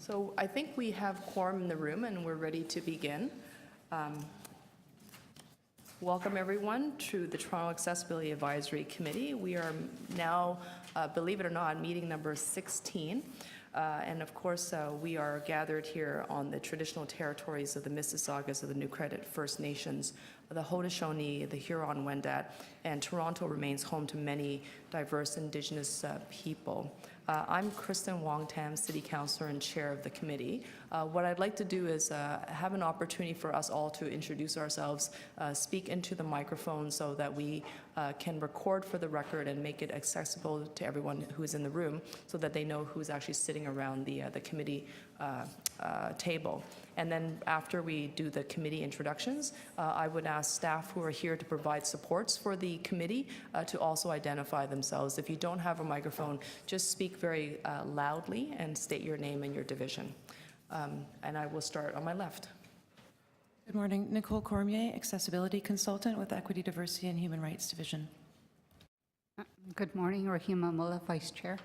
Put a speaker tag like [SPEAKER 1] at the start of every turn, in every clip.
[SPEAKER 1] So I think we have quorum in the room and we're ready to begin. Welcome everyone to the Toronto Accessibility Advisory Committee. We are now, believe it or not, meeting number 16. And of course, we are gathered here on the traditional territories of the Mississaugas of the New Credit First Nations, the Haudenosaunee, the Huron-Wendat, and Toronto remains home to many diverse Indigenous people. I'm Kristen Wong-Tam, City Councillor and Chair of the committee. What I'd like to do is have an opportunity for us all to introduce ourselves, speak into the microphone so that we can record for the record and make it accessible to everyone who is in the room so that they know who's actually sitting around the committee table. And then after we do the committee introductions, I would ask staff who are here to provide supports for the committee to also identify themselves. If you don't have a microphone, just speak very loudly and state your name and your division. And I will start on my left.
[SPEAKER 2] Good morning. Nicole Cormier, Accessibility Consultant with Equity, Diversity and Human Rights Division.
[SPEAKER 3] Good morning. Rahima Mullah, Vice Chair.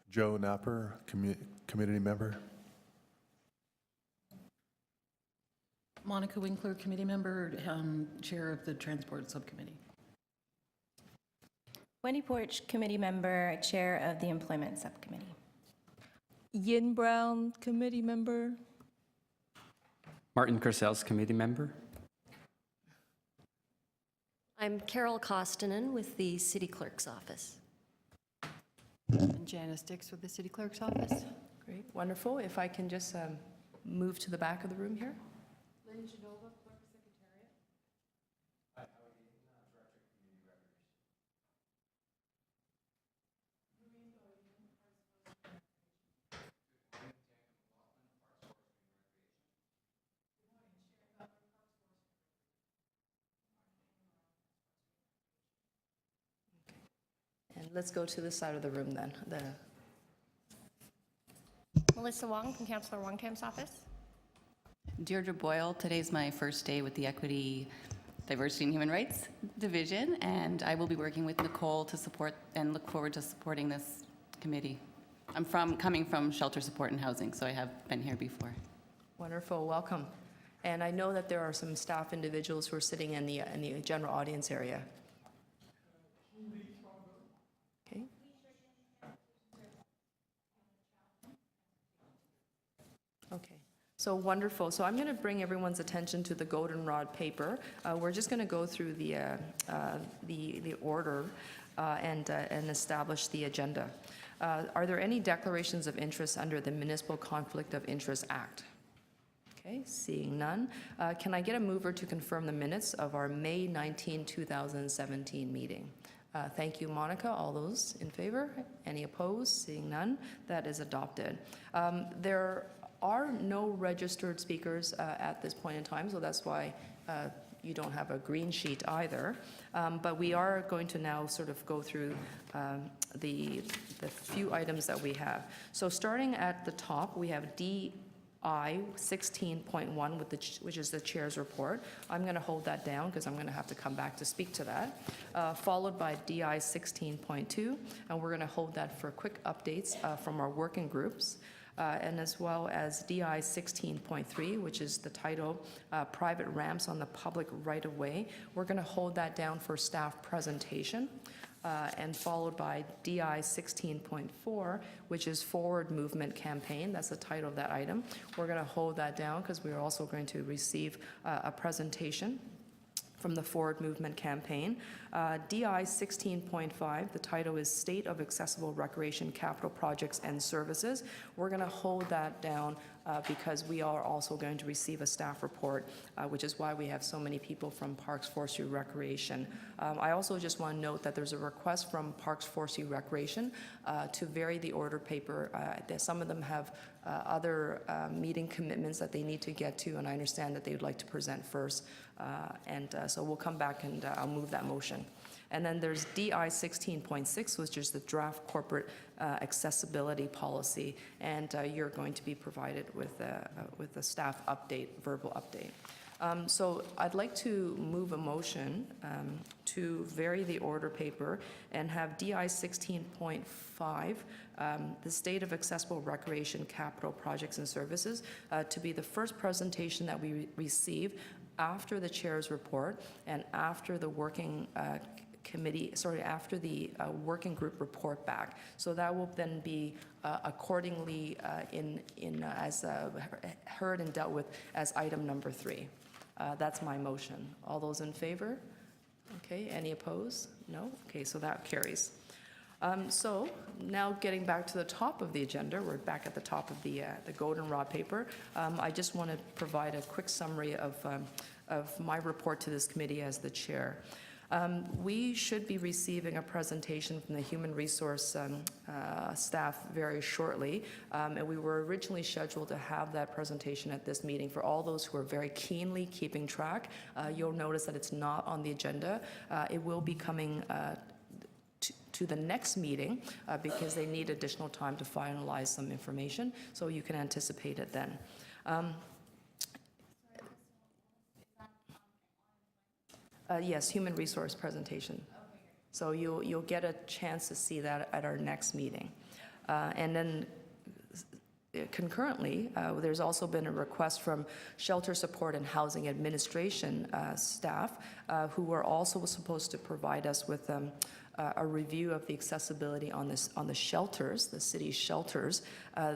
[SPEAKER 4] Joe Napper, community member.
[SPEAKER 5] Monica Winkler, committee member, chair of the Transport Subcommittee.
[SPEAKER 6] Wendy Porch, committee member, chair of the Employment Subcommittee.
[SPEAKER 7] Yin Brown, committee member.
[SPEAKER 8] Martin Cursells, committee member.
[SPEAKER 9] I'm Carol Kostanen with the City Clerk's Office.
[SPEAKER 10] And Janice Dix with the City Clerk's Office.
[SPEAKER 1] Great, wonderful. If I can just move to the back of the room here.
[SPEAKER 10] Lynn Genova, Clerk Secretariat.
[SPEAKER 1] And let's go to this side of the room then.
[SPEAKER 6] Melissa Wong from Councillor Wong-Tam's office.
[SPEAKER 11] Deirdre Boyle, today's my first day with the Equity, Diversity and Human Rights Division, and I will be working with Nicole to support and look forward to supporting this committee. I'm coming from Shelter Support and Housing, so I have been here before.
[SPEAKER 1] Wonderful, welcome. And I know that there are some staff individuals who are sitting in the general audience area. Okay. Okay. So wonderful. So I'm going to bring everyone's attention to the goldenrod paper. We're just going to go through the order and establish the agenda. Are there any declarations of interest under the Municipal Conflict of Interest Act? Okay, seeing none. Can I get a mover to confirm the minutes of our May 19, 2017 meeting? Thank you, Monica. All those in favor? Any opposed? Seeing none. That is adopted. There are no registered speakers at this point in time, so that's why you don't have a green sheet either. But we are going to now sort of go through the few items that we have. So starting at the top, we have DI 16.1, which is the chair's report. I'm going to hold that down because I'm going to have to come back to speak to that. Followed by DI 16.2, and we're going to hold that for quick updates from our working groups. And as well as DI 16.3, which is the title, Private Ramps on the Public Right-of-Way. We're going to hold that down for staff presentation. And followed by DI 16.4, which is Forward Movement Campaign. That's the title of that item. We're going to hold that down because we're also going to receive a presentation from the Forward Movement Campaign. DI 16.5, the title is State of Accessible Recreation Capital Projects and Services. We're going to hold that down because we are also going to receive a staff report, which is why we have so many people from Parks, Forestry, Recreation. I also just want to note that there's a request from Parks, Forestry, Recreation to vary the order paper. Some of them have other meeting commitments that they need to get to, and I understand that they would like to present first. So we'll come back and I'll move that motion. And then there's DI 16.6, which is the draft corporate accessibility policy, and you're going to be provided with a staff update, verbal update. So I'd like to move a motion to vary the order paper and have DI 16.5, the State of Accessible Recreation Capital Projects and Services, to be the first presentation that we receive after the chair's report and after the working after the working group report back. So that will then be accordingly as heard and dealt with as item number 3. That's my motion. All those in favor? Okay, any opposed? No? Okay, so that carries. So now getting back to the top of the agenda, we're back at the top of the goldenrod paper. I just want to provide a quick summary of my report to this committee as the chair. We should be receiving a presentation from the Human Resource staff very shortly, and we were originally scheduled to have that presentation at this meeting. For all those who are very keenly keeping track, you'll notice that it's not on the agenda. It will be coming to the next meeting because they need additional time to finalize some information, so you can anticipate it then. Yes, human resource presentation. So you'll get a chance to see that at our next meeting. And then concurrently, there's also been a request from Shelter Support and Housing Administration staff who were also supposed to provide us with a review of the accessibility on the shelters, the city's shelters.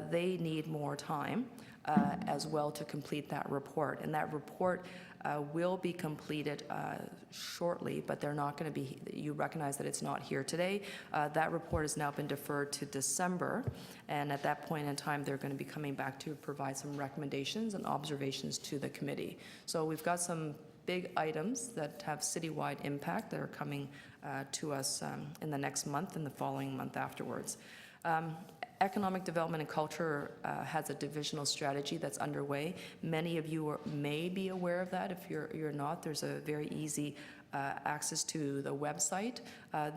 [SPEAKER 1] They need more time as well to complete that report. And that report will be completed shortly, but they're not going to be, you recognize that it's not here today. That report has now been deferred to December, and at that point in time, they're going to be coming back to provide some recommendations and observations to the committee. So we've got some big items that have citywide impact that are coming to us in the next month and the following month afterwards. Economic Development and Culture has a divisional strategy that's underway. Many of you may be aware of that. If you're not, there's a very easy access to the website.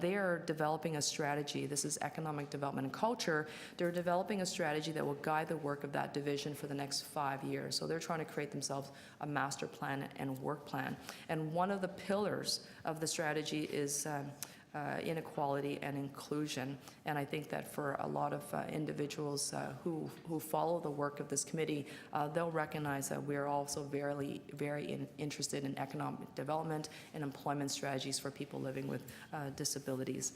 [SPEAKER 1] They are developing a strategy. This is Economic Development and Culture. They're developing a strategy that will guide the work of that division for the next 5 years. So they're trying to create themselves a master plan and work plan. And one of the pillars of the strategy is inequality and inclusion. And I think that for a lot of individuals who follow the work of this committee, they'll recognize that we're also very interested in economic development and employment strategies for people living with disabilities.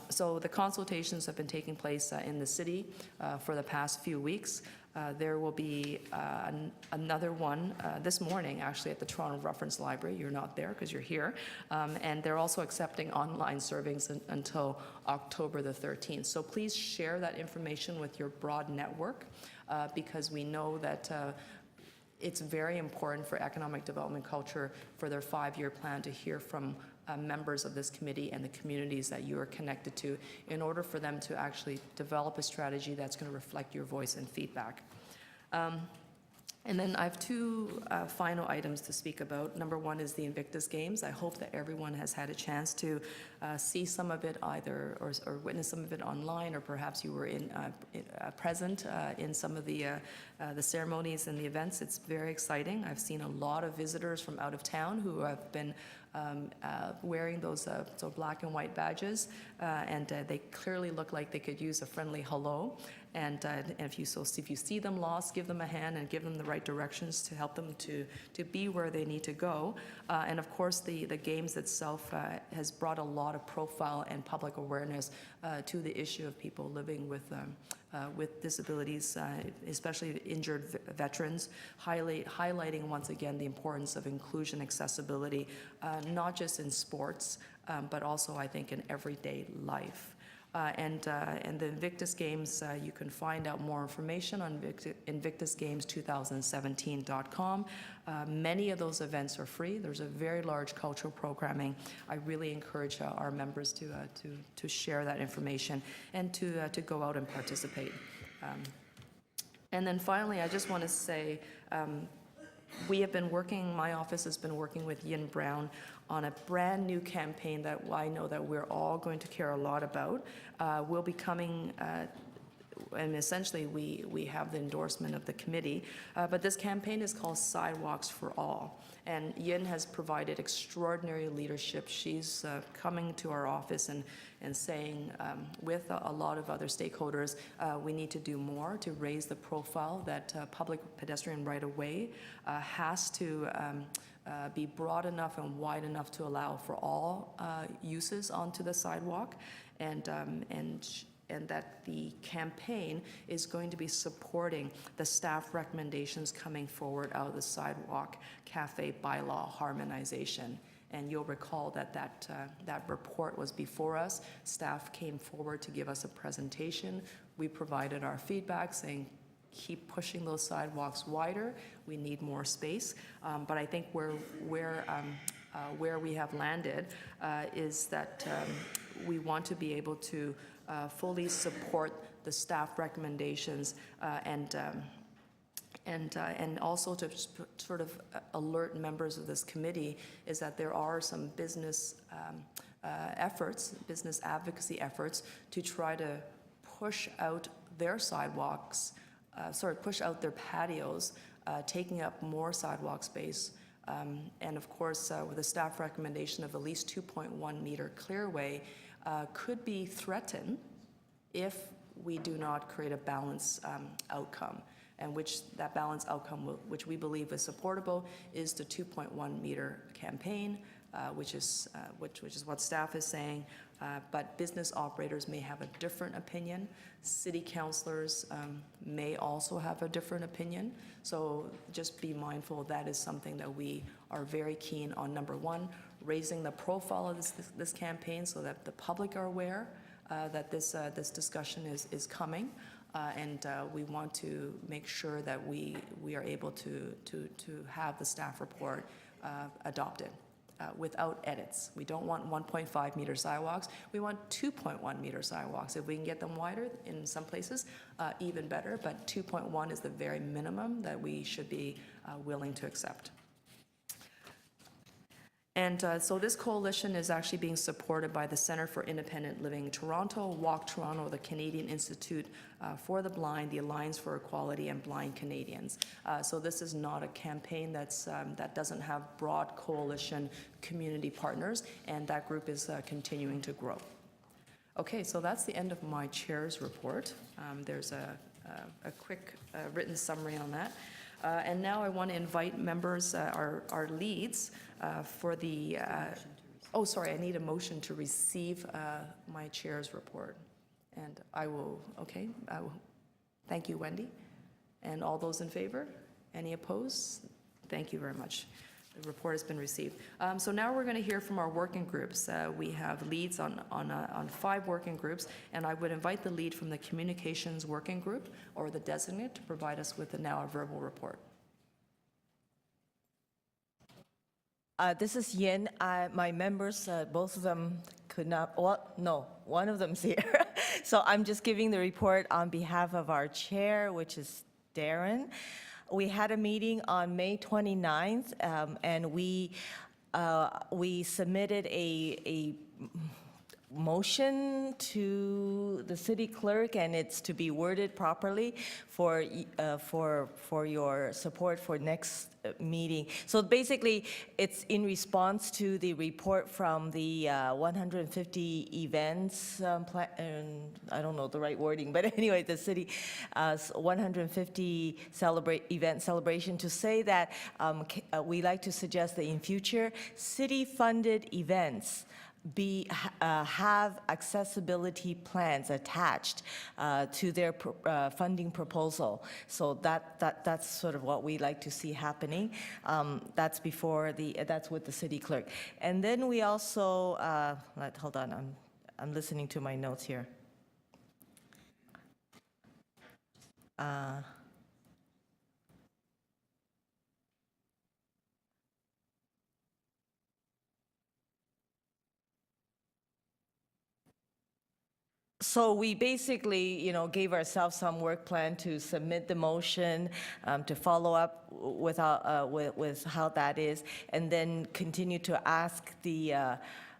[SPEAKER 1] So the consultations have been taking place in the city for the past few weeks. There will be another one this morning, actually, at the Toronto Reference Library. You're not there because you're here. And they're also accepting online surveys until October the 13th. So please share that information with your broad network because we know that it's very important for economic development culture for their 5-year plan to hear from members of this committee and the communities that you are connected to in order for them to actually develop a strategy that's going to reflect your voice and feedback. And then I have 2 final items to speak about. Number 1 is the Invictus Games. I hope that everyone has had a chance to see some of it either or witness some of it online, or perhaps you were present in some of the ceremonies and the events. It's very exciting. I've seen a lot of visitors from out of town who have been wearing those black and white badges, and they clearly look like they could use a friendly hello. And if you see them lost, give them a hand and give them the right directions to help them to be where they need to go. And of course, the games itself has brought a lot of profile and public awareness to the issue of people living with disabilities, especially injured veterans, highlighting once again the importance of inclusion, accessibility, not just in sports, but also I think in everyday life. And the Invictus Games, you can find out more information on invictusgames2017.com. Many of those events are free. There's a very large cultural programming. I really encourage our members to share that information and to go out and participate. And then finally, I just want to say, my office has been working with Yin Brown on a brand new campaign that I know that we're all going to care a lot about. We'll be coming essentially we have the endorsement of the committee. But this campaign is called Sidewalks for All. And Yin has provided extraordinary leadership. She's coming to our office and saying, with a lot of other stakeholders, we need to do more to raise the profile that public pedestrian right-of-way has to be broad enough and wide enough to allow for all uses onto the sidewalk, and that the campaign is going to be supporting the staff recommendations coming forward out of the sidewalk cafe bylaw harmonization. And you'll recall that report was before us. Staff came forward to give us a presentation. We provided our feedback saying, keep pushing those sidewalks wider. We need more space. But I think where we have landed is that we want to be able to fully support the staff recommendations and also to sort of alert members of this committee is that there are some business efforts, business advocacy efforts to try to push out their sidewalks, push out their patios, taking up more sidewalk space. And of course, with a staff recommendation of at least 2.1 meter clearway, could be threatened if we do not create a balanced outcome. And that balanced outcome, which we believe is supportable, is the 2.1 meter campaign, which is what staff is saying. But business operators may have a different opinion. City councilors may also have a different opinion. So just be mindful that is something that we are very keen on. Number one, raising the profile of this campaign so that the public are aware that this discussion is coming. And we want to make sure that we are able to have the staff report adopted without edits. We don't want 1.5 meter sidewalks. We want 2.1 meter sidewalks. If we can get them wider in some places, even better. But 2.1 is the very minimum that we should be willing to accept. And so this coalition is actually being supported by the Centre for Independent Living Toronto, Walk Toronto, the Canadian Institute for the Blind, the Alliance for Equality, and Blind Canadians. So this is not a campaign that doesn't have broad coalition community partners, and that group is continuing to grow. Okay, so that's the end of my chair's report. There's a quick written summary on that. And now I want to invite members, our leads, for the, oh, sorry, I need a motion to receive my chair's report. And I will, okay, thank you, Wendy. And all those in favor? Any opposed? Thank you very much. The report has been received. So now we're going to hear from our working groups. We have leads on 5 working groups, and I would invite the lead from the communications working group or the designate to provide us with a verbal report.
[SPEAKER 7] This is Yin. My members, both of them could not, well, no, one of them's here. So I'm just giving the report on behalf of our chair, which is Darren. We had a meeting on May 29th, and we submitted a motion to the city clerk, and it's to be worded properly for your support for next meeting. So basically, it's in response to the report from the 150 events I don't know the right wording, but anyway, the city 150 event celebration, to say that we like to suggest that in future city-funded events have accessibility plans attached to their funding proposal. So that's sort of what we like to see happening. That's that's with the city clerk. And then we also hold on, I'm listening to my notes here. So we basically, gave ourselves some work plan to submit the motion, to follow up with how that is, and then continue to ask the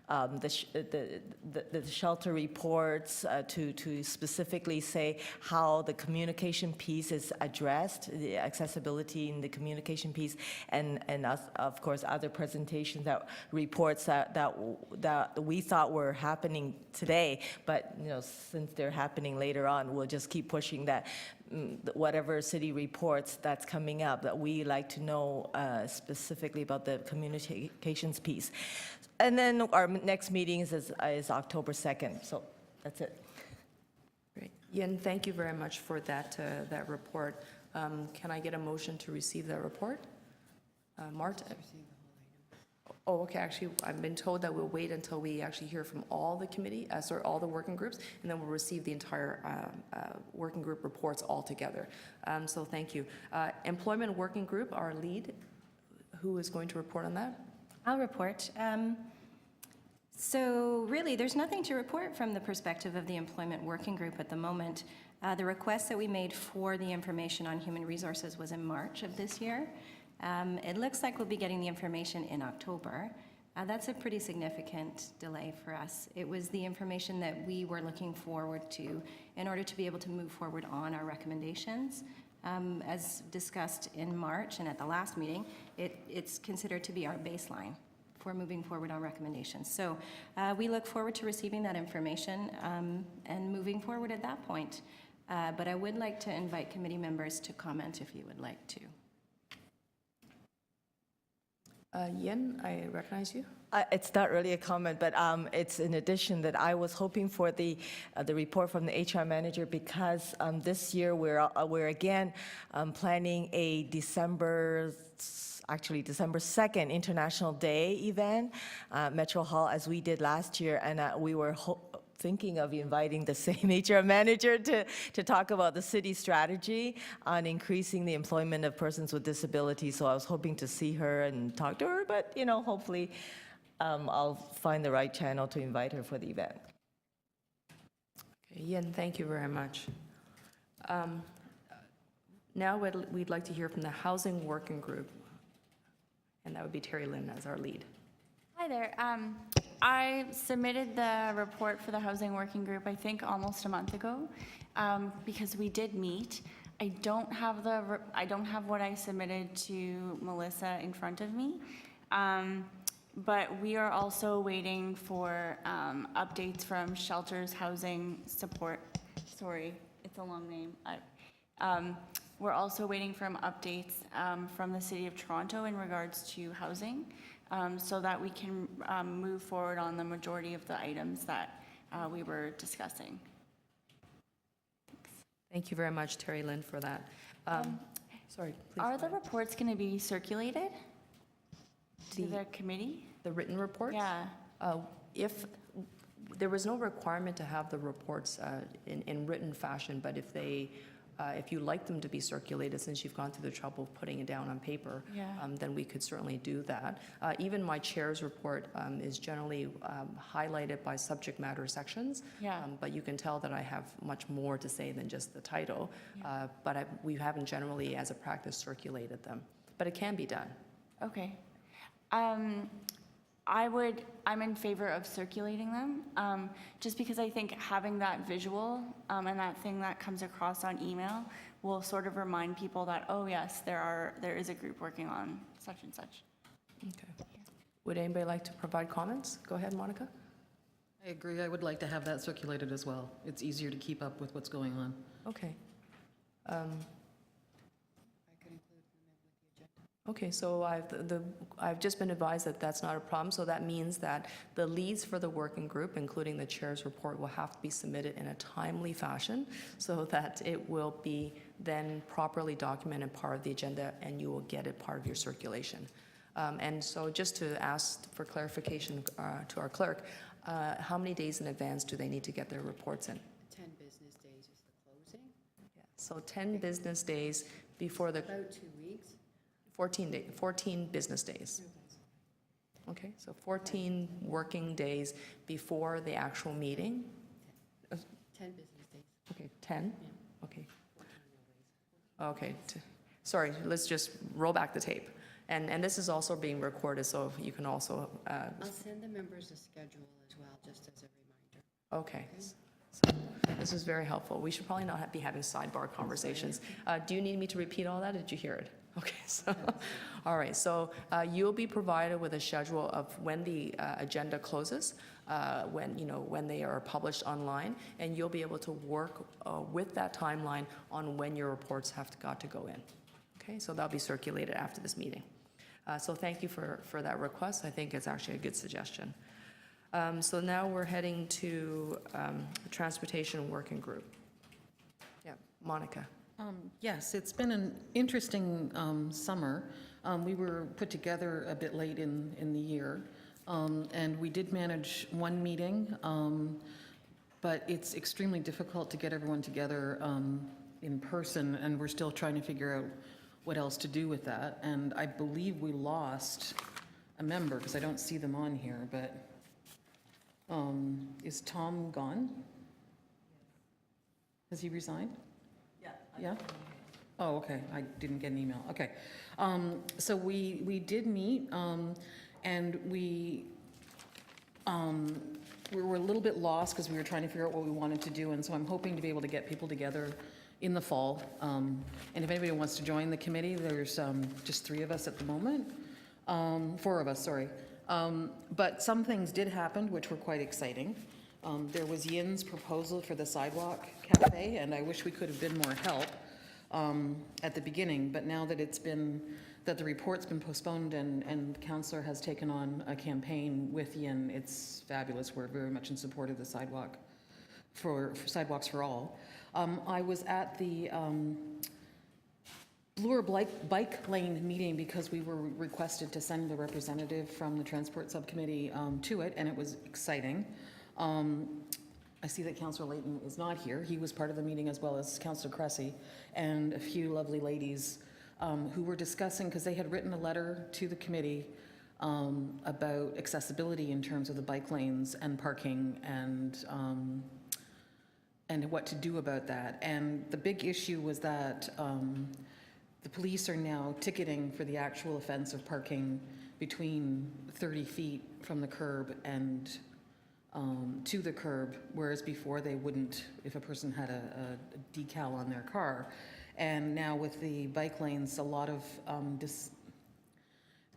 [SPEAKER 7] the shelter reports, to specifically say how the communication piece is addressed, the accessibility in the communication piece, and of course, other presentations, reports that we thought were happening today, but, since they're happening later on, we'll just keep pushing that whatever city reports that's coming up, that we like to know specifically about the communications piece. And then our next meeting is October 2nd, so that's it.
[SPEAKER 1] Great. Yin, thank you very much for that report. Can I get a motion to receive that report? Martin? Oh, okay, actually, I've been told that we'll wait until we actually hear from all the committee, all the working groups, and then we'll receive the entire working group reports all together. So thank you. Employment Working Group, our lead, who is going to report on that?
[SPEAKER 6] I'll report. So really, there's nothing to report from the perspective of the Employment Working Group at the moment. The request that we made for the information on human resources was in March of this year. It looks like we'll be getting the information in October. That's a pretty significant delay for us. It was the information that we were looking forward to in order to be able to move forward on our recommendations. As discussed in March and at the last meeting, it's considered to be our baseline for moving forward on recommendations. So we look forward to receiving that information and moving forward at that point. But I would like to invite committee members to comment if you would like to.
[SPEAKER 1] Yin, I recognize you.
[SPEAKER 7] It's not really a comment, but it's in addition that I was hoping for the report from the HR manager, because this year we're again planning a December 2nd International Day event, Metro Hall, as we did last year, and we were thinking of inviting the same HR manager to talk about the city strategy on increasing the employment of persons with disabilities. So I was hoping to see her and talk to her, but hopefully I'll find the right channel to invite her for the event.
[SPEAKER 1] Okay, Yin, thank you very much. Now we'd like to hear from the Housing Working Group, and that would be Terry Lynn as our lead.
[SPEAKER 12] Hi there. I submitted the report for the Housing Working Group, I think, almost a month ago, because we did meet. I don't have what I submitted to Melissa in front of me, but we are also waiting for updates from Shelters Housing Support. Sorry, it's a long name. We're also waiting for updates from the City of Toronto in regards to housing, so that we can move forward on the majority of the items that we were discussing. Thanks.
[SPEAKER 1] Thank you very much, Terry Lynn, for that. Sorry, please.
[SPEAKER 12] Are the reports going to be circulated to the committee?
[SPEAKER 1] The written reports?
[SPEAKER 12] Yeah.
[SPEAKER 1] If there was no requirement to have the reports in written fashion, but if you like them to be circulated, since you've gone through the trouble of putting it down on paper, then we could certainly do that. Even my chair's report is generally highlighted by subject matter sections, but you can tell that I have much more to say than just the title, but we haven't generally, as a practice, circulated them. But it can be done.
[SPEAKER 12] Okay. I'm in favor of circulating them, just because I think having that visual and that thing that comes across on email will sort of remind people that, oh yes, there is a group working on such and such.
[SPEAKER 1] Okay. Would anybody like to provide comments? Go ahead, Monica.
[SPEAKER 5] I agree. I would like to have that circulated as well. It's easier to keep up with what's going on.
[SPEAKER 1] Okay. Okay, so I've just been advised that that's not a problem, so that means that the leads for the working group, including the chair's report, will have to be submitted in a timely fashion so that it will be then properly documented part of the agenda and you will get it part of your circulation. And so just to ask for clarification to our clerk, how many days in advance do they need to get their reports in?
[SPEAKER 10] 10 business days is the closing.
[SPEAKER 1] Yeah, so 10 business days before the...
[SPEAKER 10] About 2 weeks.
[SPEAKER 1] 14 business days. Okay, so 14 working days before the actual meeting.
[SPEAKER 10] 10 business days.
[SPEAKER 1] Okay, 10?
[SPEAKER 10] Yeah.
[SPEAKER 1] Okay. Okay, sorry, let's just roll back the tape. And this is also being recorded, so you can also,
[SPEAKER 10] I'll send the members a schedule as well, just as a reminder.
[SPEAKER 1] okay. So this is very helpful. We should probably not be having sidebar conversations. Do you need me to repeat all that? Did you hear it? Okay, so, all right, so you'll be provided with a schedule of when the agenda closes, when they are published online, and you'll be able to work with that timeline on when your reports got to go in. Okay, so that'll be circulated after this meeting. So thank you for that request. I think it's actually a good suggestion. So now we're heading to the Transportation Working Group. Yeah, Monica.
[SPEAKER 5] Yes, it's been an interesting summer. We were put together a bit late in the year, and we did manage one meeting, but it's extremely difficult to get everyone together in person, and we're still trying to figure out what else to do with that. And I believe we lost a member, because I don't see them on here, but is Tom gone? Has he resigned? Yeah? Oh, okay, I didn't get an email, okay. So we did meet, and we were a little bit lost because we were trying to figure out what we wanted to do, and so I'm hoping to be able to get people together in the fall. And if anybody wants to join the committee, there's just 3 of us at the moment, 4 of us, sorry. But some things did happen which were quite exciting. There was Yin's proposal for the sidewalk cafe, and I wish we could have been more help at the beginning, but now that the report's been postponed and the councillor has taken on a campaign with Yin, it's fabulous. We're very much in support of the sidewalk for Sidewalks for All. I was at the Bloor Bike Lane meeting because we were requested to send a representative from the Transport Subcommittee to it, and it was exciting. I see that Councillor Layton is not here. He was part of the meeting, as well as Councillor Cressy and a few lovely ladies who were discussing, because they had written a letter to the committee about accessibility in terms of the bike lanes and parking and what to do about that. And the big issue was that the police are now ticketing for the actual offense of parking between 30 feet from the curb and to the curb, whereas before they wouldn't if a person had a decal on their car. And now with the bike lanes, a lot of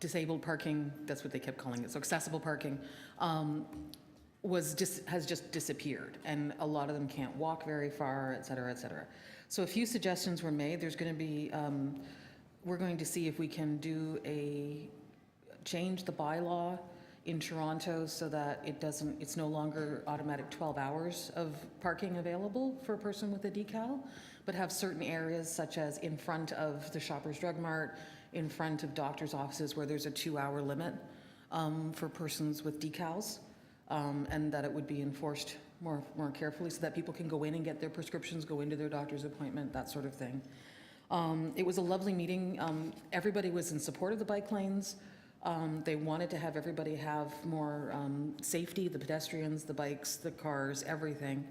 [SPEAKER 5] disabled parking, that's what they kept calling it, so accessible parking, has just disappeared, and a lot of them can't walk very far, et cetera, et cetera. So a few suggestions were made. There's going to be, we're going to see if we can change the bylaw in Toronto so that it's no longer automatic 12 hours of parking available for a person with a decal, but have certain areas such as in front of the Shoppers Drug Mart, in front of doctors' offices where there's a 2-hour limit for persons with decals, and that it would be enforced more carefully so that people can go in and get their prescriptions, go into their doctor's appointment, that sort of thing. It was a lovely meeting. Everybody was in support of the bike lanes. They wanted to have everybody have more safety, the pedestrians, the bikes, the cars, everything.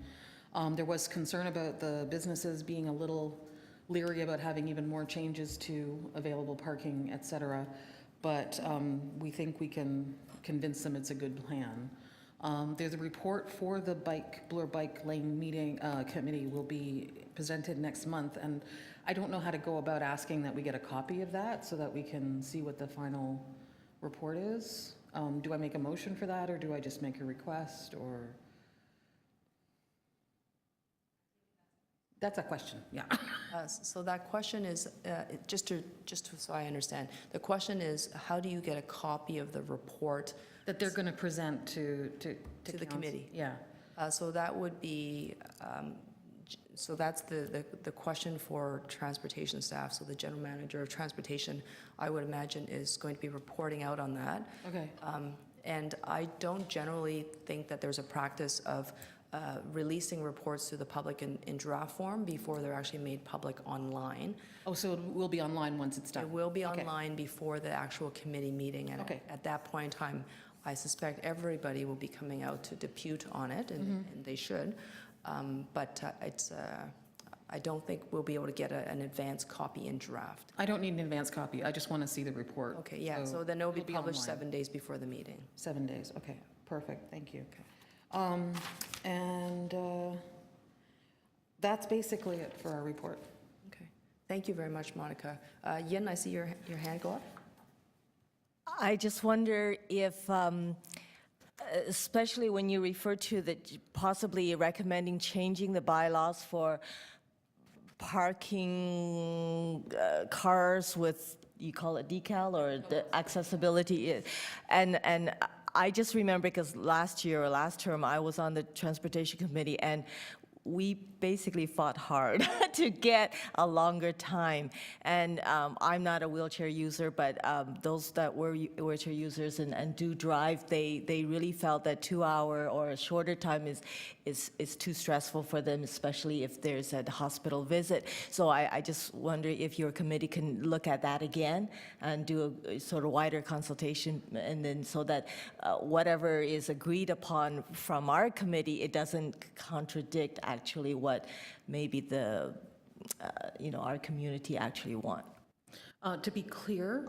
[SPEAKER 5] There was concern about the businesses being a little leery about having even more changes to available parking, et cetera. But we think we can convince them it's a good plan. There's a report for the Bloor Bike Lane meeting committee will be presented next month, and I don't know how to go about asking that we get a copy of that so that we can see what the final report is. Do I make a motion for that, or do I just make a request, or? That's a question, yeah.
[SPEAKER 1] So that question is, just so I understand, the question is, how do you get a copy of the report?
[SPEAKER 5] That they're going to present to
[SPEAKER 1] the committee?
[SPEAKER 5] Yeah.
[SPEAKER 1] So that would be, so that's the question for transportation staff. So the general manager of transportation, I would imagine, is going to be reporting out on that.
[SPEAKER 5] Okay.
[SPEAKER 1] And I don't generally think that there's a practice of releasing reports to the public in draft form before they're actually made public online.
[SPEAKER 5] Oh, so it will be online once it's done?
[SPEAKER 1] It will be
[SPEAKER 5] Okay.
[SPEAKER 1] online before the actual committee meeting, and
[SPEAKER 5] Okay.
[SPEAKER 1] at that point in time, I suspect everybody will be coming out to depute on it, and they should. But I don't think we'll be able to get an advanced copy in draft.
[SPEAKER 5] I don't need an advance copy, I just want to see the report.
[SPEAKER 1] Okay, yeah, so then it'll be published
[SPEAKER 5] online.
[SPEAKER 1] 7 days before the meeting.
[SPEAKER 5] 7 days, okay, perfect, thank you.
[SPEAKER 1] Okay.
[SPEAKER 5] That's basically it for our report.
[SPEAKER 1] Okay, thank you very much, Monica. Yin, I see your hand go up.
[SPEAKER 7] I just wonder if, especially when you refer to the possibly recommending changing the bylaws for parking cars with, you call it decal or the accessibility, and I just remember because last year or last term I was on the transportation committee and we basically fought hard to get a longer time. And I'm not a wheelchair user, but those that were wheelchair users and do drive, they really felt that 2 hour or a shorter time is too stressful for them, especially if there's a hospital visit. So I just wonder if your committee can look at that again and do a sort of wider consultation, and then so that whatever is agreed upon from our committee, it doesn't contradict actually what maybe the, our community actually want.
[SPEAKER 5] To be clear,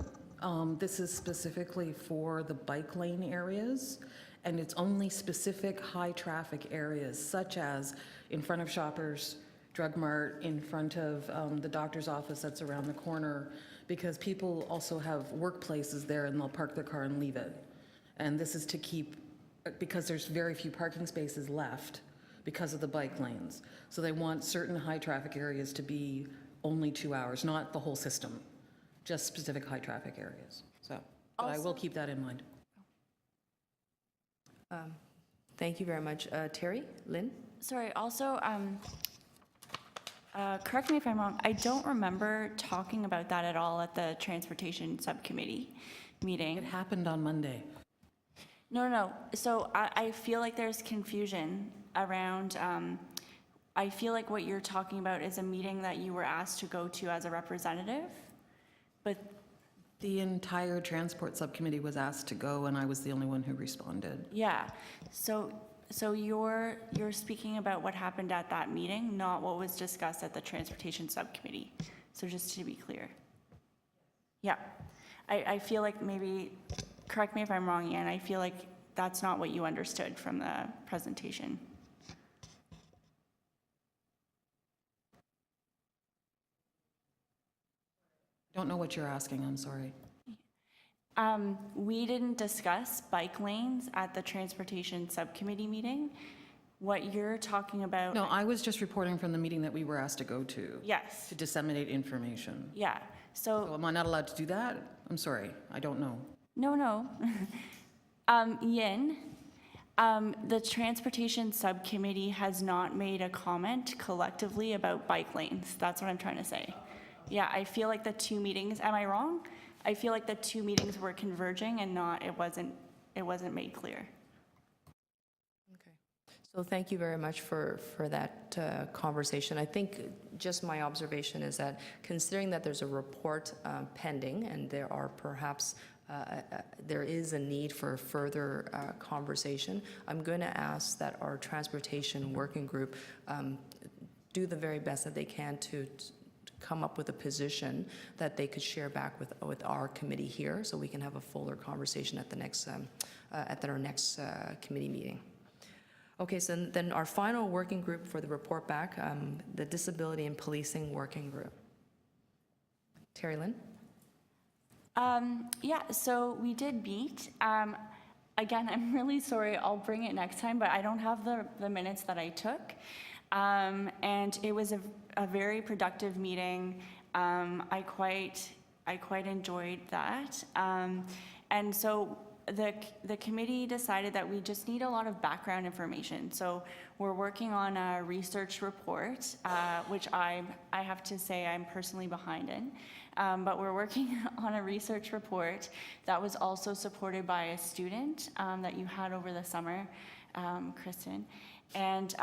[SPEAKER 5] this is specifically for the bike lane areas, and it's only specific high-traffic areas, such as in front of Shoppers Drug Mart, in front of the doctor's office that's around the corner, because people also have workplaces there and they'll park their car and leave it. And this is to keep, because there's very few parking spaces left because of the bike lanes. So they want certain high-traffic areas to be only 2 hours, not the whole system, just specific high-traffic areas. So, but I will keep that in mind.
[SPEAKER 1] Thank you very much. Terry, Lynn?
[SPEAKER 12] Sorry, also, correct me if I'm wrong, I don't remember talking about that at all at the Transportation Subcommittee meeting.
[SPEAKER 5] It happened on Monday.
[SPEAKER 12] No. So I feel like there's confusion around, I feel like what you're talking about is a meeting that you were asked to go to as a representative, but
[SPEAKER 5] The entire Transport Subcommittee was asked to go, and I was the only one who responded.
[SPEAKER 12] yeah. So you're speaking about what happened at that meeting, not what was discussed at the Transportation Subcommittee. So just to be clear. Yeah. I feel like maybe, correct me if I'm wrong, Ian, I feel like that's not what you understood from the presentation.
[SPEAKER 5] Don't know what you're asking, I'm sorry.
[SPEAKER 12] We didn't discuss bike lanes at the Transportation Subcommittee meeting. What you're talking about.
[SPEAKER 5] No, I was just reporting from the meeting that we were asked to go to.
[SPEAKER 12] Yes.
[SPEAKER 5] To disseminate information.
[SPEAKER 12] Yeah.
[SPEAKER 5] So am I not allowed to do that? I'm sorry, I don't know.
[SPEAKER 12] No. Yin, the Transportation Subcommittee has not made a comment collectively about bike lanes. That's what I'm trying to say. Yeah, I feel like the two meetings, am I wrong? I feel like the two meetings were converging and it wasn't made clear.
[SPEAKER 1] Okay. So thank you very much for that conversation. I think just my observation is that considering that there's a report pending and there are perhaps there is a need for further conversation, I'm going to ask that our transportation working group do the very best that they can to come up with a position that they could share back with our committee here, so we can have a fuller conversation at the next at our next committee meeting. Okay, so then our final working group for the report back, the Disability and Policing Working Group. Terry Lynn?
[SPEAKER 12] Yeah, so we did meet. Again, I'm really sorry, I'll bring it next time, but I don't have the minutes that I took. And it was a very productive meeting. I quite enjoyed that. And so the committee decided that we just need a lot of background information. So we're working on a research report, which I have to say I'm personally behind in. But we're working on a research report that was also supported by a student that you had over the summer, Kristen. And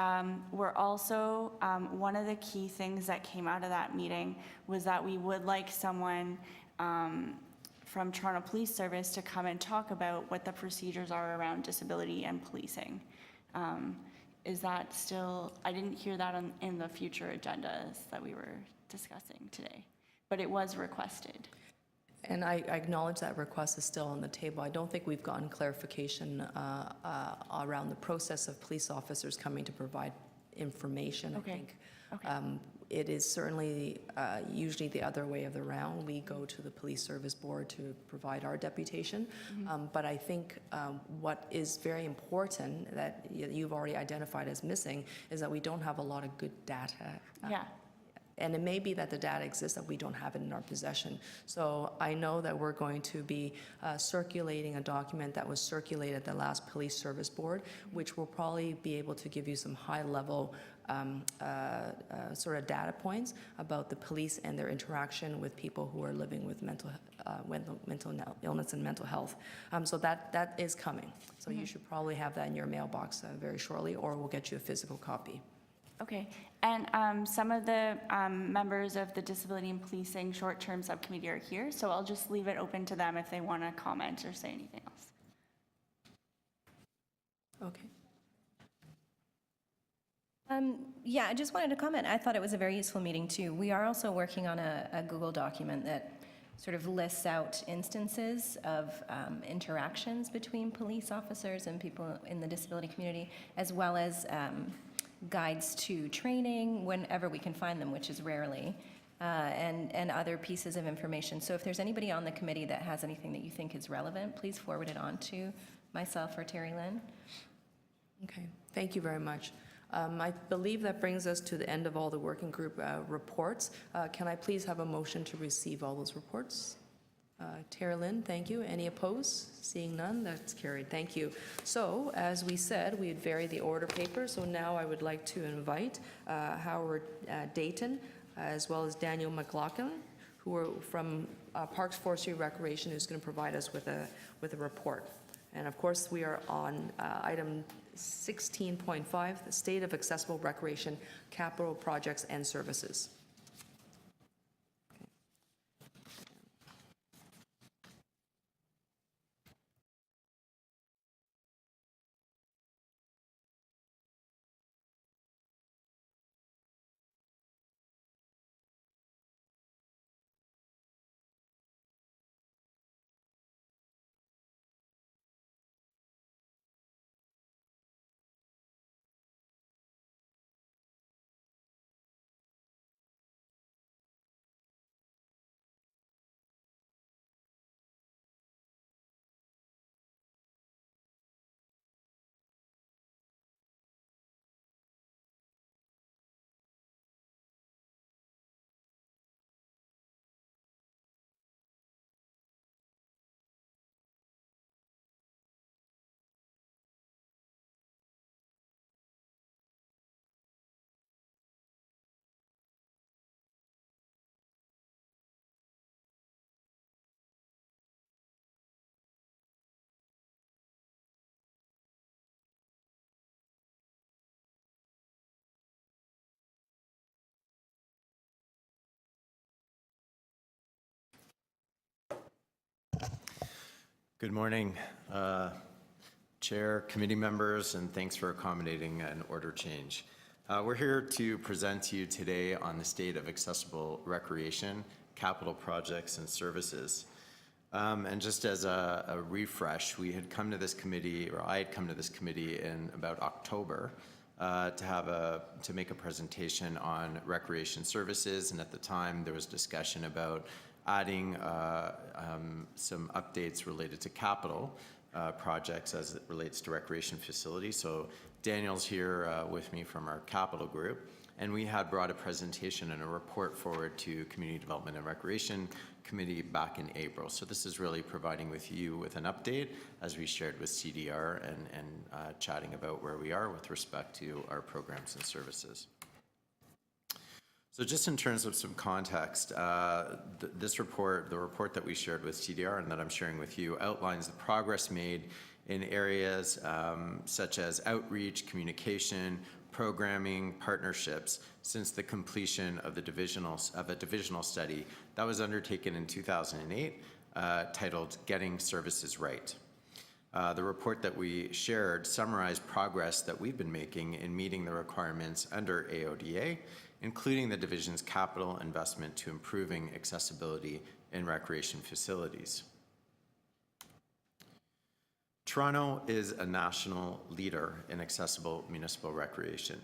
[SPEAKER 12] we're also, one of the key things that came out of that meeting was that we would like someone from Toronto Police Service to come and talk about what the procedures are around disability and policing. Is that still, I didn't hear that in the future agendas that we were discussing today, but it was requested.
[SPEAKER 1] And I acknowledge that request is still on the table. I don't think we've gotten clarification around the process of police officers coming to provide information.
[SPEAKER 12] Okay.
[SPEAKER 1] I think
[SPEAKER 12] Okay.
[SPEAKER 1] it is certainly usually the other way of the round. We go to the police service board to provide our deputation. But I think what is very important that you've already identified as missing is that we don't have a lot of good data.
[SPEAKER 12] Yeah.
[SPEAKER 1] And it may be that the data exists that we don't have it in our possession. So I know that we're going to be circulating a document that was circulated at the last police service board, which will probably be able to give you some high-level sort of data points about the police and their interaction with people who are living with mental illness and mental health. So that is coming. So you should probably have that in your mailbox very shortly, or we'll get you a physical copy.
[SPEAKER 12] Okay, and some of the members of the Disability and Policing Short-Term Subcommittee are here, so I'll just leave it open to them if they want to comment or say anything else.
[SPEAKER 1] Okay.
[SPEAKER 6] Yeah, I just wanted to comment. I thought it was a very useful meeting, too. We are also working on a Google document that sort of lists out instances of interactions between police officers and people in the disability community, as well as guides to training whenever we can find them, which is rarely, and other pieces of information. So if there's anybody on the committee that has anything that you think is relevant, please forward it on to myself or Terry Lynn.
[SPEAKER 1] Okay, thank you very much. I believe that brings us to the end of all the working group reports. Can I please have a motion to receive all those reports? Terry Lynn, thank you. Any opposed? Seeing none, that's carried. Thank you. So, as we said, we'd vary the order paper. So now I would like to invite Howard Dayton, as well as Daniel McLaughlin, who are from Parks, Forestry, Recreation, who's going to provide us with a report. And of course, we are on item 16.5, the State of Accessible Recreation Capital Projects and Services.
[SPEAKER 13] Good morning, Chair, committee members, and thanks for accommodating an order change. We're here to present to you today on the state of accessible recreation, capital projects, and services. And just as a refresh, we had come to this committee, or I had come to this committee in about October to make a presentation on recreation services, and at the time there was discussion about adding some updates related to capital projects as it relates to recreation facilities. So Daniel's here with me from our capital group, and we had brought a presentation and a report forward to Community Development and Recreation Committee back in April. So this is really providing with you with an update as we shared with CDR and chatting about where we are with respect to our programs and services. So just in terms of some context, this report, the report that we shared with CDR and that I'm sharing with you, outlines the progress made in areas such as outreach, communication, programming, partnerships since the completion of a divisional study that was undertaken in 2008 titled Getting Services Right. The report that we shared summarized progress that we've been making in meeting the requirements under AODA, including the division's capital investment to improving accessibility in recreation facilities. Toronto is a national leader in accessible municipal recreation.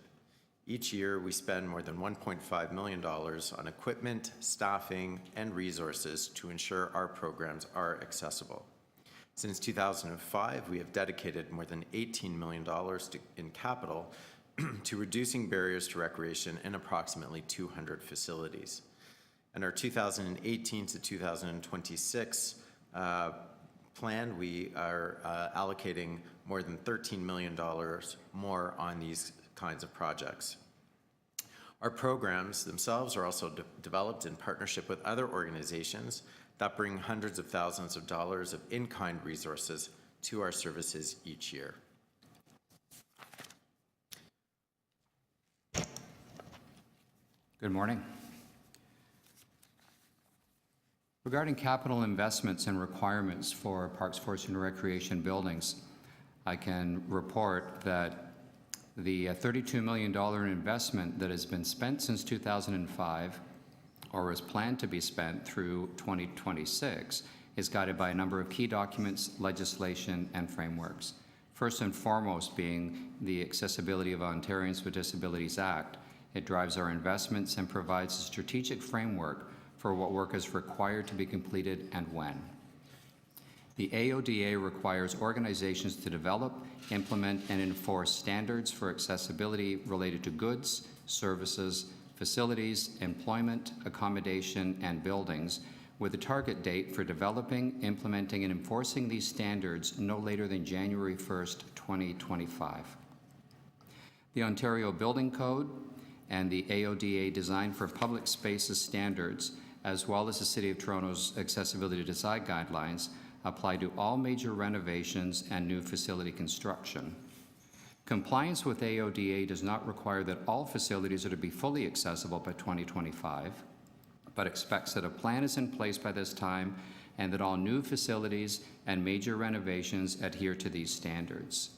[SPEAKER 13] Each year, we spend more than $1.5 million on equipment, staffing, and resources to ensure our programs are accessible. Since 2005, we have dedicated more than $18 million in capital to reducing barriers to recreation in approximately 200 facilities. And our 2018 to 2026 plan, we are allocating more than $13 million more on these kinds of projects. Our programs themselves are also developed in partnership with other organizations that bring hundreds of thousands of dollars of in-kind resources to our services each year.
[SPEAKER 14] Good morning. Regarding capital investments and requirements for Parks, Forest, and Recreation buildings, I can report that the $32 million investment that has been spent since 2005 or is planned to be spent through 2026 is guided by a number of key documents, legislation, and frameworks. First and foremost being the Accessibility of Ontarians with Disabilities Act. It drives our investments and provides a strategic framework for what work is required to be completed and when. The AODA requires organizations to develop, implement, and enforce standards for accessibility related to goods, services, facilities, employment, accommodation, and buildings, with a target date for developing, implementing, and enforcing these standards no later than January 1st, 2025. The Ontario Building Code and the AODA Design for Public Spaces standards, as well as the City of Toronto's Accessibility Design Guidelines, apply to all major renovations and new facility construction. Compliance with AODA does not require that all facilities are to be fully accessible by 2025, but expects that a plan is in place by this time and that all new facilities and major renovations adhere to these standards.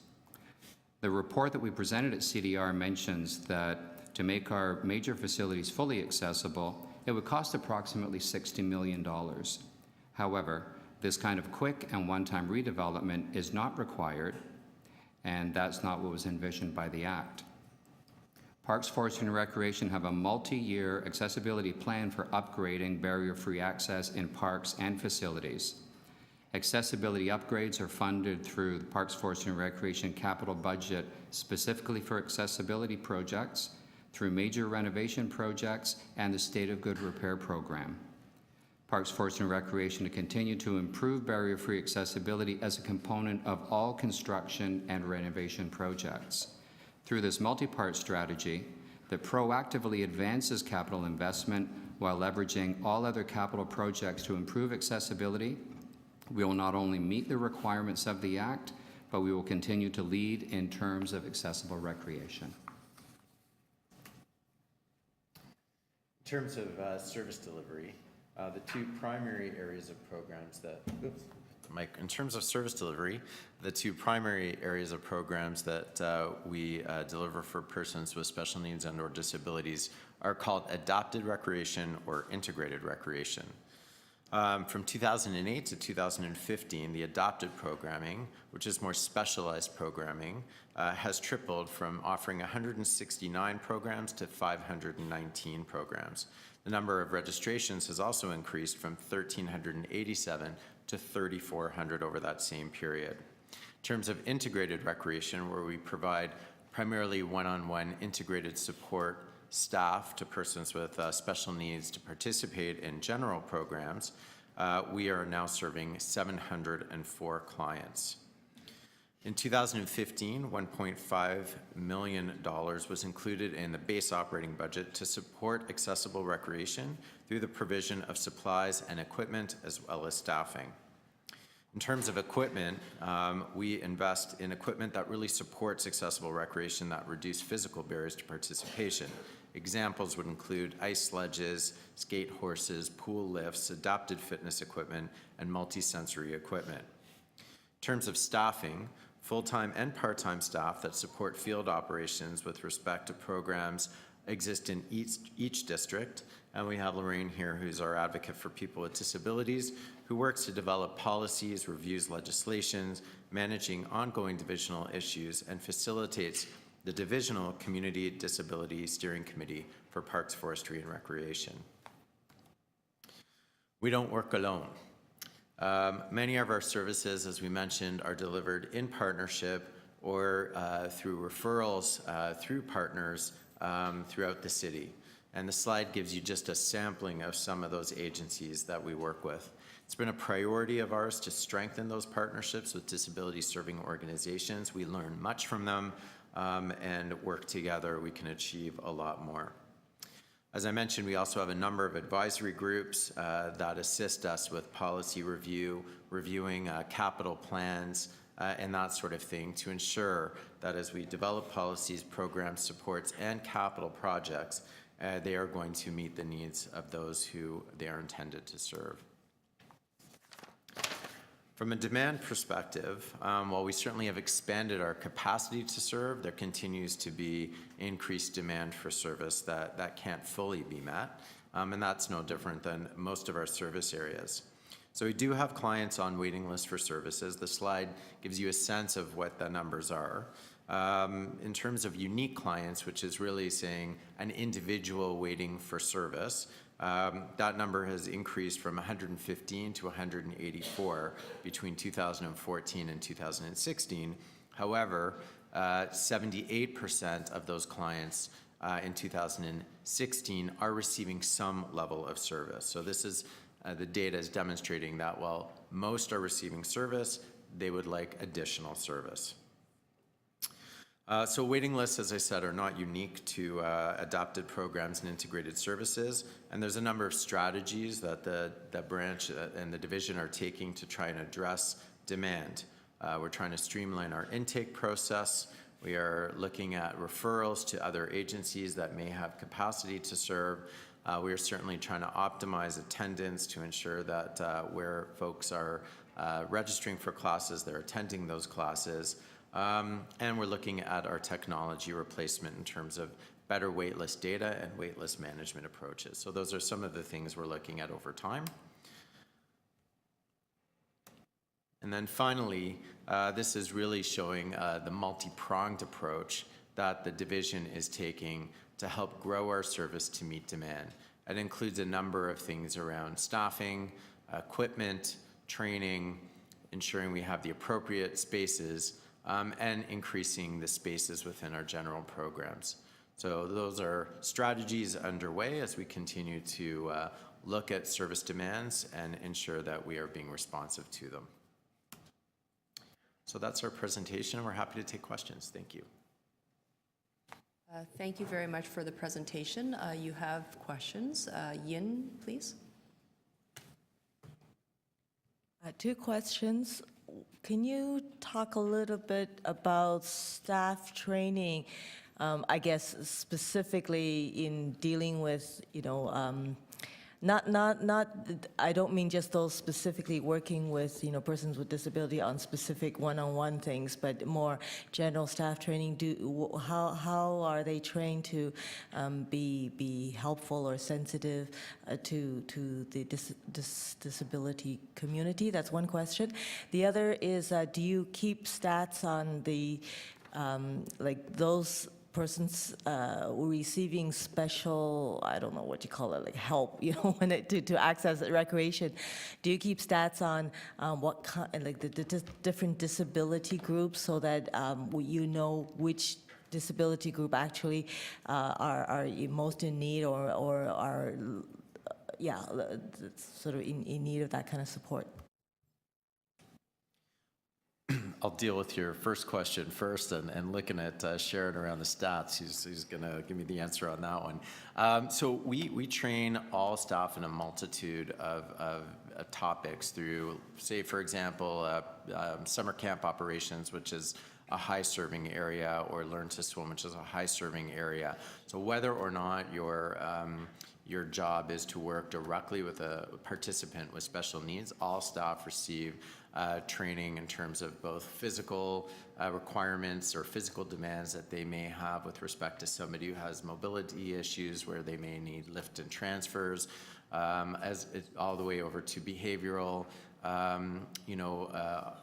[SPEAKER 14] The report that we presented at CDR mentions that to make our major facilities fully accessible, it would cost approximately $60 million. However, this kind of quick and one-time redevelopment is not required, and that's not what was envisioned by the Act. Parks, Forest, and Recreation have a multi-year accessibility plan for upgrading barrier-free access in parks and facilities. Accessibility upgrades are funded through the Parks, Forest, and Recreation capital budget specifically for accessibility projects, through major renovation projects, and the State of Good Repair program. Parks, Forest, and Recreation to continue to improve barrier-free accessibility as a component of all construction and renovation projects. Through this multi-part strategy that proactively advances capital investment while leveraging all other capital projects to improve accessibility, we will not only meet the requirements of the Act, but we will continue to lead in terms of accessible recreation.
[SPEAKER 13] In terms of service delivery, the two primary areas of programs that, Mike, in terms of service delivery, the two primary areas of programs that we deliver for persons with special needs and/or disabilities are called adapted recreation or integrated recreation. From 2008 to 2015, the adapted programming, which is more specialized programming, has tripled from offering 169 programs to 519 programs. The number of registrations has also increased from 1,387 to 3,400 over that same period. In terms of integrated recreation, where we provide primarily one-on-one integrated support staff to persons with special needs to participate in general programs, we are now serving 704 clients. In 2015, $1.5 million was included in the base operating budget to support accessible recreation through the provision of supplies and equipment as well as staffing. In terms of equipment, we invest in equipment that really supports accessible recreation that reduce physical barriers to participation. Examples would include ice sledges, skate horses, pool lifts, adapted fitness equipment, and multi-sensory equipment. In terms of staffing, full-time and part-time staff that support field operations with respect to programs exist in each district. And we have Lorraine here, who's our advocate for people with disabilities, who works to develop policies, reviews legislations, managing ongoing divisional issues, and facilitates the Divisional Community Disability Steering Committee for Parks, Forestry, and Recreation. We don't work alone. Many of our services, as we mentioned, are delivered in partnership or through referrals through partners throughout the city. And the slide gives you just a sampling of some of those agencies that we work with. It's been a priority of ours to strengthen those partnerships with disability-serving organizations. We learn much from them, and work together, we can achieve a lot more. As I mentioned, we also have a number of advisory groups that assist us with policy review, reviewing capital plans, and that sort of thing to ensure that as we develop policies, programs, supports, and capital projects, they are going to meet the needs of those who they are intended to serve. From a demand perspective, while we certainly have expanded our capacity to serve, there continues to be increased demand for service that can't fully be met, and that's no different than most of our service areas. So we do have clients on waiting lists for services. The slide gives you a sense of what the numbers are. In terms of unique clients, which is really saying an individual waiting for service, that number has increased from 115 to 184 between 2014 and 2016. However, 78% of those clients in 2016 are receiving some level of service. So this is the data is demonstrating that while most are receiving service, they would like additional service. So waiting lists, as I said, are not unique to adapted programs and integrated services, and there's a number of strategies that the branch and the division are taking to try and address demand. We're trying to streamline our intake process. We are looking at referrals to other agencies that may have capacity to serve. We are certainly trying to optimize attendance to ensure that where folks are registering for classes, they're attending those classes. And we're looking at our technology replacement in terms of better waitlist data and waitlist management approaches. So those are some of the things we're looking at over time. And then finally, this is really showing the multi-pronged approach that the division is taking to help grow our service to meet demand. It includes a number of things around staffing, equipment, training, ensuring we have the appropriate spaces, and increasing the spaces within our general programs. So those are strategies underway as we continue to look at service demands and ensure that we are being responsive to them. So that's our presentation. We're happy to take questions. Thank you.
[SPEAKER 1] Thank you very much for the presentation. You have questions. Yin, please.
[SPEAKER 7] 2 questions. Can you talk a little bit about staff training, I guess specifically in dealing with, I don't mean just those specifically working with, persons with disability on specific one-on-one things, but more general staff training. How are they trained to be helpful or sensitive to the disability community? That's one question. The other is, do you keep stats on the, those persons receiving special, I don't know what you call it, like help, when to access recreation? Do you keep stats on what kind, the different disability groups, so that you know which disability group actually are most in need or are, sort of in need of that kind of support?
[SPEAKER 13] I'll deal with your first question first, and looking at Sharon around the stats, he's going to give me the answer on that one. So we train all staff in a multitude of topics through, say, for example, summer camp operations, which is a high-serving area, or Learn to Swim, which is a high-serving area. So whether or not you're your job is to work directly with a participant with special needs. All staff receive training in terms of both physical requirements or physical demands that they may have with respect to somebody who has mobility issues where they may need lift and transfers, all the way over to behavioral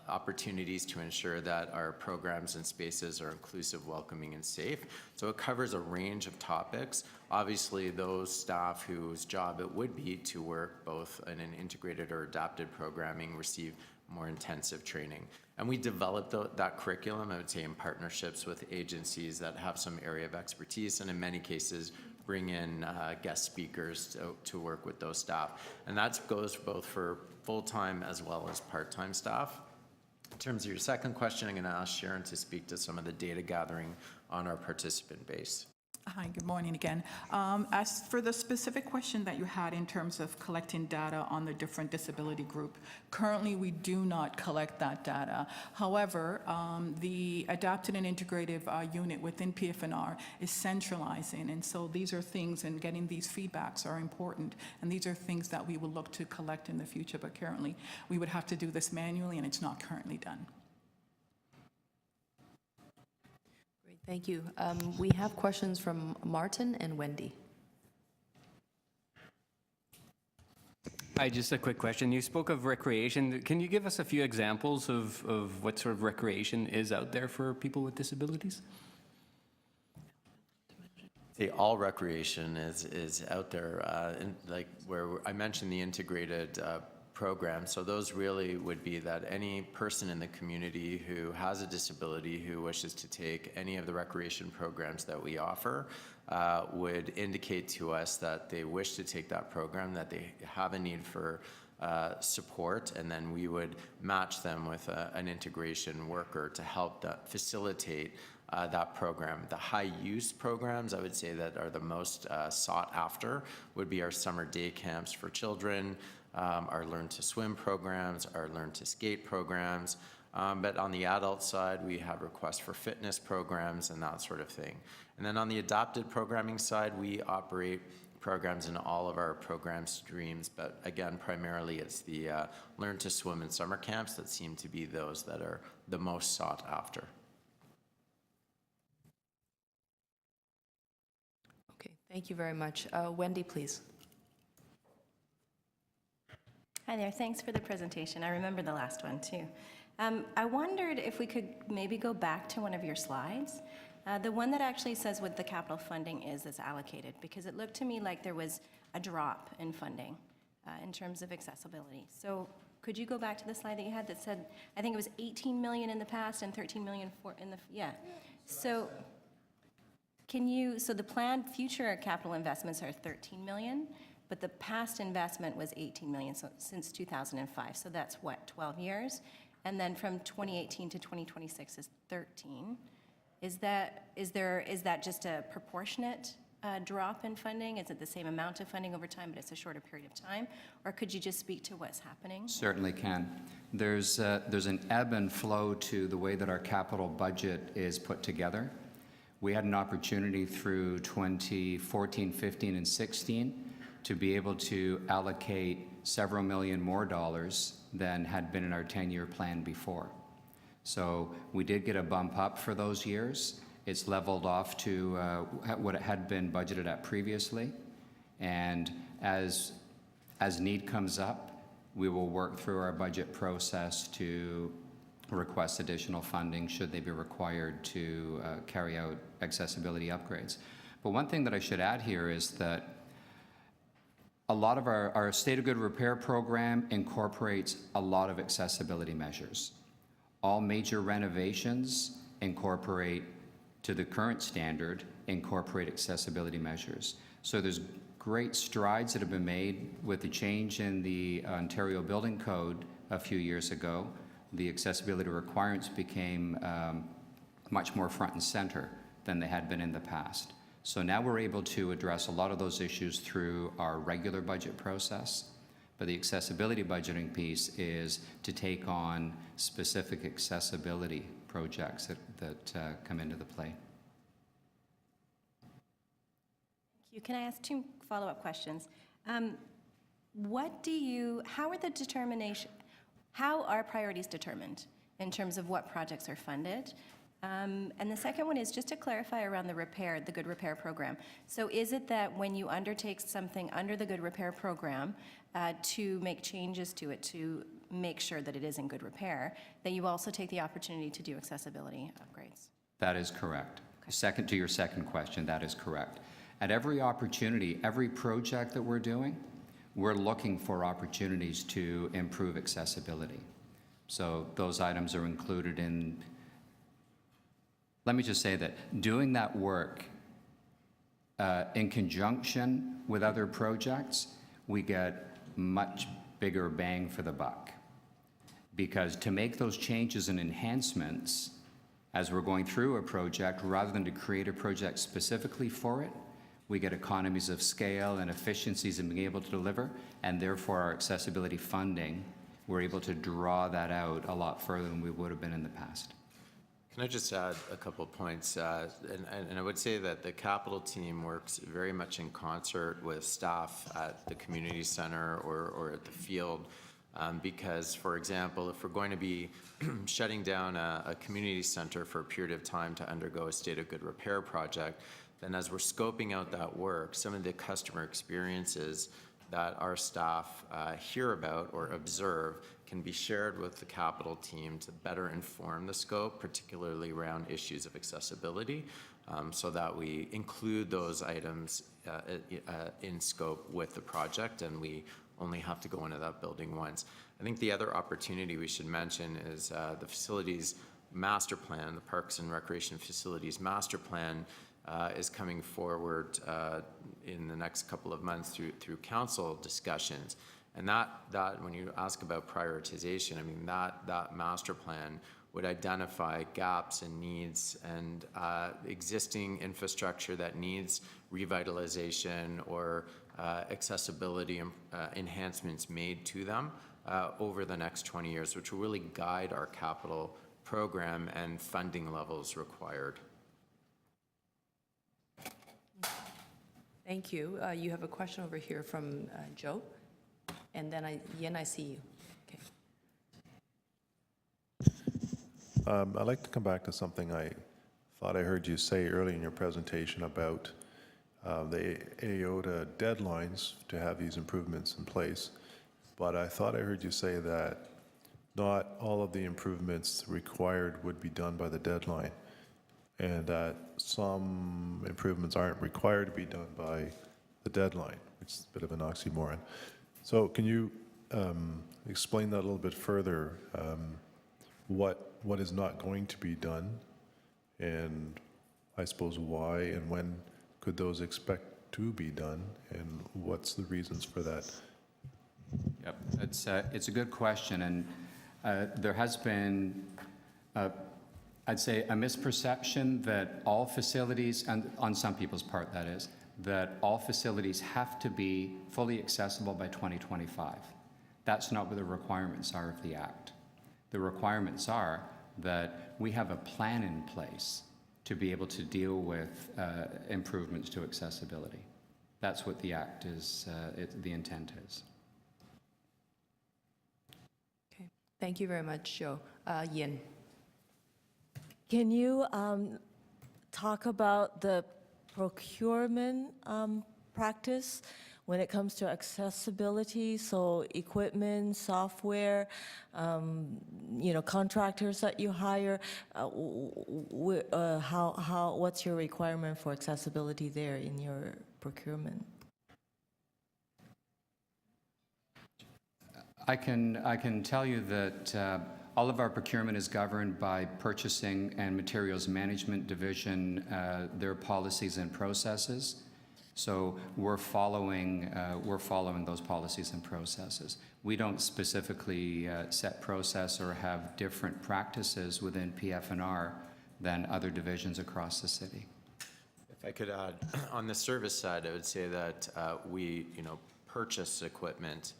[SPEAKER 13] opportunities to ensure that our programs and spaces are inclusive, welcoming, and safe. So it covers a range of topics. Obviously, those staff whose job it would be to work both in an integrated or adapted programming receive more intensive training. And we developed that curriculum, I would say, in partnerships with agencies that have some area of expertise, and in many cases, bring in guest speakers to work with those staff. And that goes both for full-time as well as part-time staff. In terms of your second question, I'm going to ask Sharon to speak to some of the data gathering on our participant base.
[SPEAKER 15] Hi, good morning again. As for the specific question that you had in terms of collecting data on the different disability group, currently we do not collect that data. However, the adapted and integrative unit within PFNR is centralizing, and so these are things, and getting these feedbacks are important, and these are things that we will look to collect in the future, but currently we would have to do this manually, and it's not currently done.
[SPEAKER 1] Thank you. We have questions from Martin and Wendy.
[SPEAKER 8] Hi, just a quick question. You spoke of recreation. Can you give us a few examples of what sort of recreation is out there for people with disabilities?
[SPEAKER 13] All recreation is out there, like where I mentioned the integrated program. So those really would be that any person in the community who has a disability who wishes to take any of the recreation programs that we offer would indicate to us that they wish to take that program, that they have a need for support, and then we would match them with an integration worker to help facilitate that program. The high-use programs, I would say, that are the most sought after would be our summer day camps for children, our Learn to Swim programs, our Learn to Skate programs. But on the adult side, we have requests for fitness programs and that sort of thing. And then on the adapted programming side, we operate programs in all of our program streams, but again, primarily it's the Learn to Swim and summer camps that seem to be those that are the most sought after.
[SPEAKER 1] Okay, thank you very much. Wendy, please.
[SPEAKER 6] Hi there, thanks for the presentation. I remember the last one too. I wondered if we could maybe go back to one of your slides, the one that actually says what the capital funding is that's allocated, because it looked to me like there was a drop in funding in terms of accessibility. So could you go back to the slide that you had that said, I think it was 18 million in the past and 13 million in the, yeah. So so the planned future capital investments are 13 million, but the past investment was 18 million, so since 2005. So that's what, 12 years? And then from 2018 to 2026 is 13. Is that just a proportionate drop in funding? Is it the same amount of funding over time, but it's a shorter period of time? Or could you just speak to what's happening?
[SPEAKER 14] Certainly can. There's an ebb and flow to the way that our capital budget is put together. We had an opportunity through 2014, 15, and 16 to be able to allocate several million more dollars than had been in our 10-year plan before. So we did get a bump up for those years. It's leveled off to what it had been budgeted at previously. And as need comes up, we will work through our budget process to request additional funding should they be required to carry out accessibility upgrades. But one thing that I should add here is that a lot of our State of Good Repair program incorporates a lot of accessibility measures. All major renovations incorporate, to the current standard, incorporate accessibility measures. So there's great strides that have been made with the change in the Ontario Building Code a few years ago. The accessibility requirements became much more front and center than they had been in the past. So now we're able to address a lot of those issues through our regular budget process. But the accessibility budgeting piece is to take on specific accessibility projects that come into the play.
[SPEAKER 6] Thank you. Can I ask 2 follow-up questions. How are priorities determined in terms of what projects are funded? And the second one is just to clarify around the Good Repair Program. So is it that when you undertake something under the Good Repair Program to make changes to it, to make sure that it is in good repair, that you also take the opportunity to do accessibility upgrades?
[SPEAKER 14] That is correct. To your second question, that is correct. At every opportunity, every project that we're doing, we're looking for opportunities to improve accessibility. So those items are included in, let me just say that doing that work in conjunction with other projects, we get much bigger bang for the buck. Because to make those changes and enhancements as we're going through a project, rather than to create a project specifically for it, we get economies of scale and efficiencies in being able to deliver, and therefore our accessibility funding, we're able to draw that out a lot further than we would have been in the past.
[SPEAKER 13] Can I just add a couple of points? And I would say that the capital team works very much in concert with staff at the community center or at the field. Because, for example, if we're going to be shutting down a community center for a period of time to undergo a state of good repair project, then as we're scoping out that work, some of the customer experiences that our staff hear about or observe can be shared with the capital team to better inform the scope, particularly around issues of accessibility, so that we include those items in scope with the project, and we only have to go into that building once. I think the other opportunity we should mention is the facilities master plan, the Parks and Recreation Facilities master plan is coming forward in the next couple of months through council discussions. And that when you ask about prioritization, I mean, that master plan would identify gaps and needs and existing infrastructure that needs revitalization or accessibility enhancements made to them over the next 20 years, which will really guide our capital program and funding levels required.
[SPEAKER 1] Thank you. You have a question over here from Joe, and then Yen, I see you. Okay.
[SPEAKER 4] I'd like to come back to something I thought I heard you say early in your presentation about the AOTA deadlines to have these improvements in place. But I thought I heard you say that not all of the improvements required would be done by the deadline, and that some improvements aren't required to be done by the deadline, which is a bit of an oxymoron. So can you explain that a little bit further, what is not going to be done, and I suppose why and when could those expect to be done, and what's the reasons for that?
[SPEAKER 14] Yep, it's a good question, and there has been, I'd say, a misperception that all facilities, and on some people's part that is, that all facilities have to be fully accessible by 2025. That's not what the requirements are of the Act. The requirements are that we have a plan in place to be able to deal with improvements to accessibility. That's what the Act is, the intent is.
[SPEAKER 1] Okay. Thank you very much, Joe. Yen.
[SPEAKER 7] Can you talk about the procurement practice when it comes to accessibility? So equipment, software, contractors that you hire. What's your requirement for accessibility there in your procurement?
[SPEAKER 14] I can tell you that all of our procurement is governed by Purchasing and Materials Management Division, their policies and processes. So we're following those policies and processes. We don't specifically set process or have different practices within PF&R than other divisions across the city.
[SPEAKER 13] If I could add, on the service side, I would say that we, purchase equipment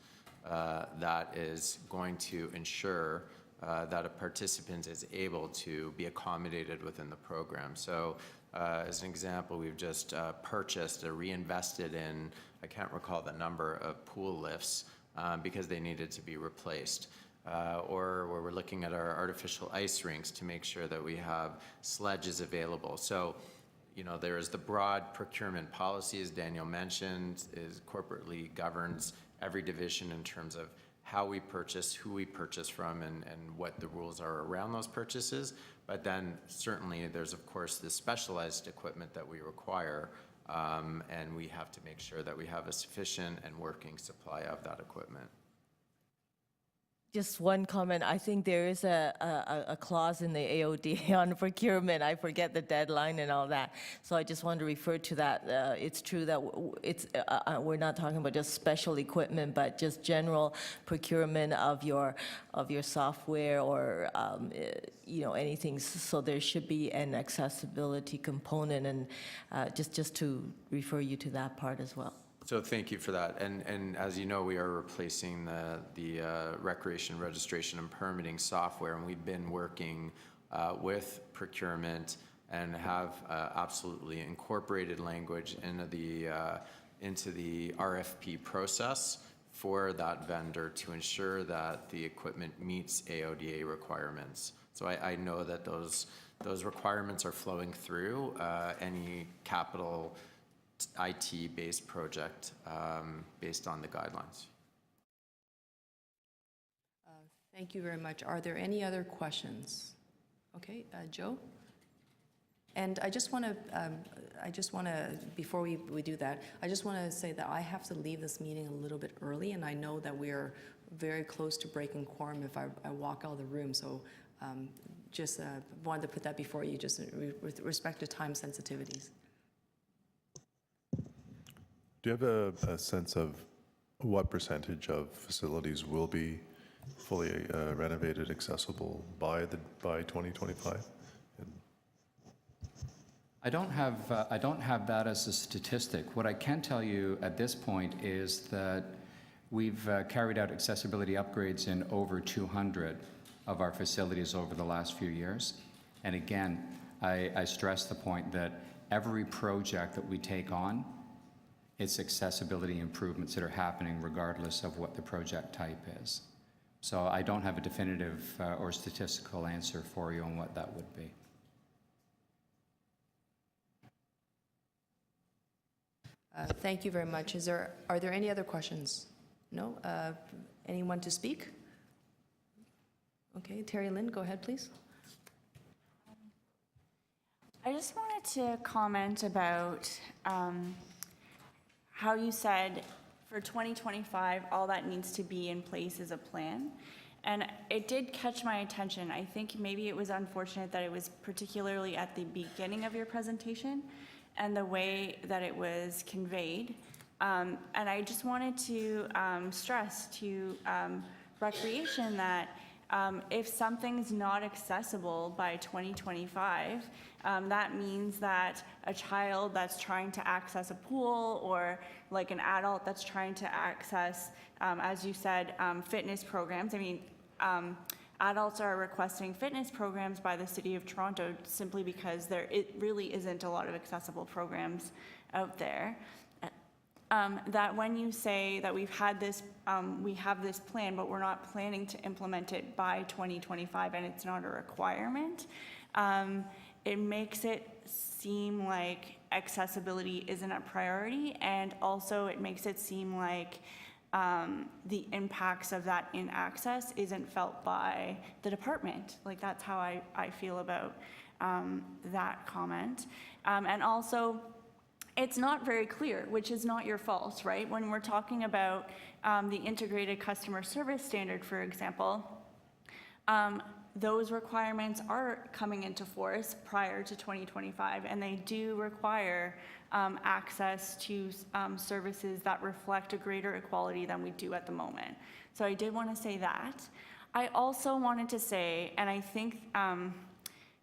[SPEAKER 13] that is going to ensure that a participant is able to be accommodated within the program. So as an example, we've just purchased or reinvested in I can't recall the number of pool lifts because they needed to be replaced. Or where we're looking at our artificial ice rinks to make sure that we have sledges available. So, you know, there is the broad procurement policy, as Daniel mentioned, is corporately governs every division in terms of how we purchase, who we purchase from, and what the rules are around those purchases. But then certainly there's, of course, this specialized equipment that we require, and we have to make sure that we have a sufficient and working supply of that equipment.
[SPEAKER 7] Just one comment. I think there is a clause in the AOD on procurement. I forget the deadline and all that. So I just want to refer to that. It's true that we're not talking about just special equipment, but just general procurement of your software or you know, anything. So there should be an accessibility component, and just to refer you to that part as well.
[SPEAKER 13] So thank you for that. And as you know, we are replacing the recreation registration and permitting software, and we've been working with procurement and have absolutely incorporated language into the RFP process for that vendor to ensure that the equipment meets AODA requirements. So I know that those requirements are flowing through any capital IT-based project based on the guidelines.
[SPEAKER 1] Thank you very much. Are there any other questions? Okay, Joe? And I just want to, before we do that, I just want to say that I have to leave this meeting a little bit early, and I know that we're very close to breaking quorum if I walk out of the room, so just wanted to put that before you, just with respect to time sensitivities.
[SPEAKER 4] Do you have a sense of what percentage of facilities will be fully renovated, accessible by 2025?
[SPEAKER 14] I don't have that as a statistic. What I can tell you at this point is that we've carried out accessibility upgrades in over 200 of our facilities over the last few years. And again, I stress the point that every project that we take on, it's accessibility improvements that are happening regardless of what the project type is. So I don't have a definitive or statistical answer for you on what that would be.
[SPEAKER 1] Thank you very much. Are there any other questions? No? Anyone to speak? Okay, Terry Lynn, go ahead, please.
[SPEAKER 12] I just wanted to comment about how you said for 2025, all that needs to be in place is a plan. And it did catch my attention. I think maybe it was unfortunate that it was particularly at the beginning of your presentation and the way that it was conveyed. And I just wanted to stress to Recreation that if something's not accessible by 2025, that means that a child that's trying to access a pool, or like an adult that's trying to access, as you said, fitness programs. I mean, adults are requesting fitness programs by the City of Toronto simply because it really isn't a lot of accessible programs out there. That when you say that we have this plan, but we're not planning to implement it by 2025, and it's not a requirement, it makes it seem like accessibility isn't a priority, and also it makes it seem like the impacts of that in access isn't felt by the department. Like, that's how I feel about that comment. And also, it's not very clear, which is not your fault, right? When we're talking about the integrated customer service standard, for example, those requirements are coming into force prior to 2025, and they do require access to services that reflect a greater equality than we do at the moment. So I did want to say that. I also wanted to say, and I think,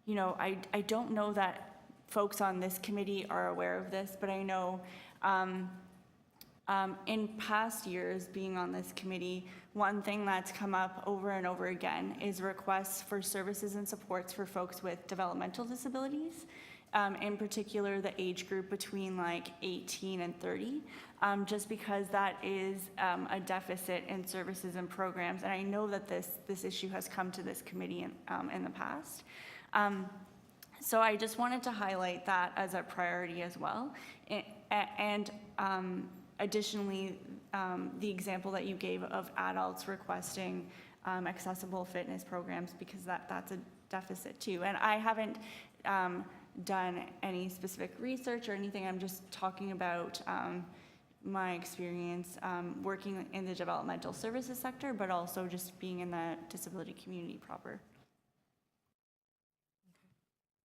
[SPEAKER 12] you know, I don't know that folks on this committee are aware of this, but I know in past years being on this committee, one thing that's come up over and over again is requests for services and supports for folks with developmental disabilities. in particular the age group between like 18 and 30, just because that is a deficit in services and programs. And I know that this issue has come to this committee in the past. So I just wanted to highlight that as a priority as well. And additionally, the example that you gave of adults requesting accessible fitness programs, because that's a deficit too. And I haven't done any specific research or anything. I'm just talking about my experience working in the developmental services sector, but also just being in the disability community proper.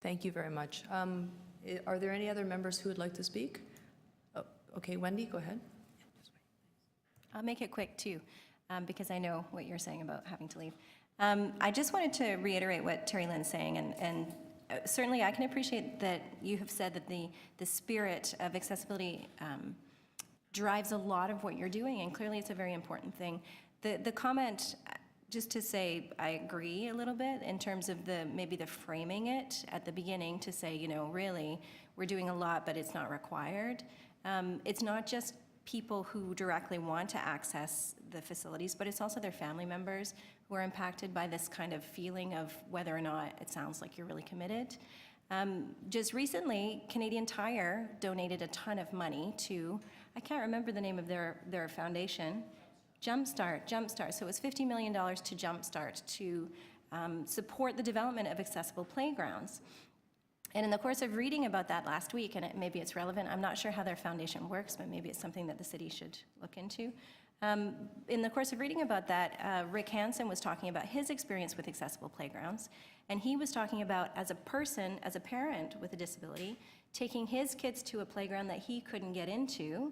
[SPEAKER 1] Thank you very much. Are there any other members who would like to speak? Oh, okay, Wendy, go ahead.
[SPEAKER 6] I'll make it quick too, because I know what you're saying about having to leave. I just wanted to reiterate what Terry Lynn's saying, and certainly I can appreciate that you have said that the spirit of accessibility drives a lot of what you're doing, and clearly it's a very important thing. The comment, just to say I agree a little bit in terms of maybe the framing it at the beginning to say, you know, really, we're doing a lot, but it's not required. It's not just people who directly want to access the facilities, but it's also their family members who are impacted by this kind of feeling of whether or not it sounds like you're really committed. Just recently, Canadian Tire donated a ton of money to, I can't remember the name of their foundation, Jumpstart. So it was $50 million to Jumpstart to support the development of accessible playgrounds. And in the course of reading about that last week, and maybe it's relevant, I'm not sure how their foundation works, but maybe it's something that the city should look into. In the course of reading about that, Rick Hansen was talking about his experience with accessible playgrounds, and he was talking about, as a person, as a parent with a disability, taking his kids to a playground that he couldn't get into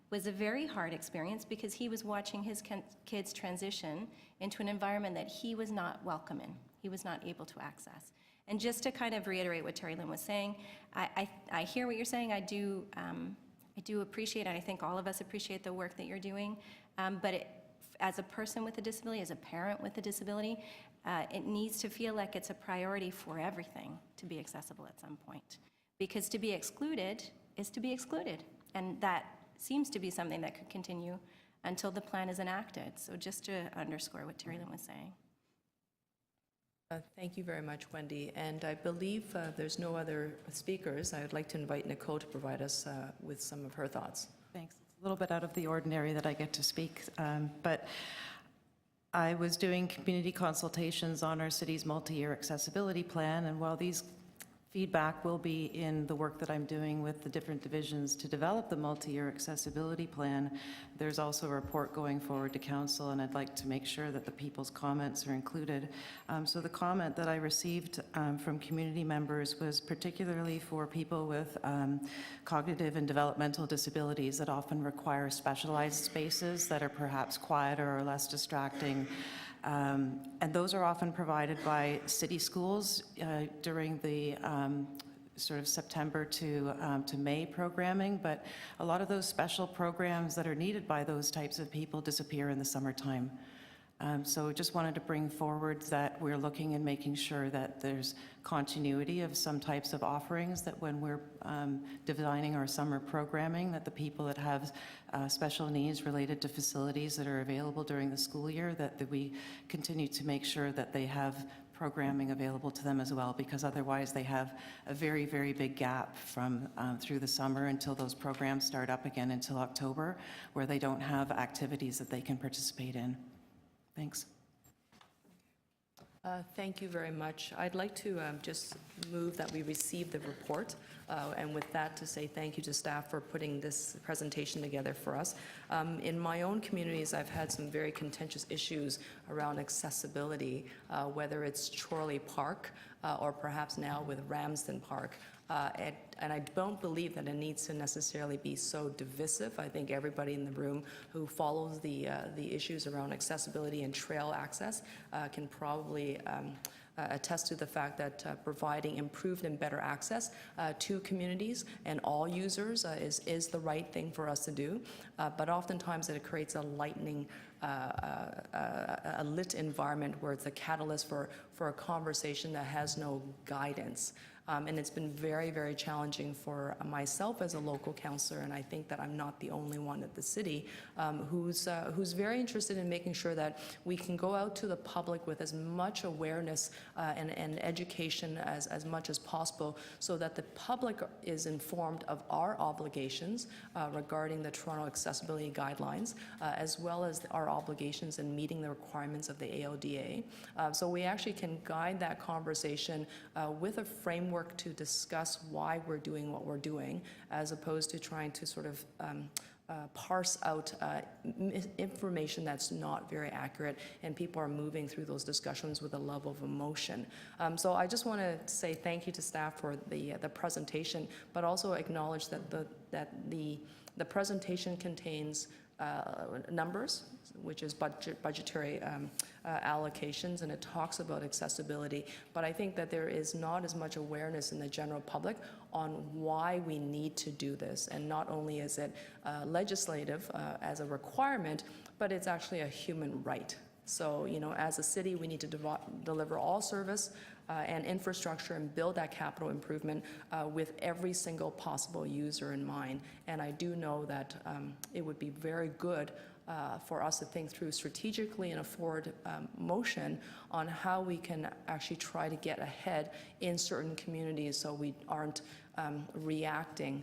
[SPEAKER 6] was a very hard experience because he was watching his kids transition into an environment that he was not welcome in, he was not able to access. And just to kind of reiterate what Terry Lynn was saying, I hear what you're saying. I do appreciate, and I think all of us appreciate the work that you're doing. But as a person with a disability, as a parent with a disability, it needs to feel like it's a priority for everything to be accessible at some point. Because to be excluded is to be excluded. And that seems to be something that could continue until the plan is enacted. So just to underscore what Terry Lynn was saying.
[SPEAKER 1] Thank you very much, Wendy. And I believe there's no other speakers. I would like to invite Nicole to provide us with some of her thoughts.
[SPEAKER 2] Thanks. It's a little bit out of the ordinary that I get to speak, but I was doing community consultations on our city's multi-year accessibility plan, and while these feedback will be in the work that I'm doing with the different divisions to develop the multi-year accessibility plan, there's also a report going forward to council, and I'd like to make sure that the people's comments are included. So the comment that I received from community members was particularly for people with cognitive and developmental disabilities that often require specialized spaces that are perhaps quieter or less distracting. And those are often provided by city schools during the sort of September to May programming, but a lot of those special programs that are needed by those types of people disappear in the summertime. So just wanted to bring forward that we're looking and making sure that there's continuity of some types of offerings, that when we're designing our summer programming, that the people that have special needs related to facilities that are available during the school year, that we continue to make sure that they have programming available to them as well, because otherwise they have a very, very big gap from through the summer until those programs start up again until October, where they don't have activities that they can participate in. Thanks.
[SPEAKER 1] Thank you very much. I'd like to just move that we receive the report, and with that to say thank you to staff for putting this presentation together for us. In my own communities, I've had some very contentious issues around accessibility, whether it's Chorley Park or perhaps now with Ramsden Park. And I don't believe that it needs to necessarily be so divisive. I think everybody in the room who follows the issues around accessibility and trail access can probably attest to the fact that providing improved and better access to communities and all users is the right thing for us to do. But oftentimes it creates a lightning, a lit environment where it's a catalyst for a conversation that has no guidance. And it's been very, very challenging for myself as a local councillor, and I think that I'm not the only one at the city who's very interested in making sure that we can go out to the public with as much awareness and education as much as possible, so that the public is informed of our obligations regarding the Toronto Accessibility Guidelines, as well as our obligations in meeting the requirements of the AODA. So we actually can guide that conversation with a framework to discuss why we're doing what we're doing, as opposed to trying to sort of parse out information that's not very accurate, and people are moving through those discussions with a level of emotion. So I just want to say thank you to staff for the presentation, but also acknowledge that the presentation contains numbers, which is budgetary allocations, and it talks about accessibility. But I think that there is not as much awareness in the general public on why we need to do this. And not only is it legislative as a requirement, but it's actually a human right. So, you know, as a city, we need to deliver all service and infrastructure and build that capital improvement with every single possible user in mind. And I do know that it would be very good for us to think through strategically in a forward motion on how we can actually try to get ahead in certain communities, so we aren't reacting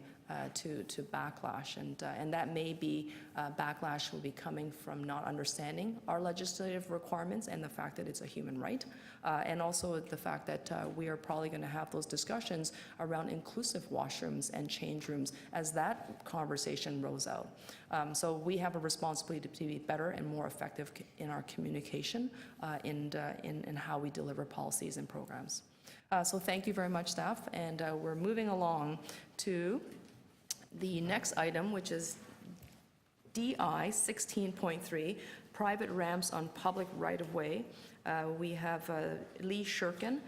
[SPEAKER 1] to backlash, and that may be backlash will be coming from not understanding our legislative requirements and the fact that it's a human right, and also the fact that we are probably going to have those discussions around inclusive washrooms and change rooms as that conversation rolls out. So we have a responsibility to be better and more effective in our communication in how we deliver policies and programs. So thank you very much, staff, and we're moving along to the next item, which is DI 16.3, private ramps on public right-of-way. We have Lee Shurkin,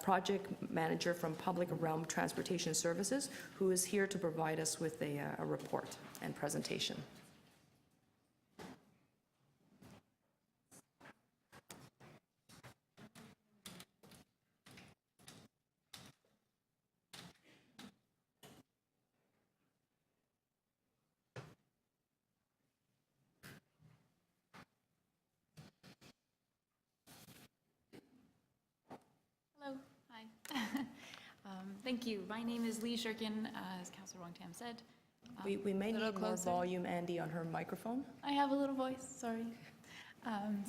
[SPEAKER 1] project manager from Public Realm Transportation Services, who is here to provide us with a report and presentation.
[SPEAKER 16] Hello. Hi. Thank you. My name is Lee Shurkin, as Councillor Wong-Tam said.
[SPEAKER 1] We may need more volume, Andy, on her microphone.
[SPEAKER 16] I have a little voice, sorry.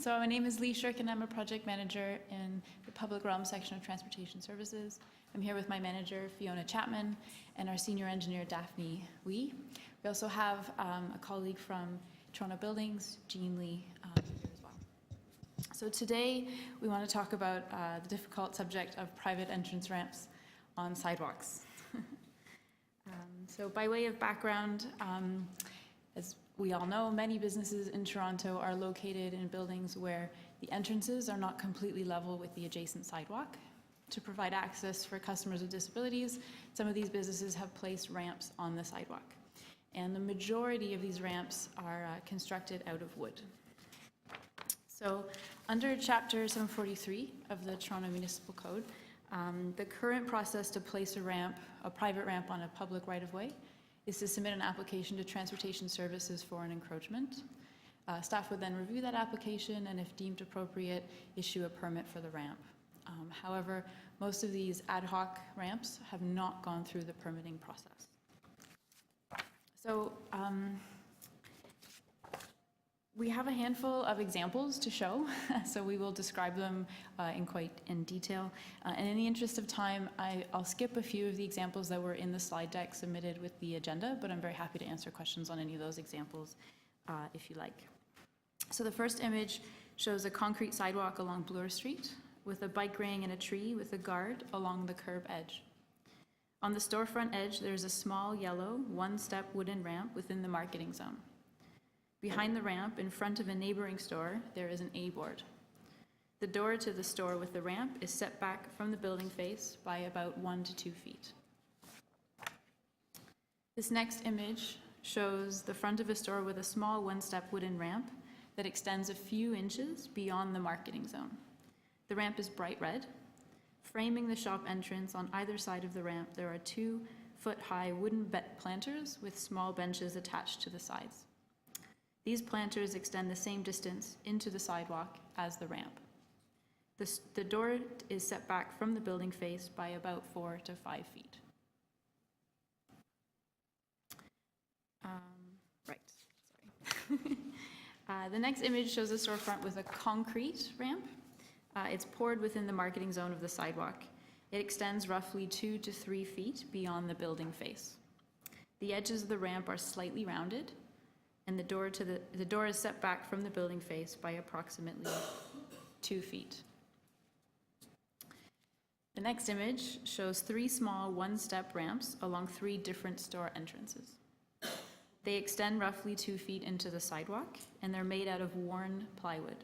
[SPEAKER 16] So my name is Lee Shurkin. I'm a project manager in the Public Realm section of Transportation Services. I'm here with my manager, Fiona Chapman, and our senior engineer, Daphne Wee. We also have a colleague from Toronto Buildings, Jean Lee, here as well. So today, we want to talk about the difficult subject of private entrance ramps on sidewalks. So by way of background, as we all know, many businesses in Toronto are located in buildings where the entrances are not completely level with the adjacent sidewalk. To provide access for customers with disabilities, some of these businesses have placed ramps on the sidewalk. And the majority of these ramps are constructed out of wood. So under Chapter 743 of the Toronto Municipal Code, the current process to place a private ramp on a public right-of-way, is to submit an application to Transportation Services for an encroachment. Staff would then review that application and, if deemed appropriate, issue a permit for the ramp. However, most of these ad hoc ramps have not gone through the permitting process. So we have a handful of examples to show, so we will describe them in detail. And in the interest of time, I'll skip a few of the examples that were in the slide deck submitted with the agenda, but I'm very happy to answer questions on any of those examples if you like. So the first image shows a concrete sidewalk along Bloor Street with a bike ring and a tree with a guard along the curb edge. On the storefront edge, there's a small yellow one-step wooden ramp within the marketing zone. Behind the ramp, in front of a neighboring store, there is an A-board. The door to the store with the ramp is set back from the building face by about 1 to 2 feet. This next image shows the front of a store with a small one-step wooden ramp that extends a few inches beyond the marketing zone. The ramp is bright red. Framing the shop entrance on either side of the ramp, there are 2-foot-high wooden planters with small benches attached to the sides. These planters extend the same distance into the sidewalk as the ramp. The door is set back from the building face by about 4 to 5 feet. The next image shows a storefront with a concrete ramp. It's poured within the marketing zone of the sidewalk. It extends roughly 2 to 3 feet beyond the building face. The edges of the ramp are slightly rounded, and the door is set back from the building face by approximately 2 feet. The next image shows 3 small one-step ramps along 3 different store entrances. They extend roughly 2 feet into the sidewalk, and they're made out of worn plywood.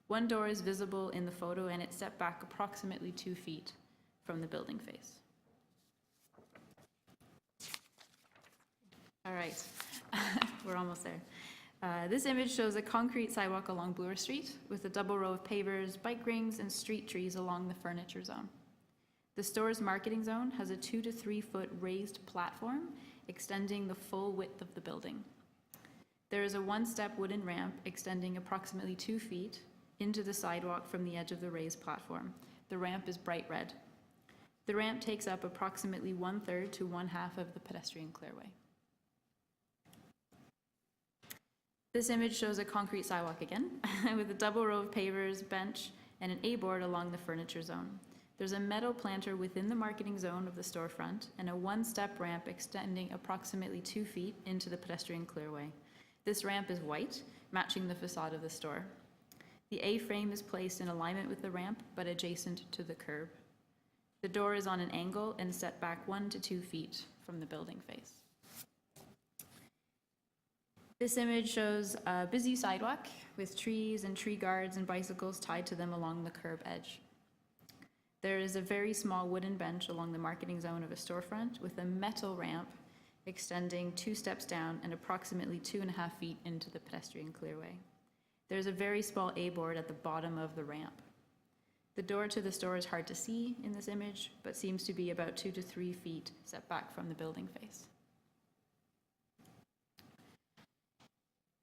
[SPEAKER 16] One door is visible in the photo, and it's set back approximately 2 feet from the building face. All right, we're almost there. This image shows a concrete sidewalk along Bloor Street with a double row of pavers, bike rings, and street trees along the furniture zone. The store's marketing zone has a 2 to 3 foot raised platform extending the full width of the building. There is a one-step wooden ramp extending approximately 2 feet into the sidewalk from the edge of the raised platform. The ramp is bright red. The ramp takes up approximately 1/3 to 1/2 of the pedestrian clearway. This image shows a concrete sidewalk again, with a double row of pavers, bench, and an A-board along the furniture zone. There's a metal planter within the marketing zone of the storefront and a one-step ramp extending approximately 2 feet into the pedestrian clearway. This ramp is white, matching the facade of the store. The A-frame is placed in alignment with the ramp, but adjacent to the curb. The door is on an angle and set back 1 to 2 feet from the building face. This image shows a busy sidewalk with trees and tree guards and bicycles tied to them along the curb edge. There is a very small wooden bench along the marketing zone of a storefront with a metal ramp extending 2 steps down and approximately 2.5 feet into the pedestrian clearway. There's a very small A-board at the bottom of the ramp. The door to the store is hard to see in this image, but seems to be about 2 to 3 feet set back from the building face.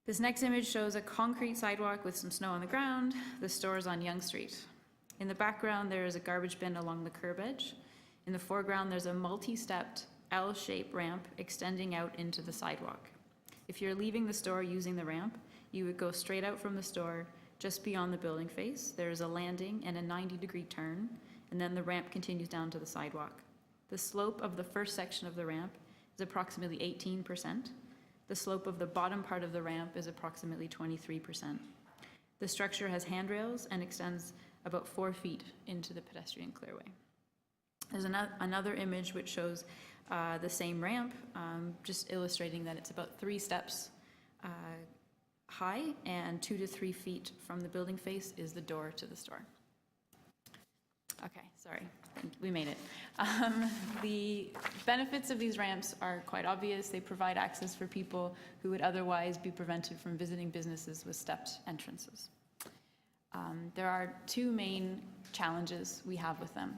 [SPEAKER 16] This next image shows a concrete sidewalk with some snow on the ground. The store is on Yonge Street. In the background, there is a garbage bin along the curb edge. In the foreground, there's a multi-stepped L-shaped ramp extending out into the sidewalk. If you're leaving the store using the ramp, you would go straight out from the store just beyond the building face. There is a landing and a 90-degree turn, and then the ramp continues down to the sidewalk. The slope of the first section of the ramp is approximately 18%. The slope of the bottom part of the ramp is approximately 23%. The structure has handrails and extends about 4 feet into the pedestrian clearway. There's another image which shows the same ramp, just illustrating that it's about 3 steps high, and 2 to 3 feet from the building face is the door to the store. Okay, sorry, we made it. The benefits of these ramps are quite obvious. They provide access for people who would otherwise be prevented from visiting businesses with stepped entrances. There are 2 main challenges we have with them.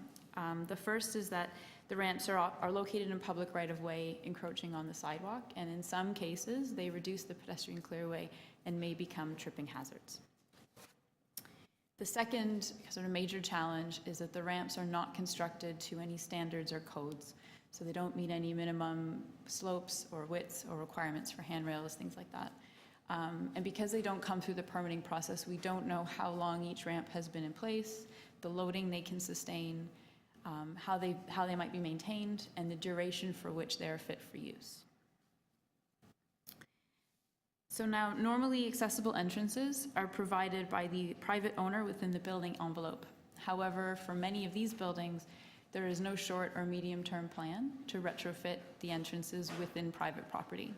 [SPEAKER 16] The first is that the ramps are located in public right-of-way, encroaching on the sidewalk, and in some cases, they reduce the pedestrian clearway and may become tripping hazards. The second sort of major challenge is that the ramps are not constructed to any standards or codes, so they don't meet any minimum slopes or widths or requirements for handrails, things like that. And because they don't come through the permitting process, we don't know how long each ramp has been in place, the loading they can sustain, how they might be maintained, and the duration for which they are fit for use. So now, normally accessible entrances are provided by the private owner within the building envelope. However, for many of these buildings, there is no short or medium-term plan to retrofit the entrances within private property.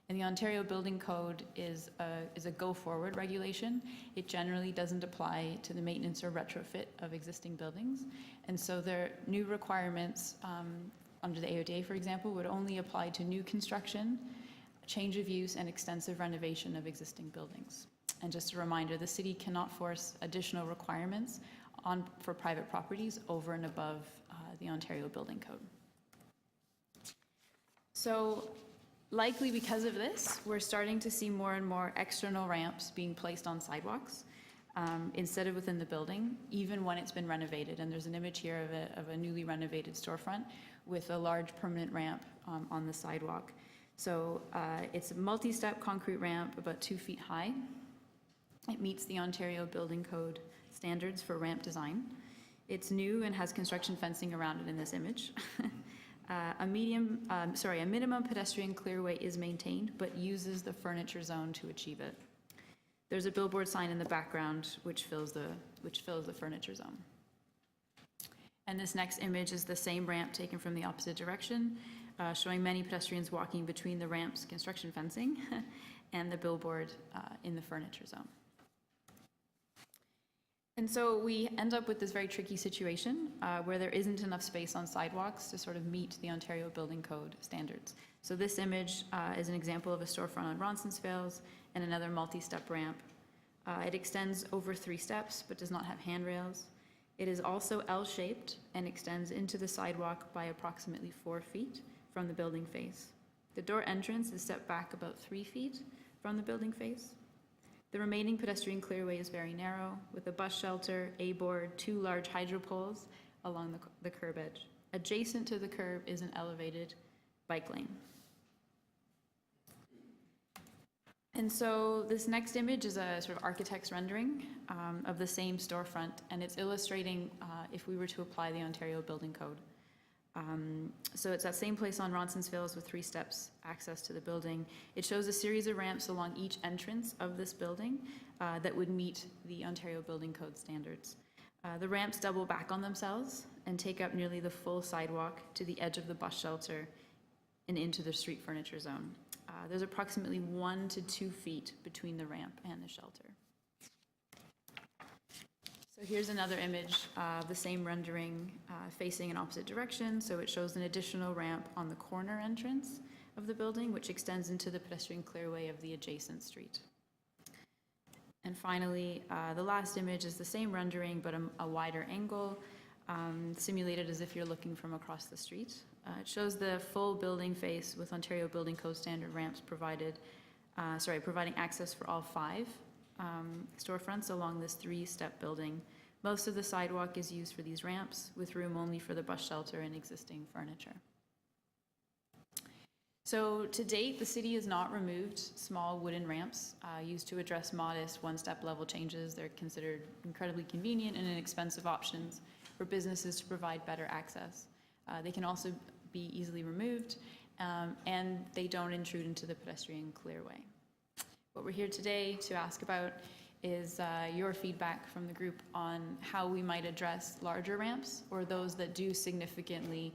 [SPEAKER 16] And the Ontario Building Code is a go-forward regulation. It generally doesn't apply to the maintenance or retrofit of existing buildings. And so their new requirements under the AODA, for example, would only apply to new construction, change of use, and extensive renovation of existing buildings. And just a reminder, the city cannot force additional requirements for private properties over and above the Ontario Building Code. So likely because of this, we're starting to see more and more external ramps being placed on sidewalks instead of within the building, even when it's been renovated. And there's an image here of a newly renovated storefront with a large permanent ramp on the sidewalk. So it's a multi-step concrete ramp about 2 feet high. It meets the Ontario Building Code standards for ramp design. It's new and has construction fencing around it in this image. A minimum pedestrian clearway is maintained, but uses the furniture zone to achieve it. There's a billboard sign in the background which fills the furniture zone. And this next image is the same ramp taken from the opposite direction, showing many pedestrians walking between the ramp's construction fencing and the billboard in the furniture zone. And so we end up with this very tricky situation where there isn't enough space on sidewalks to sort of meet the Ontario Building Code standards. So this image is an example of a storefront on Ronsonsvales and another multi-step ramp. It extends over 3 steps but does not have handrails. It is also L-shaped and extends into the sidewalk by approximately 4 feet from the building face. The door entrance is set back about 3 feet from the building face. The remaining pedestrian clearway is very narrow, with a bus shelter, A-board, 2 large hydro poles along the curb edge. Adjacent to the curb is an elevated bike lane. And so this next image is a sort of architect's rendering of the same storefront, and it's illustrating if we were to apply the Ontario Building Code. So it's that same place on Ronsonsvales with 3 steps access to the building. It shows a series of ramps along each entrance of this building that would meet the Ontario Building Code standards. The ramps double back on themselves and take up nearly the full sidewalk to the edge of the bus shelter and into the street furniture zone. There's approximately 1 to 2 feet between the ramp and the shelter. So here's another image of the same rendering facing in opposite direction. So it shows an additional ramp on the corner entrance of the building, which extends into the pedestrian clearway of the adjacent street. And finally, the last image is the same rendering, but a wider angle, simulated as if you're looking from across the street. It shows the full building face with Ontario Building Code standard ramps providing access for all 5 storefronts along this 3-step building. Most of the sidewalk is used for these ramps, with room only for the bus shelter and existing furniture. So to date, the city has not removed small wooden ramps used to address modest 1-step level changes. They're considered incredibly convenient and inexpensive options for businesses to provide better access. They can also be easily removed, and they don't intrude into the pedestrian clearway. What we're here today to ask about is your feedback from the group on how we might address larger ramps or those that do significantly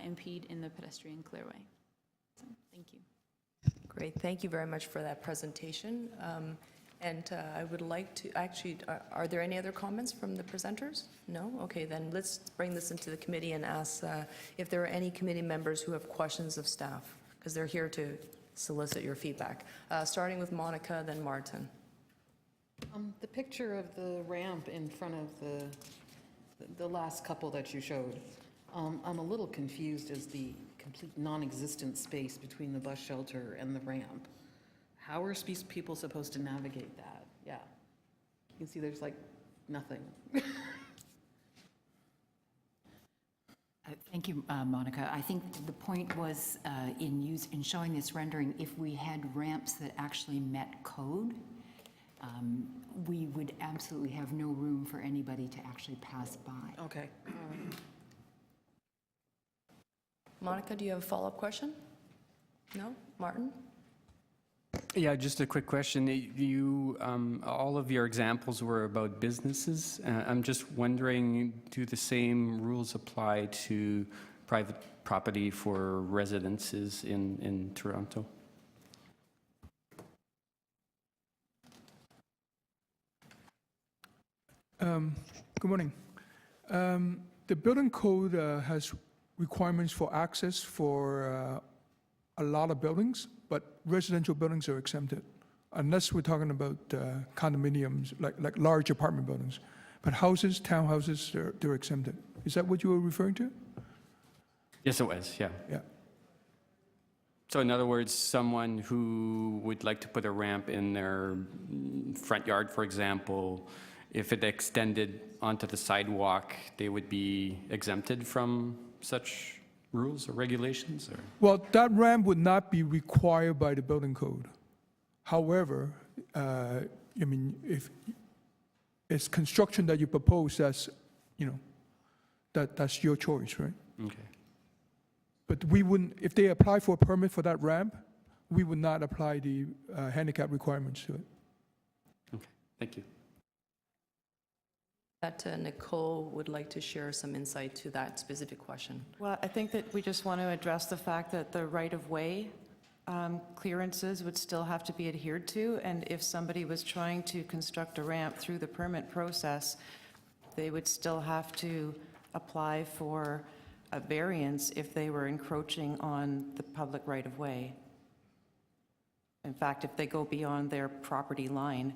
[SPEAKER 16] impede in the pedestrian clearway. So, thank you.
[SPEAKER 1] Great, thank you very much for that presentation. And I would like to, actually, are there any other comments from the presenters? No? Okay, then let's bring this into the committee and ask if there are any committee members who have questions of staff, because they're here to solicit your feedback. Starting with Monica, then Martin.
[SPEAKER 5] The picture of the ramp in front of the last couple that you showed, I'm a little confused as the complete non-existent space between the bus shelter and the ramp. How are people supposed to navigate that? Yeah. You can see there's like nothing.
[SPEAKER 10] Thank you, Monica. I think the point was in showing this rendering, if we had ramps that actually met code, we would absolutely have no room for anybody to actually pass by.
[SPEAKER 5] Okay.
[SPEAKER 1] Monica, do you have a follow-up question? No? Martin?
[SPEAKER 8] Yeah, just a quick question. You, all of your examples were about businesses. I'm just wondering, do the same rules apply to private property for residences in Toronto?
[SPEAKER 17] Good morning. The building code has requirements for access for a lot of buildings, but residential buildings are exempted, unless we're talking about condominiums, like large apartment buildings. But houses, townhouses, they're exempted. Is that what you were referring to?
[SPEAKER 8] Yes, it was, yeah.
[SPEAKER 17] Yeah.
[SPEAKER 8] So in other words, someone who would like to put a ramp in their front yard, for example, if it extended onto the sidewalk, they would be exempted from such rules or regulations? Or?
[SPEAKER 17] Well, that ramp would not be required by the building code. However, I mean, if it's construction that you propose, that's, you know, that's your choice, right?
[SPEAKER 8] Okay.
[SPEAKER 17] But we wouldn't, if they apply for a permit for that ramp, we would not apply the handicap requirements to it.
[SPEAKER 8] Okay, thank you.
[SPEAKER 1] That Nicole would like to share some insight to that specific question.
[SPEAKER 2] Well, I think that we just want to address the fact that the right-of-way clearances would still have to be adhered to, and if somebody was trying to construct a ramp through the permit process, they would still have to apply for a variance if they were encroaching on the public right-of-way. In fact, if they go beyond their property line.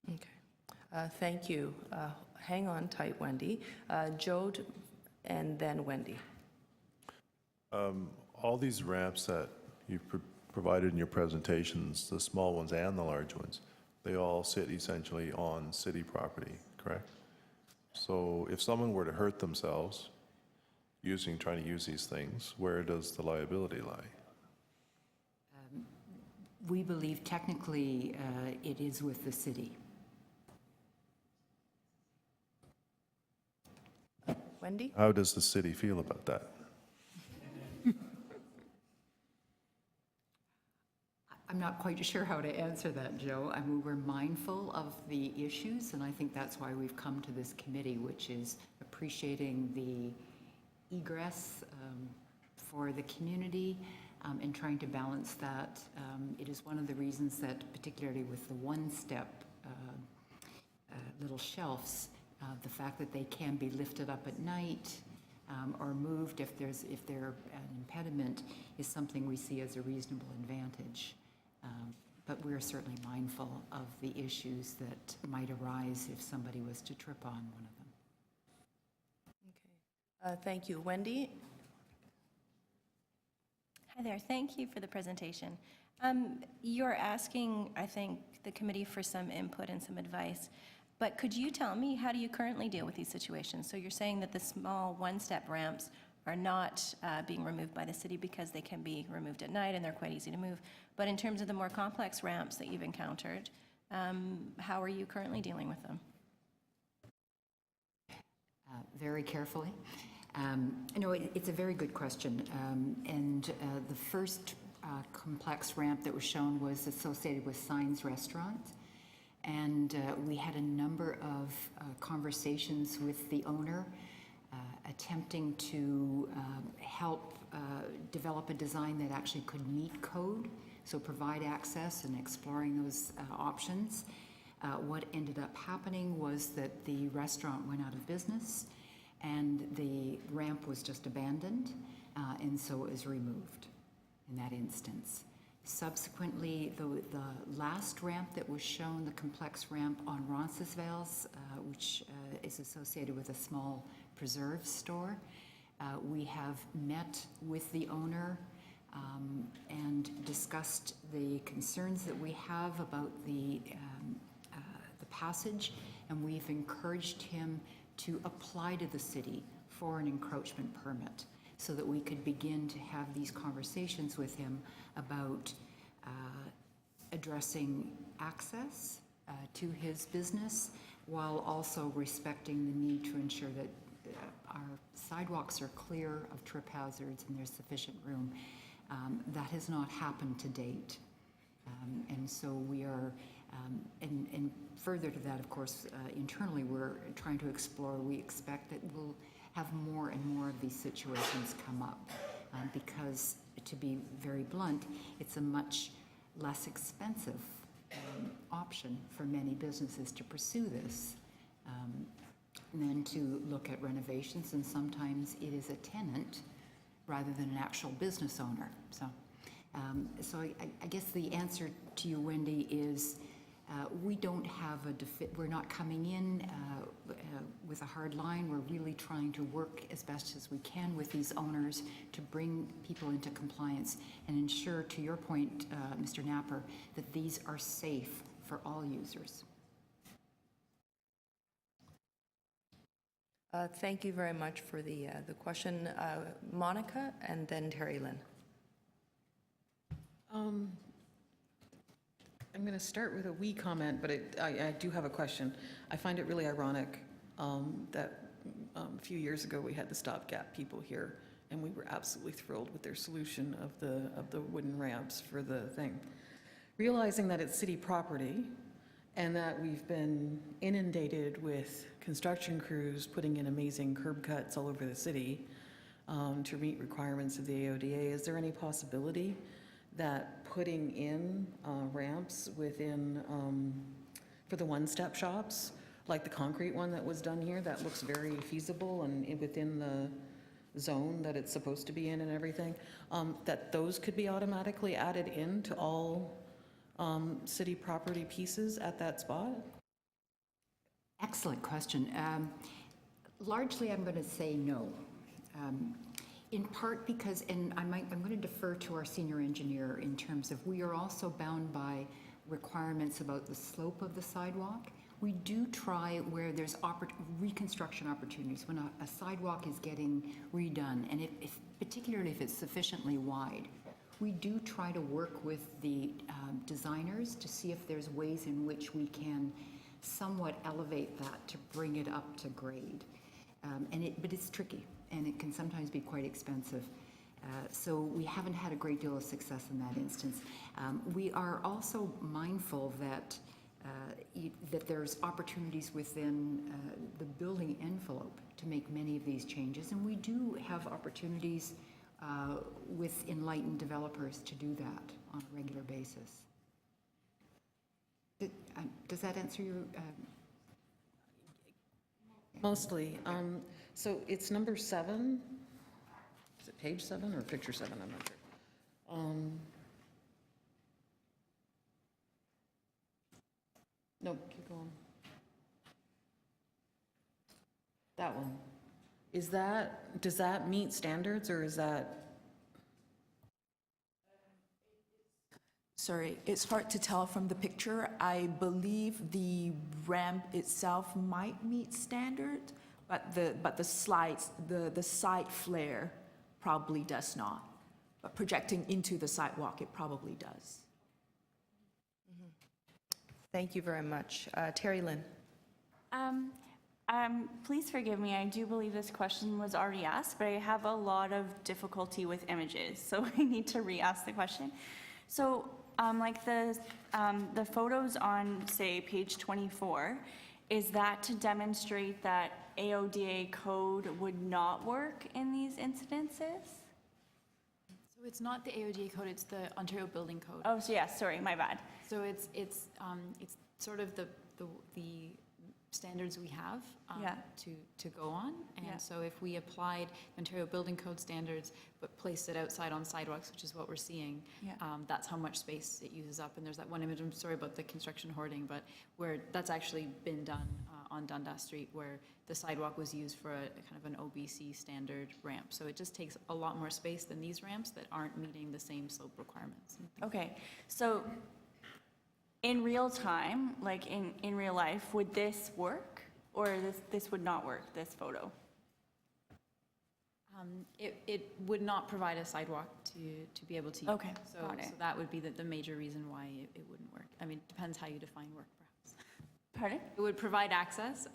[SPEAKER 1] Okay. Thank you. Hang on tight, Wendy. Jode and then Wendy.
[SPEAKER 4] All these ramps that you provided in your presentations, the small ones and the large ones, they all sit essentially on city property, correct? So if someone were to hurt themselves trying to use these things, where does the liability lie?
[SPEAKER 10] We believe technically it is with the city.
[SPEAKER 1] Wendy?
[SPEAKER 4] How does the city feel about that?
[SPEAKER 10] I'm not quite sure how to answer that, Joe. I mean, we're mindful of the issues, and I think that's why we've come to this committee, which is appreciating the egress for the community and trying to balance that. It is one of the reasons that, particularly with the one-step little shelves, the fact that they can be lifted up at night or moved if they're an impediment is something we see as a reasonable advantage. But we're certainly mindful of the issues that might arise if somebody was to trip on one of them.
[SPEAKER 1] Okay. Thank you. Wendy?
[SPEAKER 6] Hi there. Thank you for the presentation. You're asking, I think, the committee for some input and some advice. But could you tell me, how do you currently deal with these situations? So you're saying that the small one-step ramps are not being removed by the city because they can be removed at night and they're quite easy to move. But in terms of the more complex ramps that you've encountered, how are you currently dealing with them?
[SPEAKER 10] Very carefully. It's a very good question. The first complex ramp that was shown was associated with Signs Restaurant. And we had a number of conversations with the owner, attempting to help develop a design that actually could meet code, so provide access and exploring those options. What ended up happening was that the restaurant went out of business and the ramp was just abandoned, and so it was removed in that instance. Subsequently, the last ramp that was shown, the complex ramp on Roncesvalles, which is associated with a small preserve store, we have met with the owner and discussed the concerns that we have about the passage, and we've encouraged him to apply to the city for an encroachment permit, so that we could begin to have these conversations with him about addressing access to his business, while also respecting the need to ensure that our sidewalks are clear of trip hazards and there's sufficient room. That has not happened to date. And so we are, and further to that, of course, internally we're trying to explore. We expect that we'll have more and more of these situations come up because, to be very blunt, it's a much less expensive option for many businesses to pursue this than to look at renovations, and sometimes it is a tenant rather than an actual business owner. So I guess the answer to you, Wendy, is We don't have we're not coming in with a hard line. We're really trying to work as best as we can with these owners to bring people into compliance and ensure, to your point, Mr. Napper, that these are safe for all users.
[SPEAKER 1] Thank you very much for the question. Monica and then Terry Lynn.
[SPEAKER 5] I'm going to start with a wee comment, but I do have a question. I find it really ironic that a few years ago we had the stopgap people here, and we were absolutely thrilled with their solution of the wooden ramps for the thing. Realizing that it's city property and that we've been inundated with construction crews putting in amazing curb cuts all over the city to meet requirements of the AODA, is there any possibility that putting in ramps within, for the one-step shops, like the concrete one that was done here, that looks very feasible and within the zone that it's supposed to be in and everything, that those could be automatically added in to all city property pieces at that spot?
[SPEAKER 10] Excellent question. Largely, I'm going to say no. In part because, and I'm going to defer to our senior engineer in terms of, we are also bound by requirements about the slope of the sidewalk. We do try where there's reconstruction opportunities, when a sidewalk is getting redone, and particularly if it's sufficiently wide, we do try to work with the designers to see if there's ways in which we can somewhat elevate that to bring it up to grade. But it's tricky, and it can sometimes be quite expensive. So we haven't had a great deal of success in that instance. We are also mindful that that there's opportunities within the building envelope to make many of these changes, and we do have opportunities with enlightened developers to do that on a regular basis. Does that answer your?
[SPEAKER 5] Mostly. So it's number 7. Is it page 7 or picture 7? I'm not sure. No, keep going. That one. Does that meet standards, or is that?
[SPEAKER 18] Sorry, it's hard to tell from the picture. I believe the ramp itself might meet standard, but the slides, the side flare probably does not. But projecting into the sidewalk, it probably does.
[SPEAKER 1] Thank you very much. Terry Lynn.
[SPEAKER 12] Please forgive me, I do believe this question was already asked, but I have a lot of difficulty with images, so I need to re-ask the question. So, like the photos on, say, page 24, is that to demonstrate that AODA code would not work in these incidences?
[SPEAKER 16] So it's not the AODA code, it's the Ontario Building Code.
[SPEAKER 12] Oh, so yeah, sorry, my bad.
[SPEAKER 16] So it's sort of the standards we have to go on. And so if we applied Ontario Building Code standards but placed it outside on sidewalks, which is what we're seeing, that's how much space it uses up. And there's that one image, I'm sorry about the construction hoarding, but where that's actually been done on Dundas Street, where the sidewalk was used for a kind of an OBC standard ramp. So it just takes a lot more space than these ramps that aren't meeting the same slope requirements.
[SPEAKER 12] Okay, so in real time, like in real life, would this work, or this would not work, this photo?
[SPEAKER 16] It would not provide a sidewalk to be able to use.
[SPEAKER 12] Okay,
[SPEAKER 16] So that would be the major reason why it wouldn't work. I mean, it depends how you define work, perhaps.
[SPEAKER 12] Pardon?
[SPEAKER 16] It would provide access,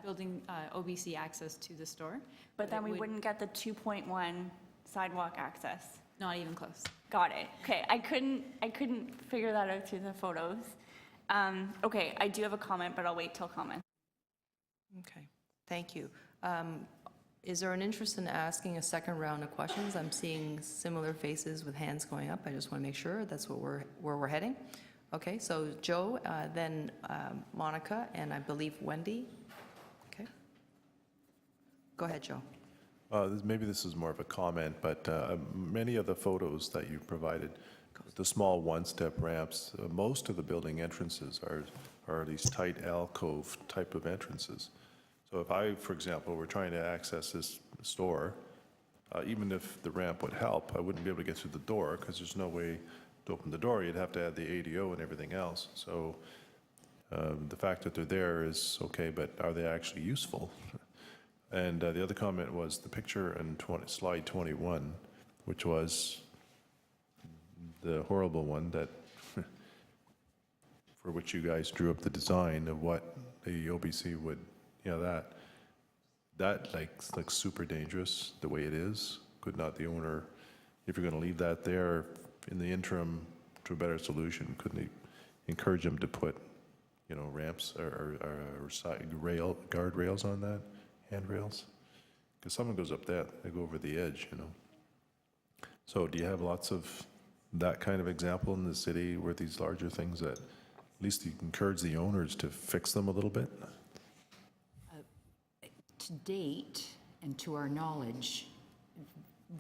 [SPEAKER 16] building OBC access to the store.
[SPEAKER 12] But then we wouldn't get the 2.1 sidewalk access.
[SPEAKER 16] Not even close.
[SPEAKER 12] Got it. Okay, I couldn't figure that out through the photos. Okay, I do have a comment, but I'll wait till comment.
[SPEAKER 1] Okay, thank you. Is there an interest in asking a second round of questions? I'm seeing similar faces with hands going up. I just want to make sure that's where we're heading. Okay, so Joe, then Monica, and I believe Wendy. Okay. Go ahead, Joe.
[SPEAKER 4] Maybe this is more of a comment, but many of the photos that you provided the small one-step ramps, most of the building entrances are these tight alcove type of entrances. So if I, for example, were trying to access this store, even if the ramp would help, I wouldn't be able to get through the door because there's no way to open the door. You'd have to add the ADO and everything else. So the fact that they're there is okay, but are they actually useful? And the other comment was the picture in slide 21, which was the horrible one that for which you guys drew up the design of what the OBC would, that looks super dangerous the way it is. Could not the owner, if you're going to leave that there in the interim to a better solution, couldn't he encourage them to put, ramps or side guardrails on that, handrails? Because someone goes up that, they go over the edge, So do you have lots of that kind of example in the city where these larger things that at least you encourage the owners to fix them a little bit?
[SPEAKER 10] To date, and to our knowledge,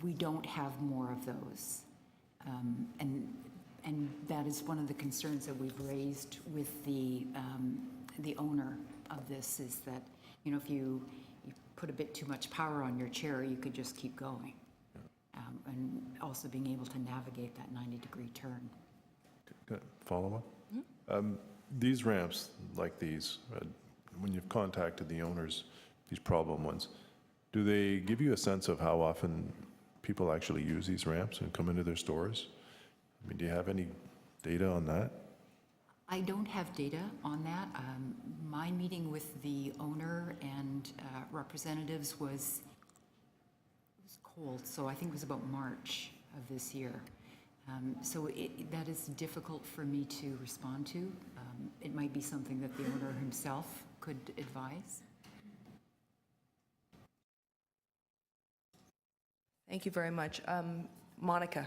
[SPEAKER 10] we don't have more of those. And that is one of the concerns that we've raised with the owner of this, is that, if you put a bit too much power on your chair, you could just keep going. And also being able to navigate that 90-degree turn.
[SPEAKER 4] Good. Follow up? These ramps like these, when you've contacted the owners, these problem ones, do they give you a sense of how often people actually use these ramps and come into their stores? I mean, do you have any data on that?
[SPEAKER 10] I don't have data on that. My meeting with the owner and representatives was cold, so I think it was about March of this year. So that is difficult for me to respond to. It might be something that the owner himself could advise.
[SPEAKER 1] Thank you very much. Monica.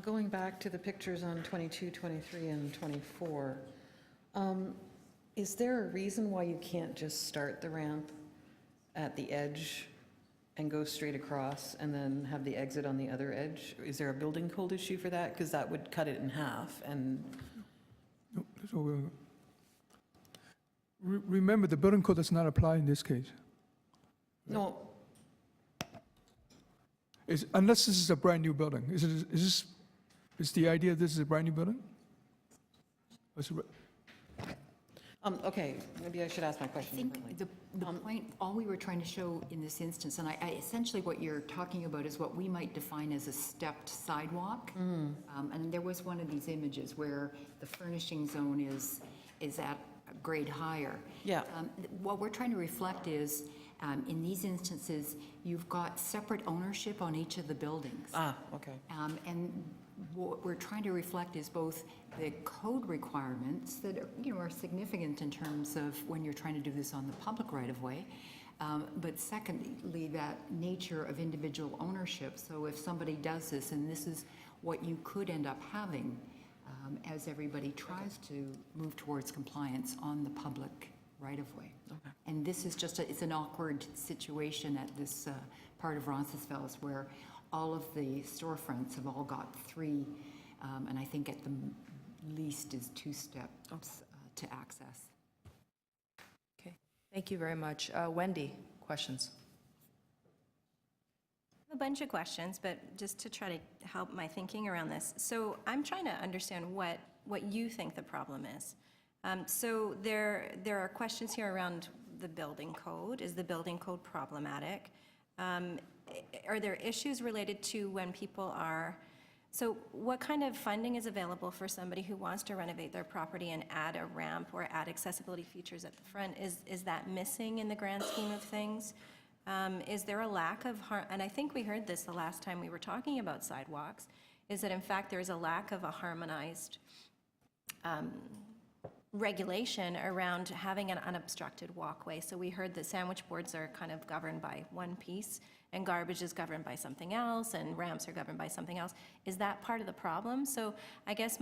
[SPEAKER 5] Going back to the pictures on 22, 23, and 24, is there a reason why you can't just start the ramp at the edge and go straight across and then have the exit on the other edge? Is there a building code issue for that? Because that would cut it in half. And
[SPEAKER 17] So, remember, the building code does not apply in this case.
[SPEAKER 5] no,
[SPEAKER 17] Unless this is a brand-new building. Is the idea this is a brand-new building?
[SPEAKER 5] okay, maybe I should ask my question
[SPEAKER 10] I
[SPEAKER 5] differently.
[SPEAKER 10] think the point, all we were trying to show in this instance, and I essentially what you're talking about is what we might define as a stepped sidewalk. And there was one of these images where the furnishing zone is at a grade higher.
[SPEAKER 5] Yeah.
[SPEAKER 10] What we're trying to reflect is, in these instances, you've got separate ownership on each of the buildings.
[SPEAKER 5] Okay.
[SPEAKER 10] And what we're trying to reflect is both the code requirements that are significant in terms of when you're trying to do this on the public right-of-way, but secondly, that nature of individual ownership. So if somebody does this, and this is what you could end up having as everybody tries to move towards compliance on the public right-of-way.
[SPEAKER 5] Okay.
[SPEAKER 10] And this is just, it's an awkward situation at this part of Roncesvalles where all of the storefronts have all got three, and I think at the least is two steps to access.
[SPEAKER 1] Okay, thank you very much. Wendy, questions?
[SPEAKER 6] A bunch of questions, but just to try to help my thinking around this. So I'm trying to understand what you think the problem is. So there are questions here around the building code. Is the building code problematic? Are there issues related to when people are, so what kind of funding is available for somebody who wants to renovate their property and add a ramp or add accessibility features at the front? Is that missing in the grand scheme of things? Is there a lack of, and I think we heard this the last time we were talking about sidewalks, is that in fact there's a lack of a harmonized regulation around having an unobstructed walkway. So we heard that sandwich boards are kind of governed by one piece, and garbage is governed by something else, and ramps are governed by something else. Is that part of the problem? So I guess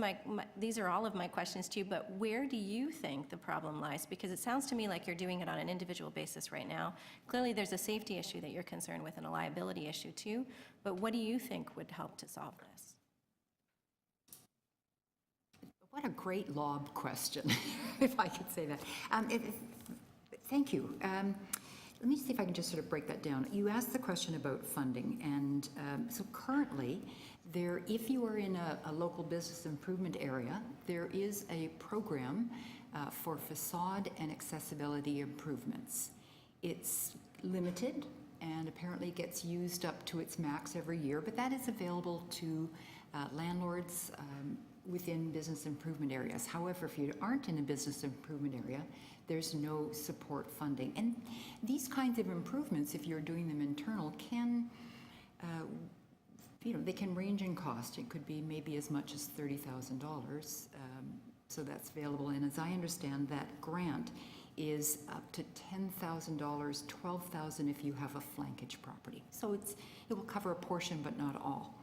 [SPEAKER 6] these are all of my questions to you, but where do you think the problem lies? Because it sounds to me like you're doing it on an individual basis right now. Clearly there's a safety issue that you're concerned with and a liability issue too, but what do you think would help to solve this?
[SPEAKER 10] What a great lob question, if I could say that. Thank you. Let me see if I can just sort of break that down. You asked the question about funding, and so currently, if you are in a local business improvement area, there is a program for facade and accessibility improvements. It's limited and apparently gets used up to its max every year, but that is available to landlords within business improvement areas. However, if you aren't in a business improvement area, there's no support funding. And these kinds of improvements, if you're doing them internal, can, they can range in cost. It could be maybe as much as $30,000. So that's available. And as I understand, that grant is up to $10,000, $12,000 if you have a flankage property. So it will cover a portion, but not all.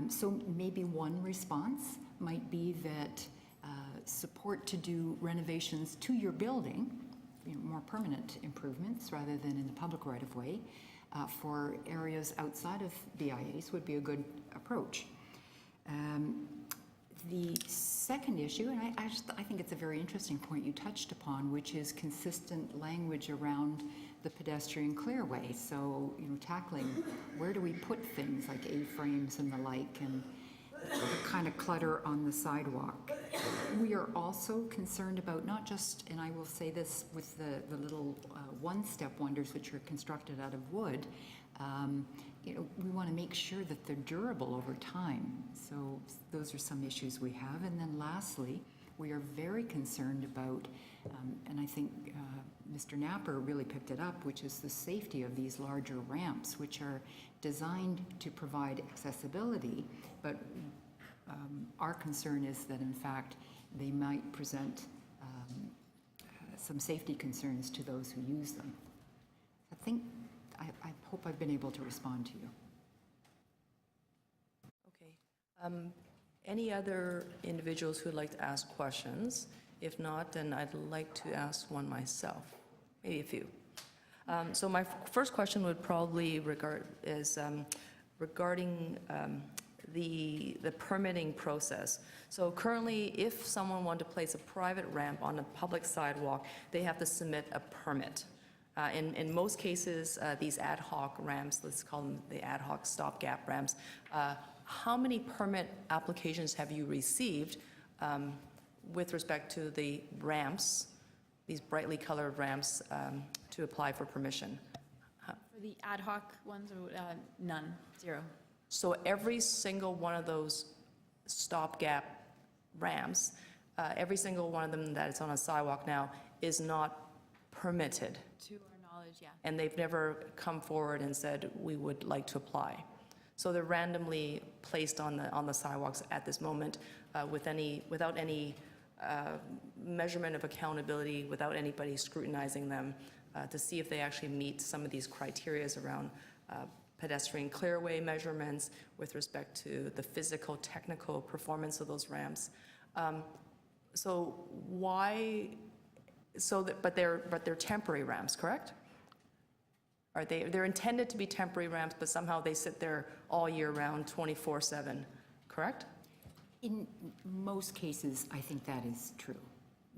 [SPEAKER 10] So maybe one response might be that support to do renovations to your building, more permanent improvements rather than in the public right-of-way for areas outside of BIAs would be a good approach. The second issue, and I think it's a very interesting point you touched upon, which is consistent language around the pedestrian clearway. So, tackling where do we put things like A-frames and the like, and the kind of clutter on the sidewalk. We are also concerned about not just, and I will say this with the little one-step wonders which are constructed out of wood, we want to make sure that they're durable over time. So those are some issues we have. And then lastly, we are very concerned about, and I think Mr. Napper really picked it up, which is the safety of these larger ramps, which are designed to provide accessibility, but our concern is that in fact they might present some safety concerns to those who use them. I hope I've been able to respond to you.
[SPEAKER 1] Okay. Any other individuals who would like to ask questions? If not, then I'd like to ask one myself, maybe a few. So my first question would probably regarding the permitting process. So currently, if someone wanted to place a private ramp on a public sidewalk, they have to submit a permit. In most cases, these ad hoc ramps, let's call them the ad hoc stopgap ramps, how many permit applications have you received with respect to the ramps, these brightly colored ramps, to apply for permission?
[SPEAKER 16] For the ad hoc ones, none, 0.
[SPEAKER 1] So every single one of those stopgap ramps, every single one of them that is on a sidewalk now is not permitted.
[SPEAKER 16] To our knowledge, yeah.
[SPEAKER 1] And they've never come forward and said, we would like to apply. So they're randomly placed on the sidewalks at this moment without any measurement of accountability, without anybody scrutinizing them to see if they actually meet some of these criteria around pedestrian clearway measurements with respect to the physical, technical performance of those ramps. But they're temporary ramps, correct? They're intended to be temporary ramps, but somehow they sit there all year round, 24/7, correct?
[SPEAKER 10] In most cases, I think that is true.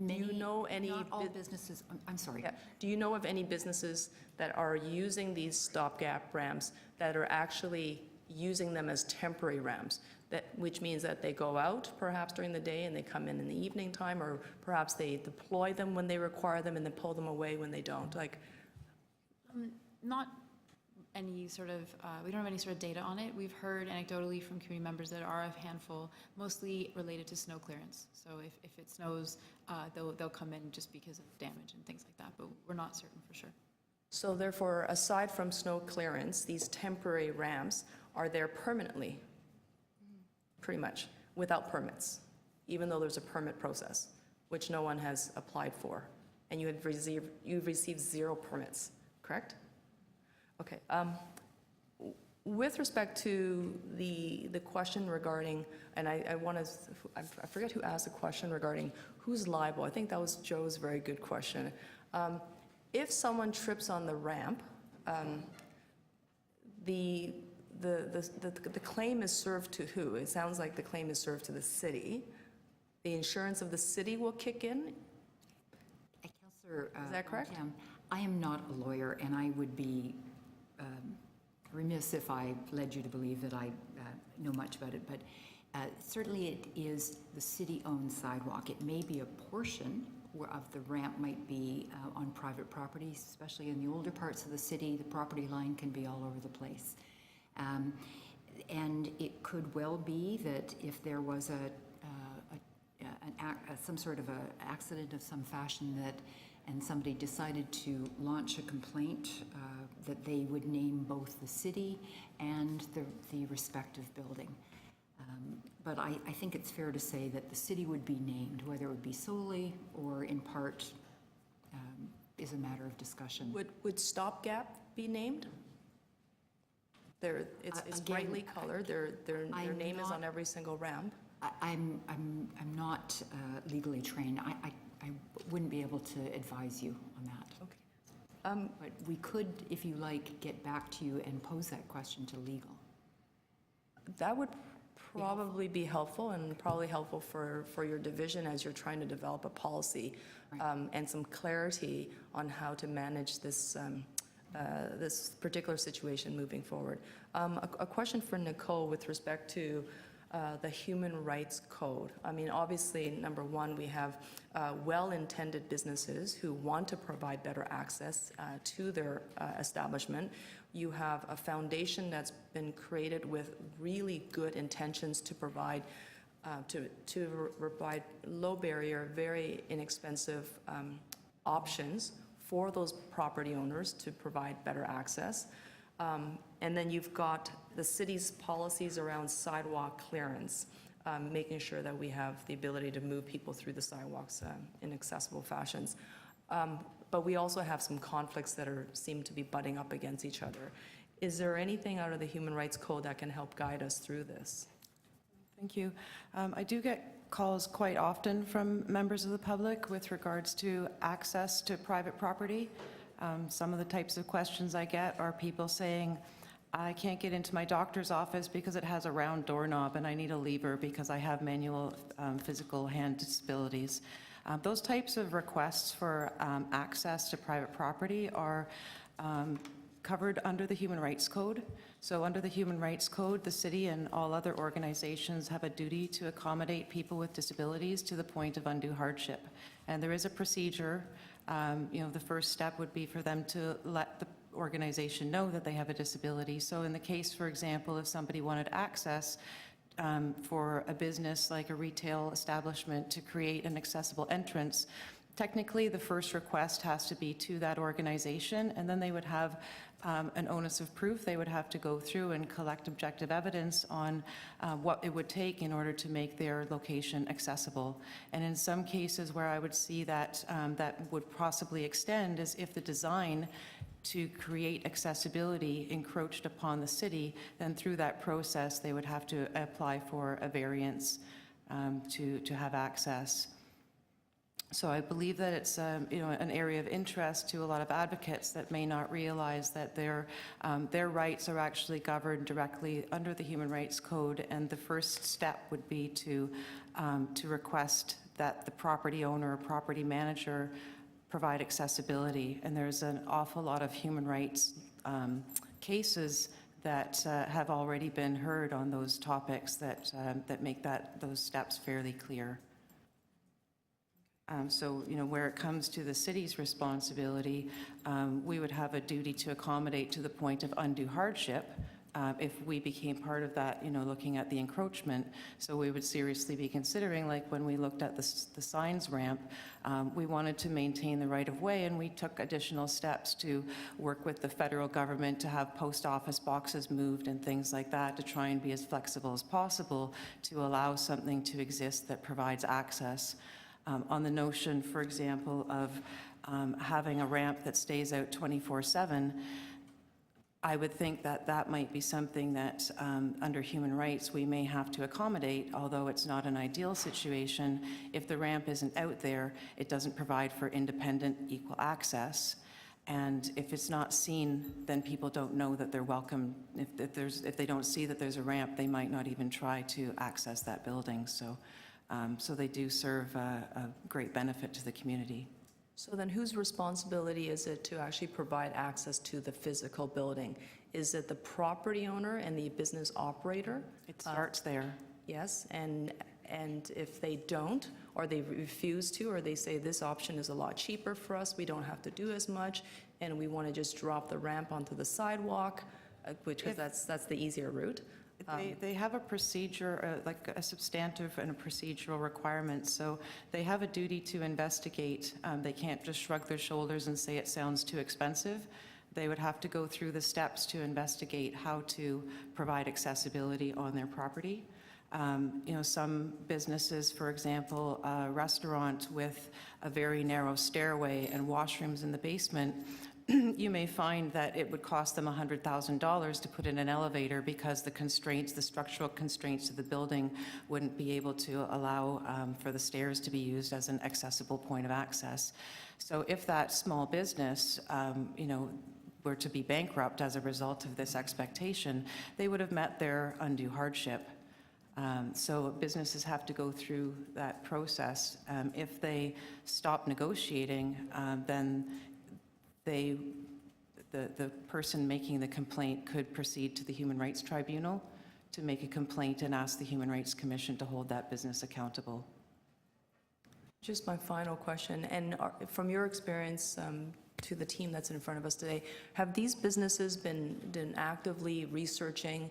[SPEAKER 1] Do you know any?
[SPEAKER 10] Not all businesses. I'm sorry.
[SPEAKER 1] Yeah. Do you know of any businesses that are using these stopgap ramps that are actually using them as temporary ramps? Which means that they go out perhaps during the day and they come in the evening time, or perhaps they deploy them when they require them and then pull them away when they don't.
[SPEAKER 16] Not any sort of, we don't have any sort of data on it. We've heard anecdotally from community members that are a handful, mostly related to snow clearance. So if it snows, they'll come in just because of damage and things like that, but we're not certain for sure.
[SPEAKER 1] So therefore, aside from snow clearance, these temporary ramps are there permanently, pretty much, without permits, even though there's a permit process, which no one has applied for, and you've received 0 permits, correct? Okay. With respect to the question regarding, and I forget who asked the question regarding who's liable. I think that was Joe's very good question. If someone trips on the ramp, the claim is served to who? It sounds like the claim is served to the city. the insurance of the city will kick in?
[SPEAKER 10] Councillor,
[SPEAKER 1] Is that correct?
[SPEAKER 10] I am not a lawyer, and I would be remiss if I led you to believe that I know much about it, but certainly it is the city-owned sidewalk. It may be a portion of the ramp might be on private property, especially in the older parts of the city. The property line can be all over the place. And it could well be that if there was some sort of an accident of some fashion and somebody decided to launch a complaint, that they would name both the city and the respective building. But I think it's fair to say that the city would be named, whether it would be solely or in part is a matter of discussion.
[SPEAKER 1] Would Stopgap be named? It's
[SPEAKER 10] Again,
[SPEAKER 1] brightly colored. Their name is on every single ramp.
[SPEAKER 10] I'm not legally trained. I wouldn't be able to advise you on that.
[SPEAKER 1] Okay.
[SPEAKER 10] But we could, if you like, get back to you and pose that question to legal.
[SPEAKER 1] That would probably be helpful, and probably helpful for your division as you're trying to develop a policy, and some clarity on how to manage this this particular situation moving forward. A question for Nicole with respect to the Human Rights Code. I mean, obviously, number one, we have well-intended businesses who want to provide better access to their establishment. You have a foundation that's been created with really good intentions to provide provide low barrier, very inexpensive options for those property owners to provide better access. And then you've got the city's policies around sidewalk clearance, making sure that we have the ability to move people through the sidewalks in accessible fashions. But we also have some conflicts that seem to be butting up against each other. Is there anything out of the Human Rights Code that can help guide us through this?
[SPEAKER 2] Thank you. I do get calls quite often from members of the public with regards to access to private property. Some of the types of questions I get are people saying, I can't get into my doctor's office because it has a round doorknob and I need a lever because I have manual physical hand disabilities. Those types of requests for access to private property are covered under the Human Rights Code. So under the Human Rights Code, the city and all other organizations have a duty to accommodate people with disabilities to the point of undue hardship. And there is a procedure. The first step would be for them to let the organization know that they have a disability. So in the case, for example, if somebody wanted access for a business like a retail establishment to create an accessible entrance, technically the first request has to be to that organization, and then they would have an onus of proof. They would have to go through and collect objective evidence on what it would take in order to make their location accessible. And in some cases where I would see that that would possibly extend is if the design to create accessibility encroached upon the city, then through that process they would have to apply for a variance to have access. So I believe that it's an area of interest to a lot of advocates that may not realize that their rights are actually governed directly under the Human Rights Code, and the first step would be to request that the property owner or property manager provide accessibility. And there's an awful lot of human rights cases that have already been heard on those topics that make those steps fairly clear. So, where it comes to the city's responsibility, we would have a duty to accommodate to the point of undue hardship if we became part of that, looking at the encroachment. So we would seriously be considering, like when we looked at the signs ramp, we wanted to maintain the right-of-way, and we took additional steps to work with the federal government to have post office boxes moved and things like that to try and be as flexible as possible to allow something to exist that provides access. On the notion, for example, of having a ramp that stays out 24/7, I would think that that might be something that under human rights we may have to accommodate, although it's not an ideal situation. If the ramp isn't out there, it doesn't provide for independent, equal access. And if it's not seen, then people don't know that they're welcome. If they don't see that there's a ramp, they might not even try to access that building. So So they do serve a great benefit to the community.
[SPEAKER 1] So then whose responsibility is it to actually provide access to the physical building? Is it the property owner and the business operator?
[SPEAKER 2] It starts there.
[SPEAKER 1] Yes, and if they don't, or they refuse to, or they say this option is a lot cheaper for us, we don't have to do as much, and we want to just drop the ramp onto the sidewalk, because that's the easier route.
[SPEAKER 2] They have a procedure, like a substantive and a procedural requirement, so they have a duty to investigate. They can't just shrug their shoulders and say it sounds too expensive. They would have to go through the steps to investigate how to provide accessibility on their property. You know, some businesses, for example, a restaurant with a very narrow stairway and washrooms in the basement, you may find that it would cost them $100,000 to put in an elevator because the constraints, the structural constraints of the building wouldn't be able to allow for the stairs to be used as an accessible point of access. So if that small business, you know, were to be bankrupt as a result of this expectation, they would have met their undue hardship. So businesses have to go through that process. If they stop negotiating, then the person making the complaint could proceed to the Human Rights Tribunal to make a complaint and ask the Human Rights Commission to hold that business accountable.
[SPEAKER 1] Just my final question, and from your experience to the team that's in front of us today, have these businesses been actively researching,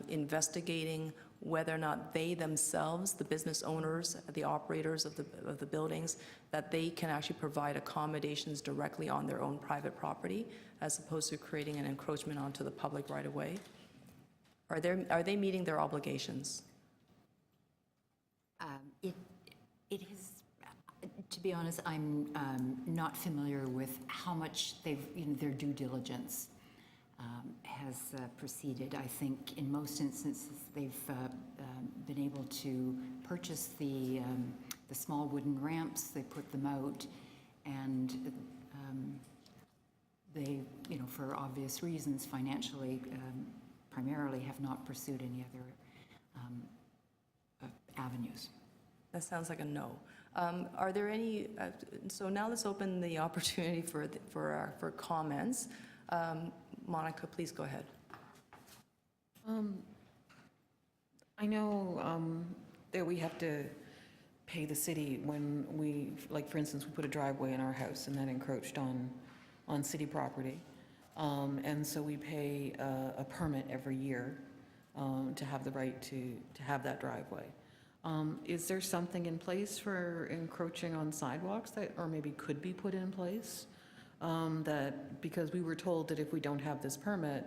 [SPEAKER 1] investigating whether or not they themselves, the business owners, the operators of the buildings, that they can actually provide accommodations directly on their own private property, as opposed to creating an encroachment onto the public right away? Are they meeting their obligations?
[SPEAKER 10] It is, to be honest, I'm not familiar with how much they've, you know, their due diligence has proceeded. I think in most instances they've been able to purchase the small wooden ramps, they put them out, and they, you know, for obvious reasons, financially, primarily have not pursued any other avenues.
[SPEAKER 1] That sounds like a no. Are there any, so now let's open the opportunity for comments. Monica, please go ahead.
[SPEAKER 5] I know that we have to pay the city when we, like for instance, we put a driveway in our house and that encroached on city property. And so we pay a permit every year to have the right to have that driveway. Is there something in place for encroaching on sidewalks that, or maybe could be put in place? That, because we were told that if we don't have this permit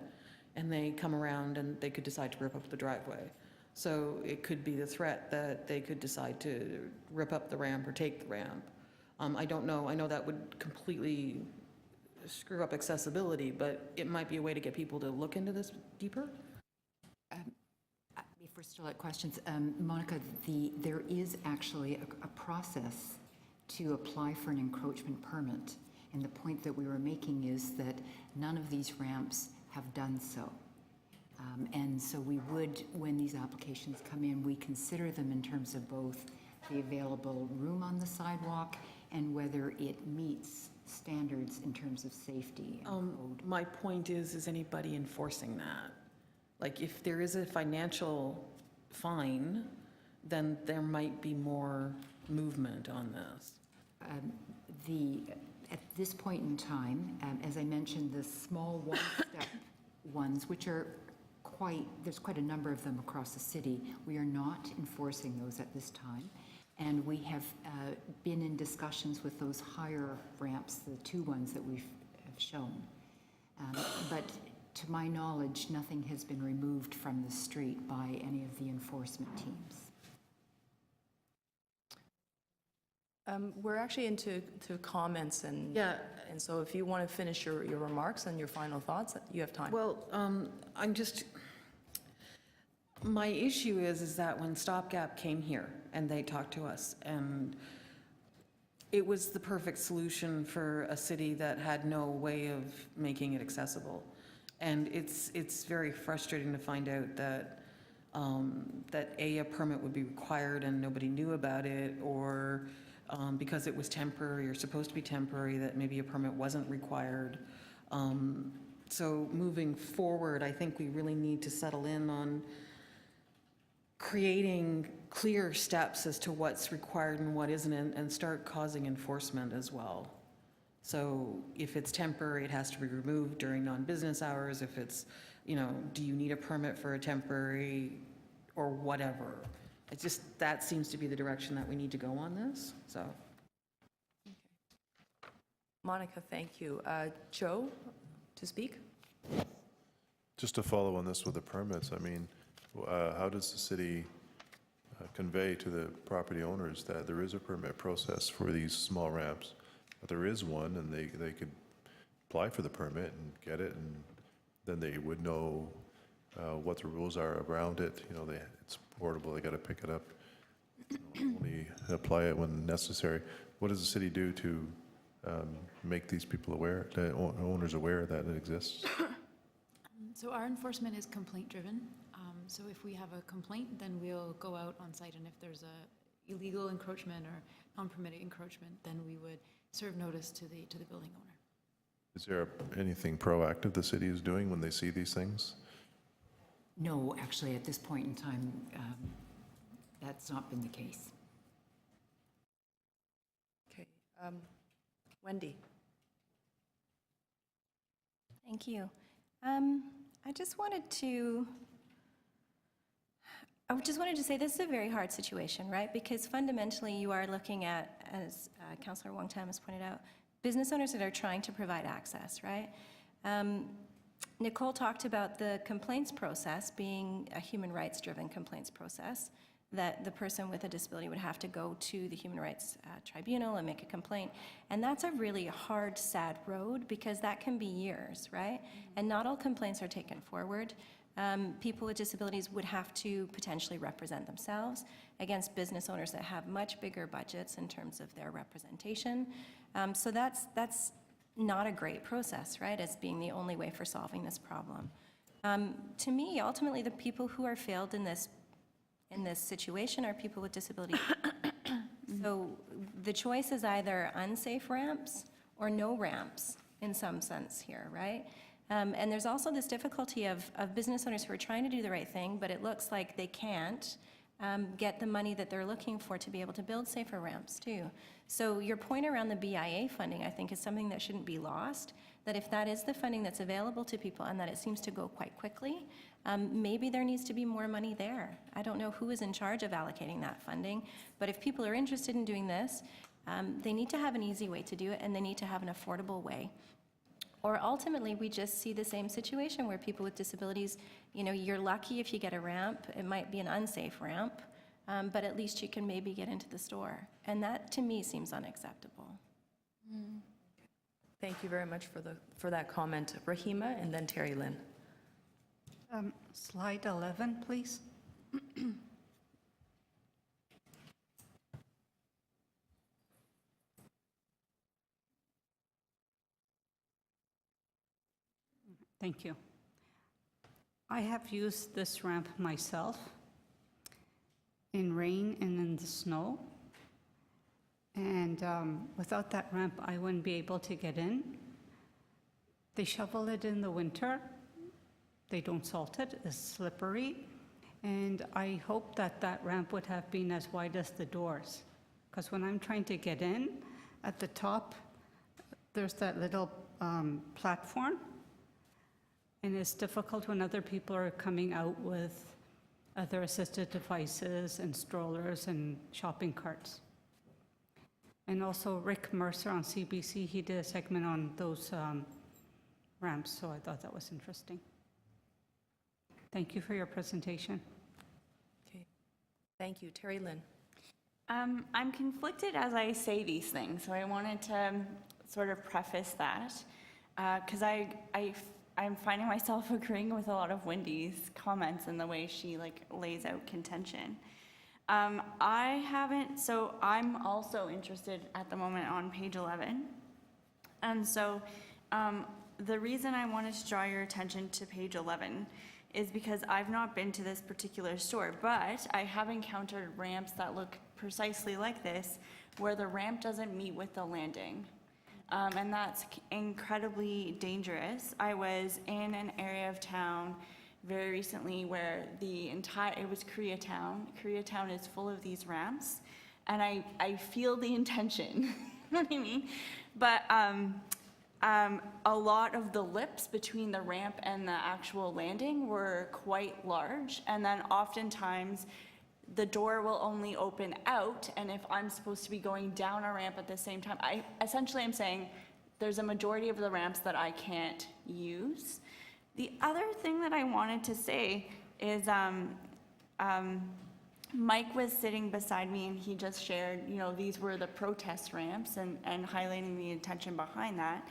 [SPEAKER 5] and they come around and they could decide to rip up the driveway. So it could be the threat that they could decide to rip up the ramp or take the ramp. I don't know, I know that would completely screw up accessibility, but it might be a way to get people to look into this deeper.
[SPEAKER 10] If we're still at questions, Monica, there is actually a process to apply for an encroachment permit. And the point that we were making is that none of these ramps have done so. And so we would, when these applications come in, we consider them in terms of both the available room on the sidewalk and whether it meets standards in terms of safety and code.
[SPEAKER 5] My point is anybody enforcing that? Like, if there is a financial fine, then there might be more movement on this.
[SPEAKER 10] At this point in time, as I mentioned, the small one-step ones, which are there's quite a number of them across the city, we are not enforcing those at this time. And we have been in discussions with those higher ramps, the two ones that we've shown. But to my knowledge, nothing has been removed from the street by any of the enforcement teams.
[SPEAKER 1] We're actually into comments, and so if you want to finish your remarks and your final thoughts, you have time.
[SPEAKER 5] Well, my issue is that when Stopgap came here and they talked to us, and it was the perfect solution for a city that had no way of making it accessible. And it's very frustrating to find out that that a permit would be required and nobody knew about it, or because it was temporary or supposed to be temporary, that maybe a permit wasn't required. So moving forward, I think we really need to settle in on creating clear steps as to what's required and what isn't, and start causing enforcement as well. So if it's temporary, it has to be removed during non-business hours. If it's, do you need a permit for a temporary or whatever? It's just, that seems to be the direction that we need to go on this, so.
[SPEAKER 1] Monica, thank you. Joe, to speak?
[SPEAKER 4] Just to follow on this with the permits, I mean, how does the city convey to the property owners that there is a permit process for these small ramps? But there is one, and they could apply for the permit and get it, and then they would know what the rules are around it. It's portable, they got to pick it up, only apply it when necessary. What does the city do to make these people aware, the owners aware that it exists?
[SPEAKER 16] So our enforcement is complaint-driven. So if we have a complaint, then we'll go out on site, and if there's a illegal encroachment or non-permitted encroachment, then we would serve notice to the building owner.
[SPEAKER 4] Is there anything proactive the city is doing when they see these things?
[SPEAKER 10] No, actually, at this point in time, that's not been the case.
[SPEAKER 1] Okay. Wendy.
[SPEAKER 6] Thank you. I just wanted to say this is a very hard situation, right? Because fundamentally you are looking at, as Councillor Wong-Tam has pointed out, business owners that are trying to provide access, right? Nicole talked about the complaints process being a human rights-driven complaints process, that the person with a disability would have to go to the Human Rights Tribunal and make a complaint. And that's a really hard, sad road, because that can be years, right? And not all complaints are taken forward. People with disabilities would have to potentially represent themselves against business owners that have much bigger budgets in terms of their representation. So that's not a great process, right, as being the only way for solving this problem. To me, ultimately, the people who are failed in this situation are people with disabilities. So the choice is either unsafe ramps or no ramps in some sense here, right? And there's also this difficulty of business owners who are trying to do the right thing, but it looks like they can't get the money that they're looking for to be able to build safer ramps too. So your point around the BIA funding, I think, is something that shouldn't be lost, that if that is the funding that's available to people and that it seems to go quite quickly, maybe there needs to be more money there. I don't know who is in charge of allocating that funding, but if people are interested in doing this, they need to have an easy way to do it, and they need to have an affordable way. Or ultimately, we just see the same situation where people with disabilities, you're lucky if you get a ramp. It might be an unsafe ramp, but at least you can maybe get into the store. And that, to me, seems unacceptable.
[SPEAKER 1] Thank you very much for that comment. Rahima, and then Terry Lynn.
[SPEAKER 3] Slide 11, please. Thank you. I have used this ramp myself in rain and in the snow. And without that ramp, I wouldn't be able to get in. They shovel it in the winter. They don't salt it. It's slippery. And I hope that that ramp would have been as wide as the doors. Because when I'm trying to get in, at the top, there's that little platform. And it's difficult when other people are coming out with other assisted devices and strollers and shopping carts. And also Rick Mercer on CBC, he did a segment on those ramps, so I thought that was interesting. Thank you for your presentation.
[SPEAKER 1] Okay. Thank you. Terry Lynn.
[SPEAKER 12] I'm conflicted as I say these things, so I wanted to sort of preface that, because I'm finding myself agreeing with a lot of Wendy's comments and the way she lays out contention. So I'm also interested at the moment on page 11. And so the reason I wanted to draw your attention to page 11 is because I've not been to this particular store, but I have encountered ramps that look precisely like this, where the ramp doesn't meet with the landing. And that's incredibly dangerous. I was in an area of town very recently where it was Koreatown. Koreatown is full of these ramps, and I feel the intention, you know what I mean? But a lot of the lips between the ramp and the actual landing were quite large, and then oftentimes the door will only open out, and if I'm supposed to be going down a ramp at the same time, essentially I'm saying there's a majority of the ramps that I can't use. The other thing that I wanted to say is Mike was sitting beside me and he just shared, you know, these were the protest ramps and highlighting the intention behind that.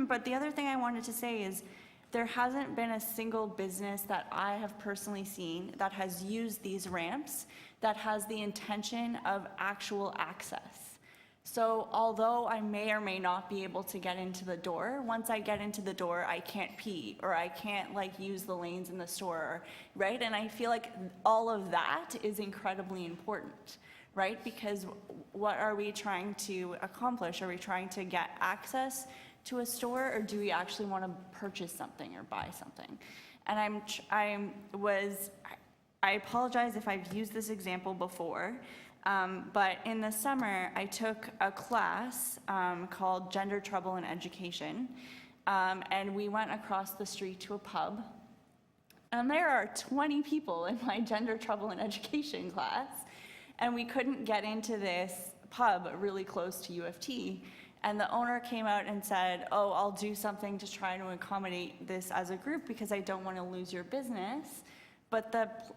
[SPEAKER 12] But the other thing I wanted to say is there hasn't been a single business that I have personally seen that has used these ramps that has the intention of actual access. So although I may or may not be able to get into the door, once I get into the door, I can't pee, or I can't like use the lanes in the store, right? And I feel like all of that is incredibly important, right? Because what are we trying to accomplish? Are we trying to get access to a store, or do we actually want to purchase something or buy something? And I apologize if I've used this example before, but in the summer, I took a class called Gender Trouble in Education, and we went across the street to a pub, and there are 20 people in my Gender Trouble in Education class, and we couldn't get into this pub really close to U of T, and the owner came out and said, oh, I'll do something to try to accommodate this as a group because I don't want to lose your business. But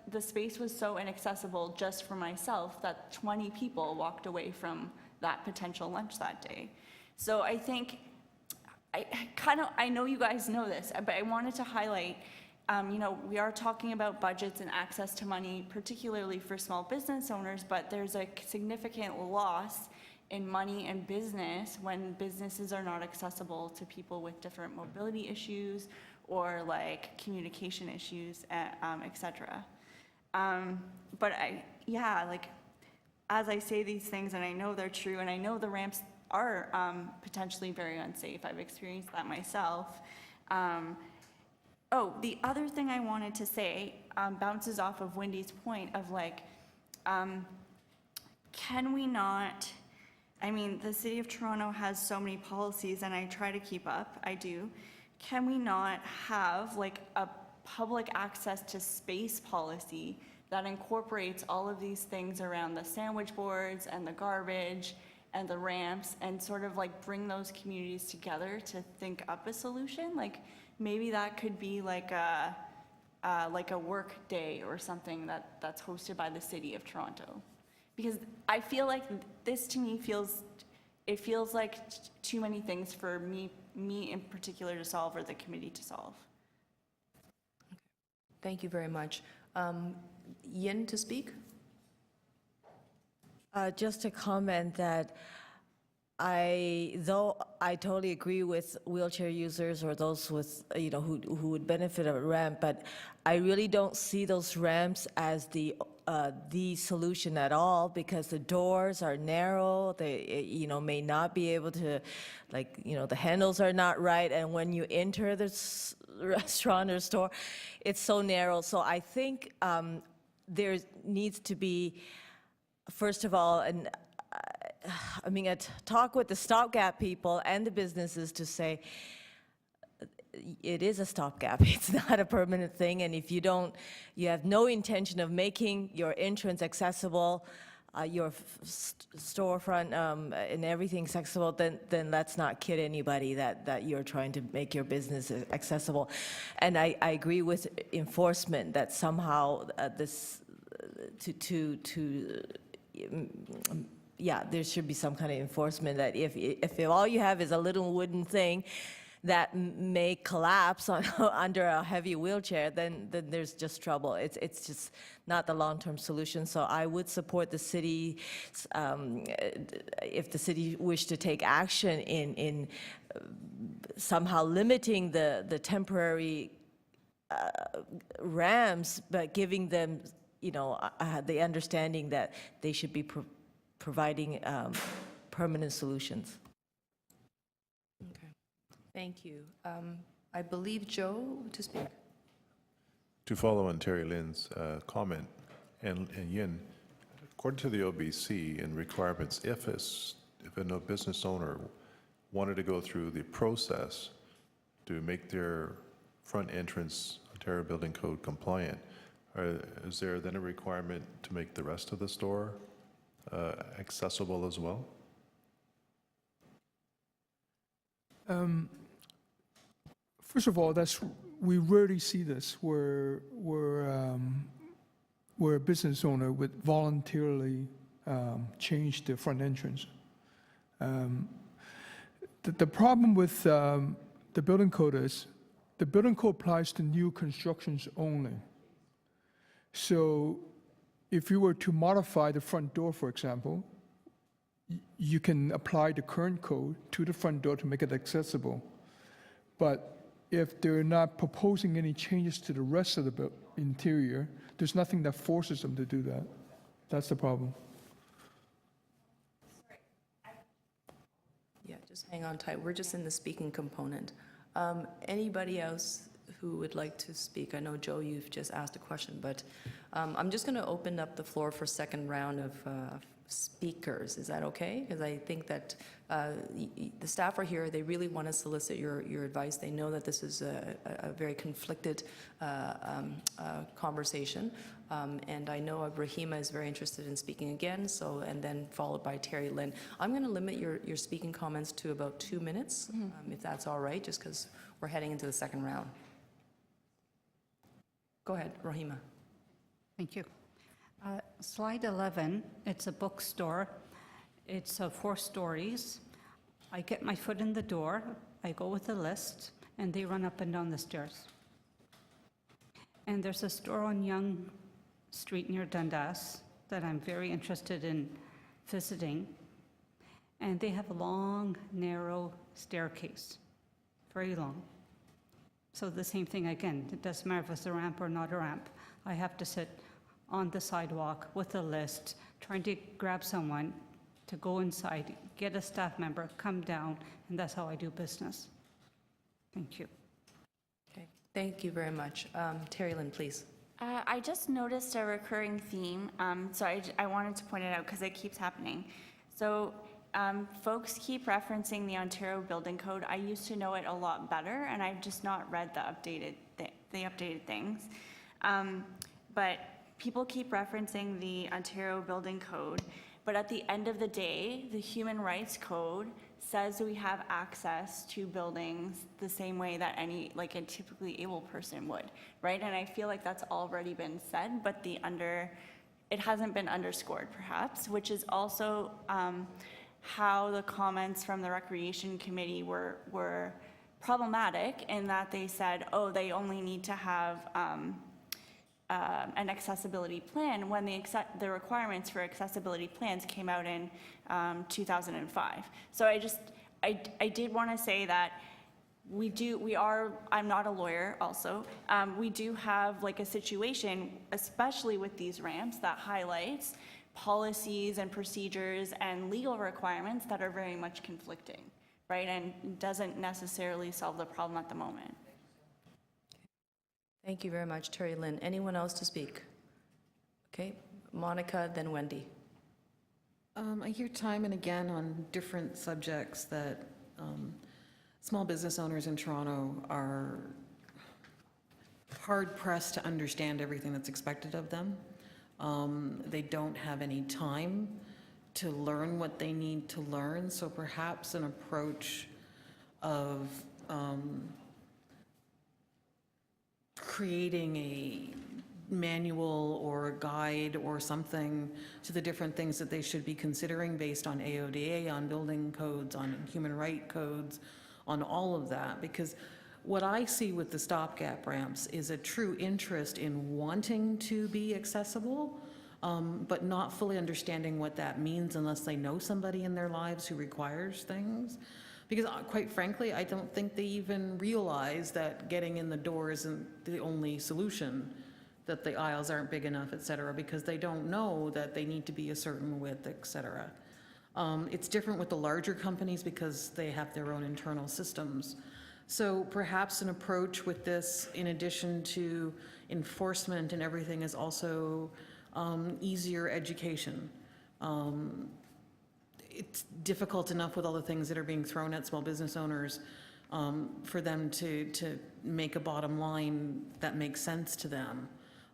[SPEAKER 12] the space was so inaccessible just for myself that 20 people walked away from that potential lunch that day. So I think, I know you guys know this, but I wanted to highlight, you know, we are talking about budgets and access to money, particularly for small business owners, but there's a significant loss in money and business when businesses are not accessible to people with different mobility issues or like communication issues, et cetera. But like, as I say these things, and I know they're true, and I know the ramps are potentially very unsafe. I've experienced that myself. Oh, the other thing I wanted to say bounces off of Wendy's point of like, can we not, I mean, the City of Toronto has so many policies, and I try to keep up, I do. Can we not have like a public access to space policy that incorporates all of these things around the sandwich boards and the garbage and the ramps, and sort of like bring those communities together to think up a solution? Like maybe that could be like a work day or something that's hosted by the City of Toronto. Because I feel like this to me feels like too many things for me in particular to solve, or the committee to solve.
[SPEAKER 1] Thank you very much. Yin to speak?
[SPEAKER 7] Just to comment that though I totally agree with wheelchair users or those with, you know, who would benefit of a ramp, but I really don't see those ramps as the solution at all, because the doors are narrow. They, you know, may not be able to, like, you know, the handles are not right, and when you enter the restaurant or store, it's so narrow. So I think there needs to be, first of all, a talk with the stopgap people and the businesses to say, it is a stopgap, it's not a permanent thing, and if you have no intention of making your entrance accessible, your storefront and everything accessible, then let's not kid anybody that you're trying to make your business accessible. And I agree with enforcement that somehow there should be some kind of enforcement that if all you have is a little wooden thing that may collapse under a heavy wheelchair, then there's just trouble. It's just not the long-term solution. So I would support the city, if the city wished to take action in somehow limiting the temporary ramps, but giving them, the understanding that they should be providing permanent solutions.
[SPEAKER 1] Okay, thank you. I believe Joe to speak.
[SPEAKER 4] To follow on Terry Lynn's comment, and Yin, according to the OBC and requirements, if a business owner wanted to go through the process to make their front entrance Ontario Building Code compliant, is there then a requirement to make the rest of the store accessible as well?
[SPEAKER 17] First of all, we rarely see this where a business owner would voluntarily change the front entrance. The problem with the building code is the building code applies to new constructions only. So if you were to modify the front door, for example, you can apply the current code to the front door to make it accessible. But if they're not proposing any changes to the rest of the interior, there's nothing that forces them to do that. That's the problem.
[SPEAKER 1] Yeah, just hang on tight. We're just in the speaking component. Anybody else who would like to speak? I know, Joe, you've just asked a question, but I'm just going to open up the floor for second round of speakers. Is that okay? Because I think that the staff are here. They really want to solicit your advice. They know that this is a very conflicted conversation. And I know Rahima is very interested in speaking again, and then followed by Terry Lynn. I'm going to limit your speaking comments to about 2 minutes, if that's all right, just because we're heading into the second round. Go ahead, Rahima.
[SPEAKER 3] Thank you. Slide 11, it's a bookstore. It's 4 stories. I get my foot in the door, I go with a list, and they run up and down the stairs. And there's a store on Yonge Street near Dundas that I'm very interested in visiting. And they have a long, narrow staircase, very long. So the same thing again, it doesn't matter if it's a ramp or not a ramp. I have to sit on the sidewalk with a list, trying to grab someone to go inside, get a staff member, come down, and that's how I do business. Thank you.
[SPEAKER 1] Okay, thank you very much. Terry Lynn, please.
[SPEAKER 12] I just noticed a recurring theme, so I wanted to point it out because it keeps happening. So folks keep referencing the Ontario Building Code. I used to know it a lot better, and I've just not read the updated things. But people keep referencing the Ontario Building Code, but at the end of the day, the Human Rights Code says we have access to buildings the same way that a typically able person would, right? And I feel like that's already been said, but it hasn't been underscored perhaps, which is also how the comments from the Recreation Committee were problematic in that they said, oh, they only need to have an accessibility plan when the requirements for accessibility plans came out in 2005. So I did want to say that I'm not a lawyer also, we do have a situation, especially with these ramps, that highlights policies and procedures and legal requirements that are very much conflicting, right? And doesn't necessarily solve the problem at the moment.
[SPEAKER 1] Thank you very much, Terry Lynn. Anyone else to speak? Okay, Monica, then Wendy.
[SPEAKER 5] I hear time and again on different subjects that small business owners in Toronto are hard-pressed to understand everything that's expected of them. They don't have any time to learn what they need to learn, so perhaps an approach of creating a manual or a guide or something to the different things that they should be considering based on AODA, on building codes, on human right codes, on all of that. Because what I see with the stopgap ramps is a true interest in wanting to be accessible, but not fully understanding what that means unless they know somebody in their lives who requires things. Because quite frankly, I don't think they even realize that getting in the door isn't the only solution, that the aisles aren't big enough, et cetera, because they don't know that they need to be a certain width, et cetera. It's different with the larger companies because they have their own internal systems. So perhaps an approach with this, in addition to enforcement and everything, is also easier education. It's difficult enough with all the things that are being thrown at small business owners for them to make a bottom line that makes sense to them.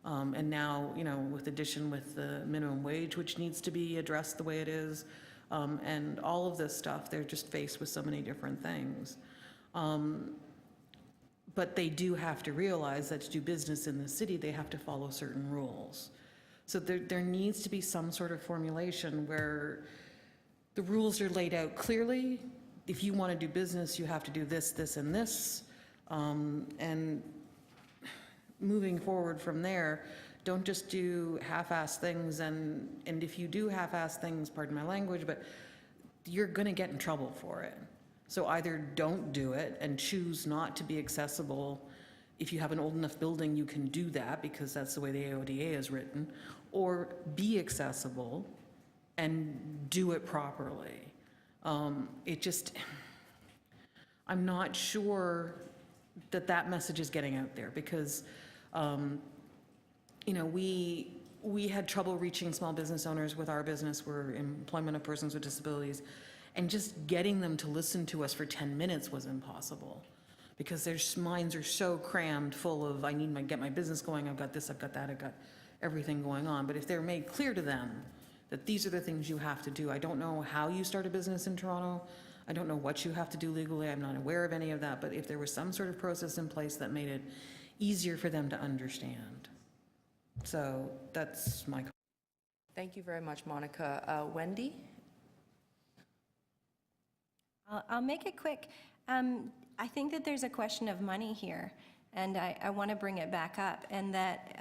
[SPEAKER 5] And now, you know, with addition with the minimum wage, which needs to be addressed the way it is, and all of this stuff, they're just faced with so many different things. But they do have to realize that to do business in the city, they have to follow certain rules. So there needs to be some sort of formulation where the rules are laid out clearly. If you want to do business, you have to do this, this, and this. And moving forward from there, don't just do half-assed things. And if you do half-assed things, pardon my language, but you're going to get in trouble for it. So either don't do it and choose not to be accessible. If you have an old enough building, you can do that because that's the way the AODA is written, or be accessible and do it properly. It just, I'm not sure that that message is getting out there because, you know, we had trouble reaching small business owners with our business. We're employment of persons with disabilities. And just getting them to listen to us for 10 minutes was impossible because their minds are so crammed full of, I need to get my business going, I've got this, I've got that, I've got everything going on. But if they're made clear to them that these are the things you have to do, I don't know how you start a business in Toronto, I don't know what you have to do legally, I'm not aware of any of that, but if there was some sort of process in place that made it easier for them to understand. So that's my comment.
[SPEAKER 1] Thank you very much, Monica. Wendy?
[SPEAKER 6] I'll make it quick. I think that there's a question of money here, and I want to bring it back up, and that,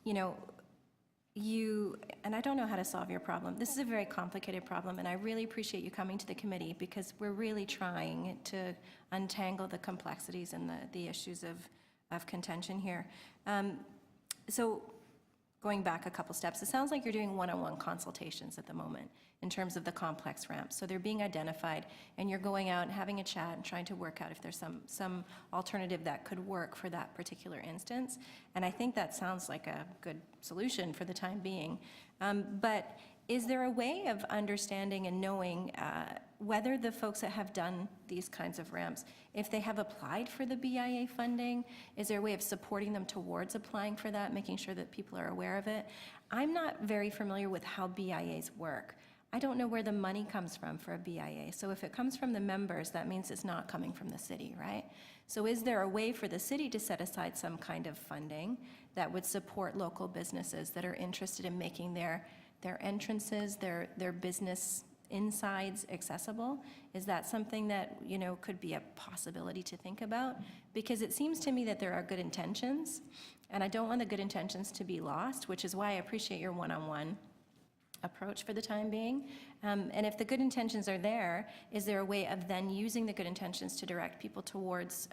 [SPEAKER 6] you know, and I don't know how to solve your problem. This is a very complicated problem, and I really appreciate you coming to the committee because we're really trying to untangle the complexities and the issues of contention here. So going back a couple steps, it sounds like you're doing one-on-one consultations at the moment in terms of the complex ramps. So they're being identified, and you're going out and having a chat and trying to work out if there's some alternative that could work for that particular instance. And I think that sounds like a good solution for the time being. But is there a way of understanding and knowing whether the folks that have done these kinds of ramps, if they have applied for the BIA funding, is there a way of supporting them towards applying for that, making sure that people are aware of it? I'm not very familiar with how BIAs work. I don't know where the money comes from for a BIA. So if it comes from the members, that means it's not coming from the city, right? So is there a way for the city to set aside some kind of funding that would support local businesses that are interested in making their entrances, their business insides accessible? Is that something that, you know, could be a possibility to think about? Because it seems to me that there are good intentions, and I don't want the good intentions to be lost, which is why I appreciate your one-on-one approach for the time being. And if the good intentions are there, is there a way of then using the good intentions to direct people towards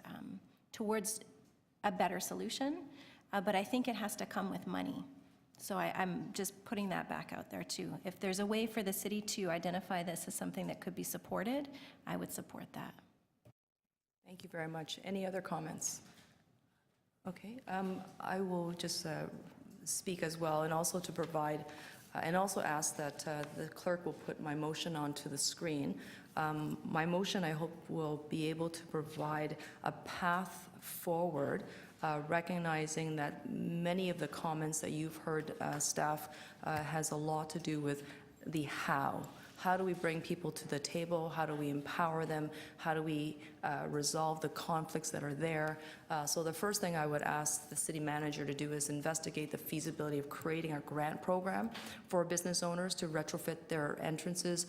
[SPEAKER 6] a better solution? But I think it has to come with money. So I'm just putting that back out there too. If there's a way for the city to identify this as something that could be supported, I would support that.
[SPEAKER 1] Thank you very much. Any other comments? Okay, I will just speak as well, and also to provide, and also ask that the clerk will put my motion onto the screen. My motion, I hope, will be able to provide a path forward, recognizing that many of the comments that you've heard, staff, has a lot to do with the how. How do we bring people to the table? How do we empower them? How do we resolve the conflicts that are there? So the first thing I would ask the city manager to do is investigate the feasibility of creating a grant program for business owners to retrofit their entrances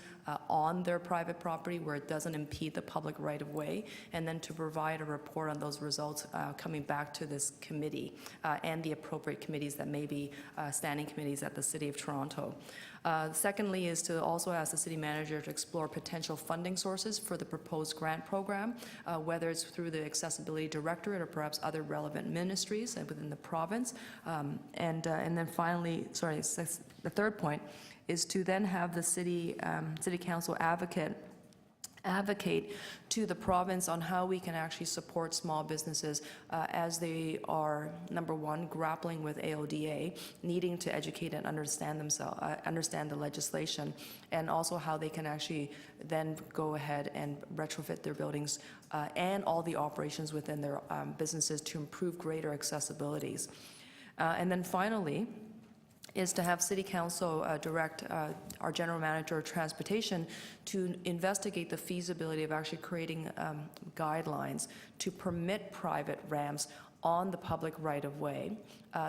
[SPEAKER 1] on their private property where it doesn't impede the public right-of-way, and then to provide a report on those results coming back to this committee and the appropriate committees that may be standing committees at the City of Toronto. Secondly is to also ask the city manager to explore potential funding sources for the proposed grant program, whether it's through the Accessibility Directorate or perhaps other relevant ministries within the province. And then finally, the third point is to then have the city council advocate to the province on how we can actually support small businesses as they are, number one, grappling with AODA, needing to educate and understand themselves, understand the legislation, and also how they can actually then go ahead and retrofit their buildings and all the operations within their businesses to improve greater accessibilities. And then finally, is to have City Council direct our General Manager of Transportation to investigate the feasibility of actually creating guidelines to permit private ramps on the public right-of-way,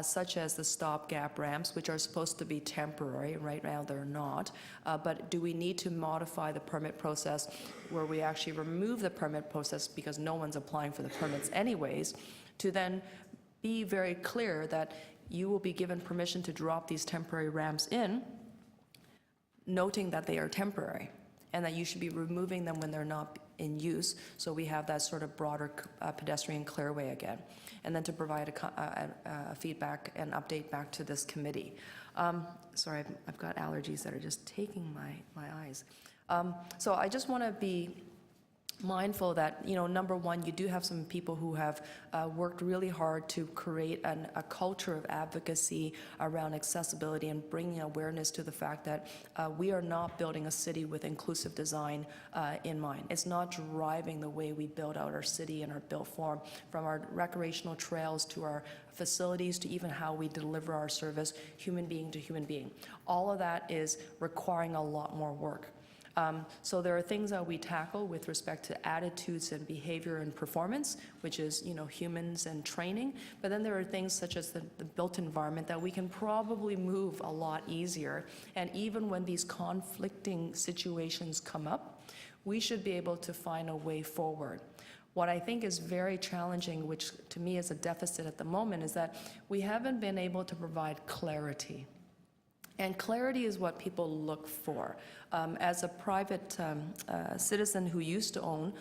[SPEAKER 1] such as the stopgap ramps, which are supposed to be temporary. Right now, they're not. But do we need to modify the permit process where we actually remove the permit process because no one's applying for the permits anyways, to then be very clear that you will be given permission to drop these temporary ramps in, noting that they are temporary, and that you should be removing them when they're not in use, so we have that sort of broader pedestrian clearway again, and then to provide a feedback and update back to this committee. Sorry, I've got allergies that are just taking my eyes. So I just want to be mindful that, number one, you do have some people who have worked really hard to create a culture of advocacy around accessibility and bringing awareness to the fact that we are not building a city with inclusive design in mind. It's not driving the way we build out our city and our built form, from our recreational trails to our facilities to even how we deliver our service, human being to human being. All of that is requiring a lot more work. So there are things that we tackle with respect to attitudes and behavior and performance, which is, humans and training. But then there are things such as the built environment that we can probably move a lot easier. And even when these conflicting situations come up, we should be able to find a way forward. What I think is very challenging, which to me is a deficit at the moment, is that we haven't been able to provide clarity. And clarity is what people look for. As a private citizen who used to own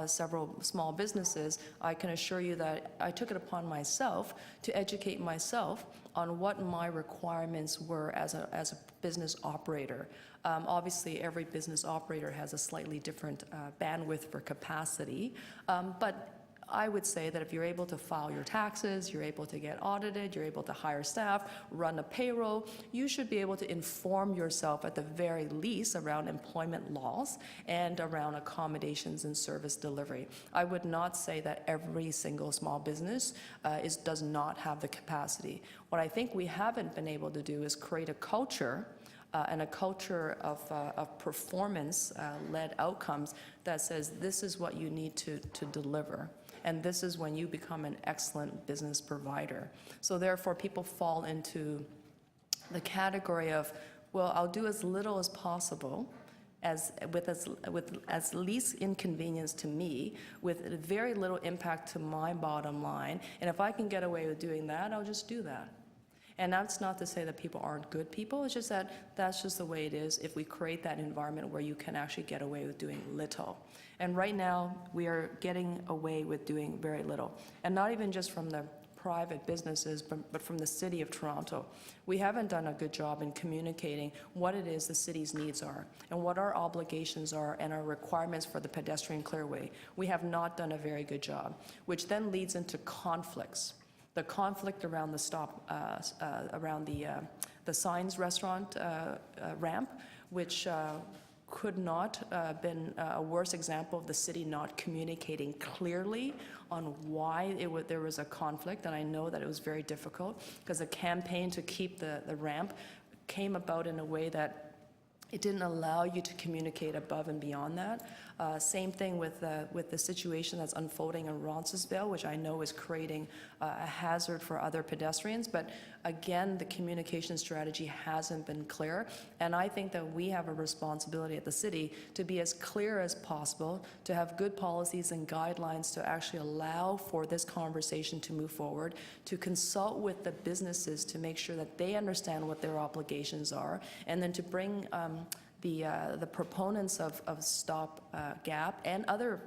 [SPEAKER 1] several small businesses, I can assure you that I took it upon myself to educate myself on what my requirements were as a business operator. Obviously, every business operator has a slightly different bandwidth for capacity, but I would say that if you're able to file your taxes, you're able to get audited, you're able to hire staff, run a payroll, you should be able to inform yourself at the very least around employment laws and around accommodations and service delivery. I would not say that every single small business does not have the capacity. What I think we haven't been able to do is create a culture and a culture of performance-led outcomes that says this is what you need to deliver. And this is when you become an excellent business provider. So therefore, people fall into the category of, well, I'll do as little as possible, with as least inconvenience to me, with very little impact to my bottom line. And if I can get away with doing that, I'll just do that. And that's not to say that people aren't good people, it's just that that's just the way it is if we create that environment where you can actually get away with doing little. And right now, we are getting away with doing very little. And not even just from the private businesses, but from the City of Toronto. We haven't done a good job in communicating what it is the city's needs are and what our obligations are and our requirements for the pedestrian clearway. We have not done a very good job, which then leads into conflicts. The conflict around the Signs restaurant ramp, which could not have been a worse example of the city not communicating clearly on why there was a conflict. And I know that it was very difficult because the campaign to keep the ramp came about in a way that it didn't allow you to communicate above and beyond that. Same thing with the situation that's unfolding in Roncesvalles, which I know is creating a hazard for other pedestrians. But again, the communication strategy hasn't been clear. And I think that we have a responsibility at the city to be as clear as possible, to have good policies and guidelines to actually allow for this conversation to move forward, to consult with the businesses to make sure that they understand what their obligations are, and then to bring the proponents of Stop Gap and other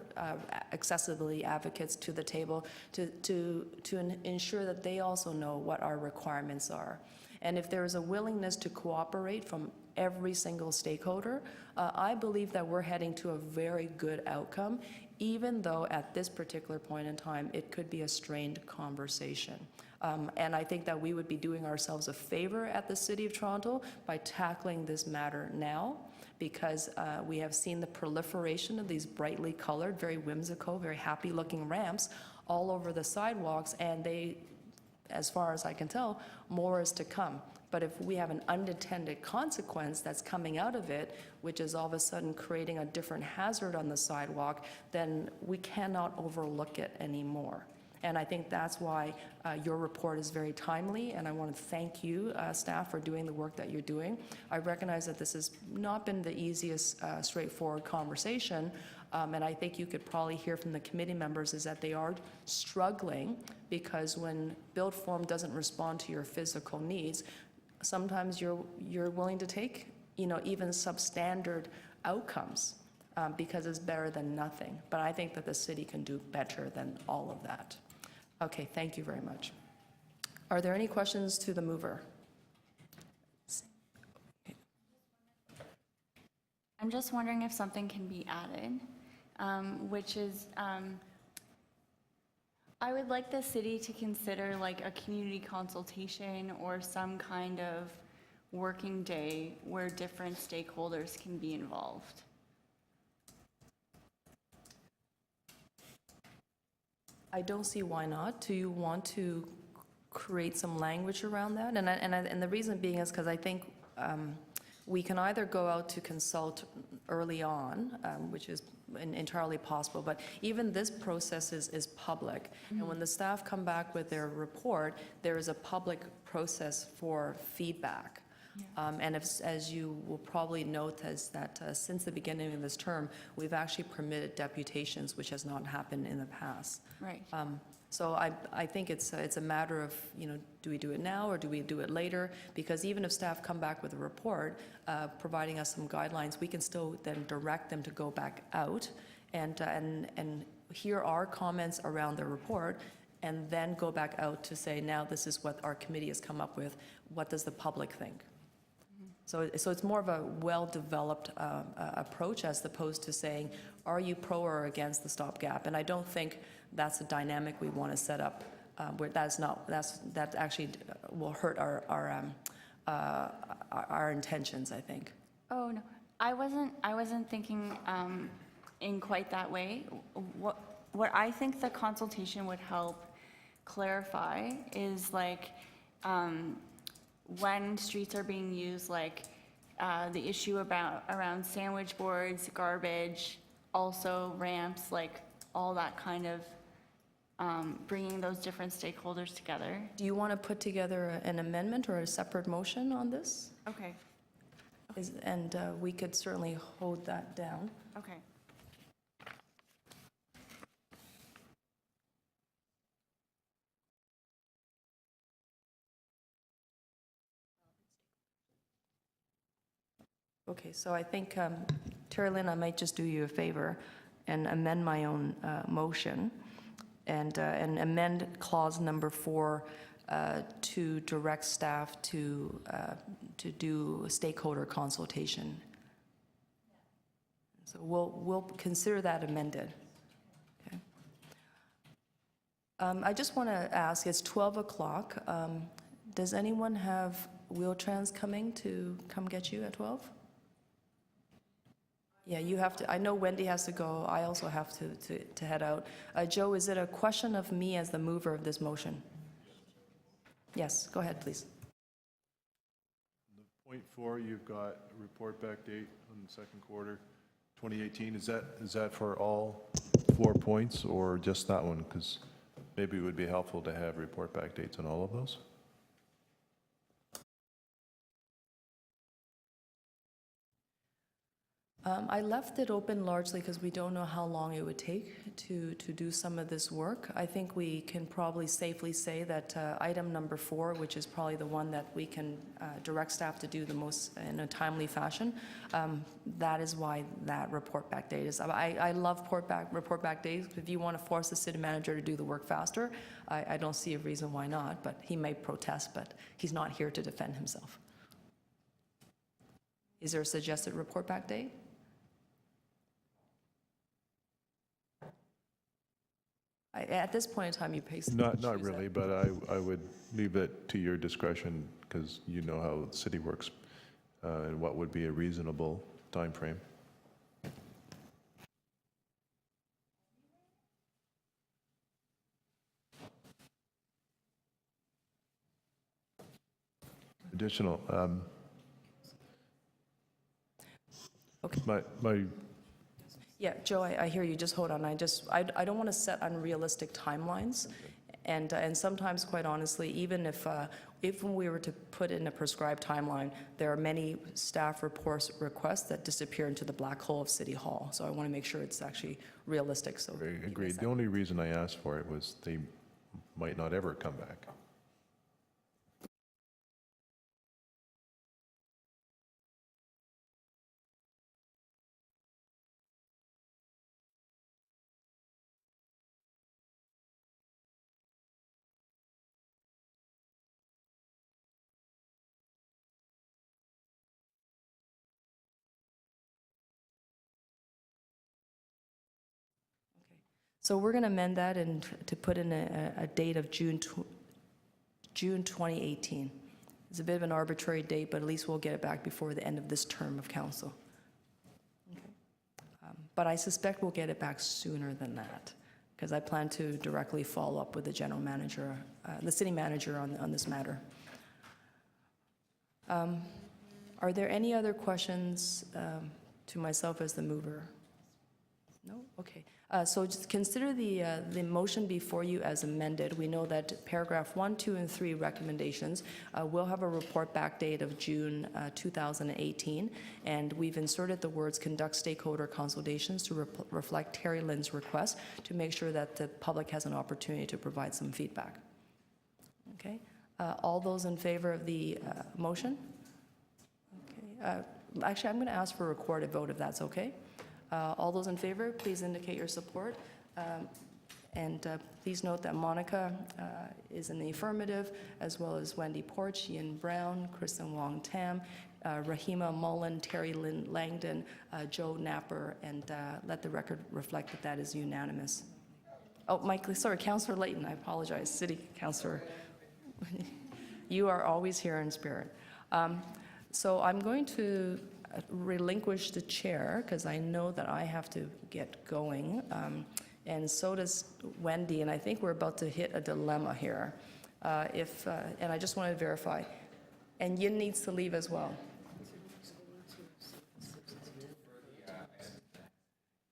[SPEAKER 1] accessibility advocates to the table to ensure that they also know what our requirements are. And if there is a willingness to cooperate from every single stakeholder, I believe that we're heading to a very good outcome, even though at this particular point in time, it could be a strained conversation. And I think that we would be doing ourselves a favor at the City of Toronto by tackling this matter now, because we have seen the proliferation of these brightly colored, very whimsical, very happy-looking ramps all over the sidewalks, and they, as far as I can tell, more is to come. But if we have an unintended consequence that's coming out of it, which is all of a sudden creating a different hazard on the sidewalk, then we cannot overlook it anymore. And I think that's why your report is very timely, and I want to thank you, staff, for doing the work that you're doing. I recognize that this has not been the easiest, straightforward conversation, and I think you could probably hear from the committee members is that they are struggling, because when build form doesn't respond to your physical needs, sometimes you're willing to take, even substandard outcomes, because it's better than nothing. But I think that the city can do better than all of that. Okay, thank you very much. Are there any questions to the mover?
[SPEAKER 12] I'm just wondering if something can be added, which is, I would like the city to consider like a community consultation or some kind of working day where different stakeholders can be involved.
[SPEAKER 1] I don't see why not. Do you want to create some language around that? And the reason being is because I think we can either go out to consult early on, which is entirely possible, but even this process is public. And when the staff come back with their report, there is a public process for feedback. And as you will probably note, is that since the beginning of this term, we've actually permitted deputations, which has not happened in the past.
[SPEAKER 12] Right.
[SPEAKER 1] So I think it's a matter of, do we do it now or do we do it later? Because even if staff come back with a report providing us some guidelines, we can still then direct them to go back out and hear our comments around the report, and then go back out to say, now this is what our committee has come up with. What does the public think? So it's more of a well-developed approach, as opposed to saying, are you pro or against the stopgap? And I don't think that's a dynamic we want to set up, where that actually will hurt our intentions, I think.
[SPEAKER 12] Oh no, I wasn't thinking in quite that way. What I think the consultation would help clarify is like, when streets are being used, like the issue around sandwich boards, garbage, also ramps, like all that kind of bringing those different stakeholders together.
[SPEAKER 1] Do you want to put together an amendment or a separate motion on this?
[SPEAKER 12] Okay.
[SPEAKER 1] And we could certainly hold that down.
[SPEAKER 12] Okay.
[SPEAKER 1] Okay, so I think, Terry Lynn, I might just do you a favor and amend my own motion and amend clause number 4 to direct staff to do stakeholder consultation. So we'll consider that amended. Okay. I just want to ask, it's 12 o'clock. Does anyone have Wheel-Trans coming to come get you at 12? Yeah, you have to. I know Wendy has to go. I also have to head out. Joe, is it a question of me as the mover of this motion? Yes, go ahead, please.
[SPEAKER 4] Point 4, you've got a report back date on the second quarter, 2018. Is that for all 4 points or just that one? Because maybe it would be helpful to have report back dates on all of those.
[SPEAKER 1] I left it open largely because we don't know how long it would take to do some of this work. I think we can probably safely say that item number 4, which is probably the one that we can direct staff to do the most in a timely fashion, that is why that report back date is. I love report back days. If you want to force the city manager to do the work faster, I don't see a reason why not, but he may protest, but he's not here to defend himself. Is there a suggested report back date? At this point in time, you pay.
[SPEAKER 4] Not really, but I would leave it to your discretion because you know how the city works and what would be a reasonable time frame. Additional.
[SPEAKER 1] Okay.
[SPEAKER 4] My
[SPEAKER 1] Yeah, Joe, I hear you. Just hold on. I don't want to set unrealistic timelines, and sometimes, quite honestly, even if we were to put in a prescribed timeline, there are many staff requests that disappear into the black hole of City Hall. So I want to make sure it's actually realistic. So
[SPEAKER 4] agreed. The only reason I asked for it was they might not ever come back.
[SPEAKER 1] So we're going to amend that and to put in a date of June 2018. It's a bit of an arbitrary date, but at least we'll get it back before the end of this term of council. Okay. But I suspect we'll get it back sooner than that, because I plan to directly follow up with the general manager, the city manager on this matter. Are there any other questions to myself as the mover? No? Okay. So just consider the motion before you as amended. We know that paragraph 1, 2, and 3 recommendations will have a report back date of June 2018, and we've inserted the words conduct stakeholder consultations to reflect Terry Lynn's request to make sure that the public has an opportunity to provide some feedback. Okay. All those in favor of the motion? Okay. Actually, I'm going to ask for a recorded vote if that's okay. All those in favor, please indicate your support. And please note that Monica is in the affirmative, as well as Wendy Porch, Ian Brown, Kristen Wong Tam, Rahima Mullen, Terry Lynn Langdon, Joe Napper, and let the record reflect that that is unanimous. Oh, Mike, sorry, Councillor Layton, I apologize, City Councillor. You are always here in spirit. So I'm going to relinquish the chair because I know that I have to get going, and so does Wendy, and I think we're about to hit a dilemma here. And I just want to verify, and Yin needs to leave as well.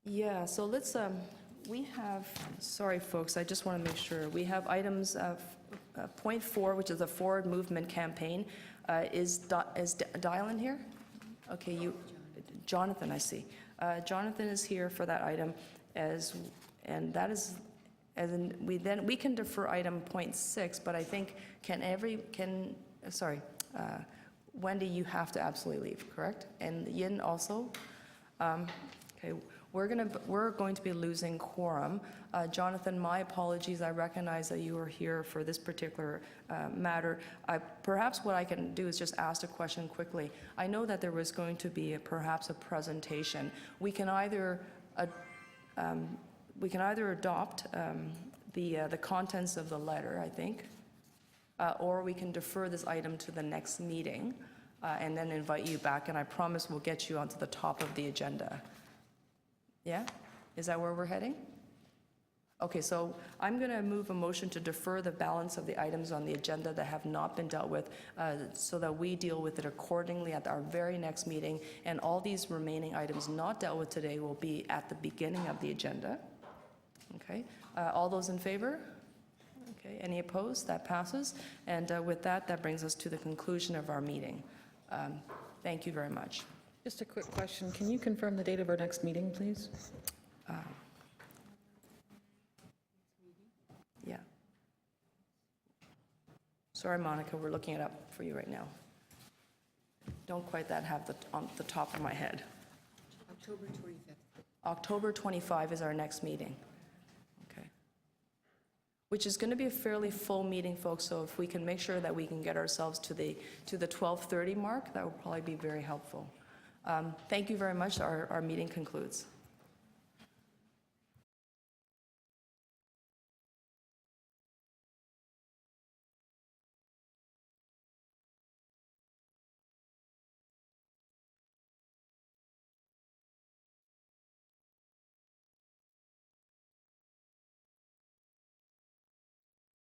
[SPEAKER 1] Yeah, so let's, we have, sorry folks, I just want to make sure, we have items of point 4, which is a forward movement campaign. Is Dylan here? Okay, Jonathan, I see. Jonathan is here for that item, and that is, we can defer item point 6, but I think Wendy, you have to absolutely leave, correct? And Yin also? Okay, we're going to be losing quorum. Jonathan, my apologies. I recognize that you are here for this particular matter. Perhaps what I can do is just ask a question quickly. I know that there was going to be perhaps a presentation. We can either adopt the contents of the letter, I think, or we can defer this item to the next meeting and then invite you back. And I promise we'll get you onto the top of the agenda. Yeah? Is that where we're heading? Okay, so I'm going to move a motion to defer the balance of the items on the agenda that have not been dealt with so that we deal with it accordingly at our very next meeting, and all these remaining items not dealt with today will be at the beginning of the agenda. Okay, all those in favor? Okay, any opposed? That passes. And with that, that brings us to the conclusion of our meeting. Thank you very much.
[SPEAKER 5] Just a quick question. Can you confirm the date of our next meeting, please?
[SPEAKER 1] Yeah. Sorry, Monica, we're looking it up for you right now. Don't quite have that on the top of my head.
[SPEAKER 10] October 25th.
[SPEAKER 1] October 25 is our next meeting. Okay. Which is going to be a fairly full meeting, folks, so if we can make sure that we can get ourselves to the 12:30 mark, that would probably be very helpful. Thank you very much. Our meeting concludes.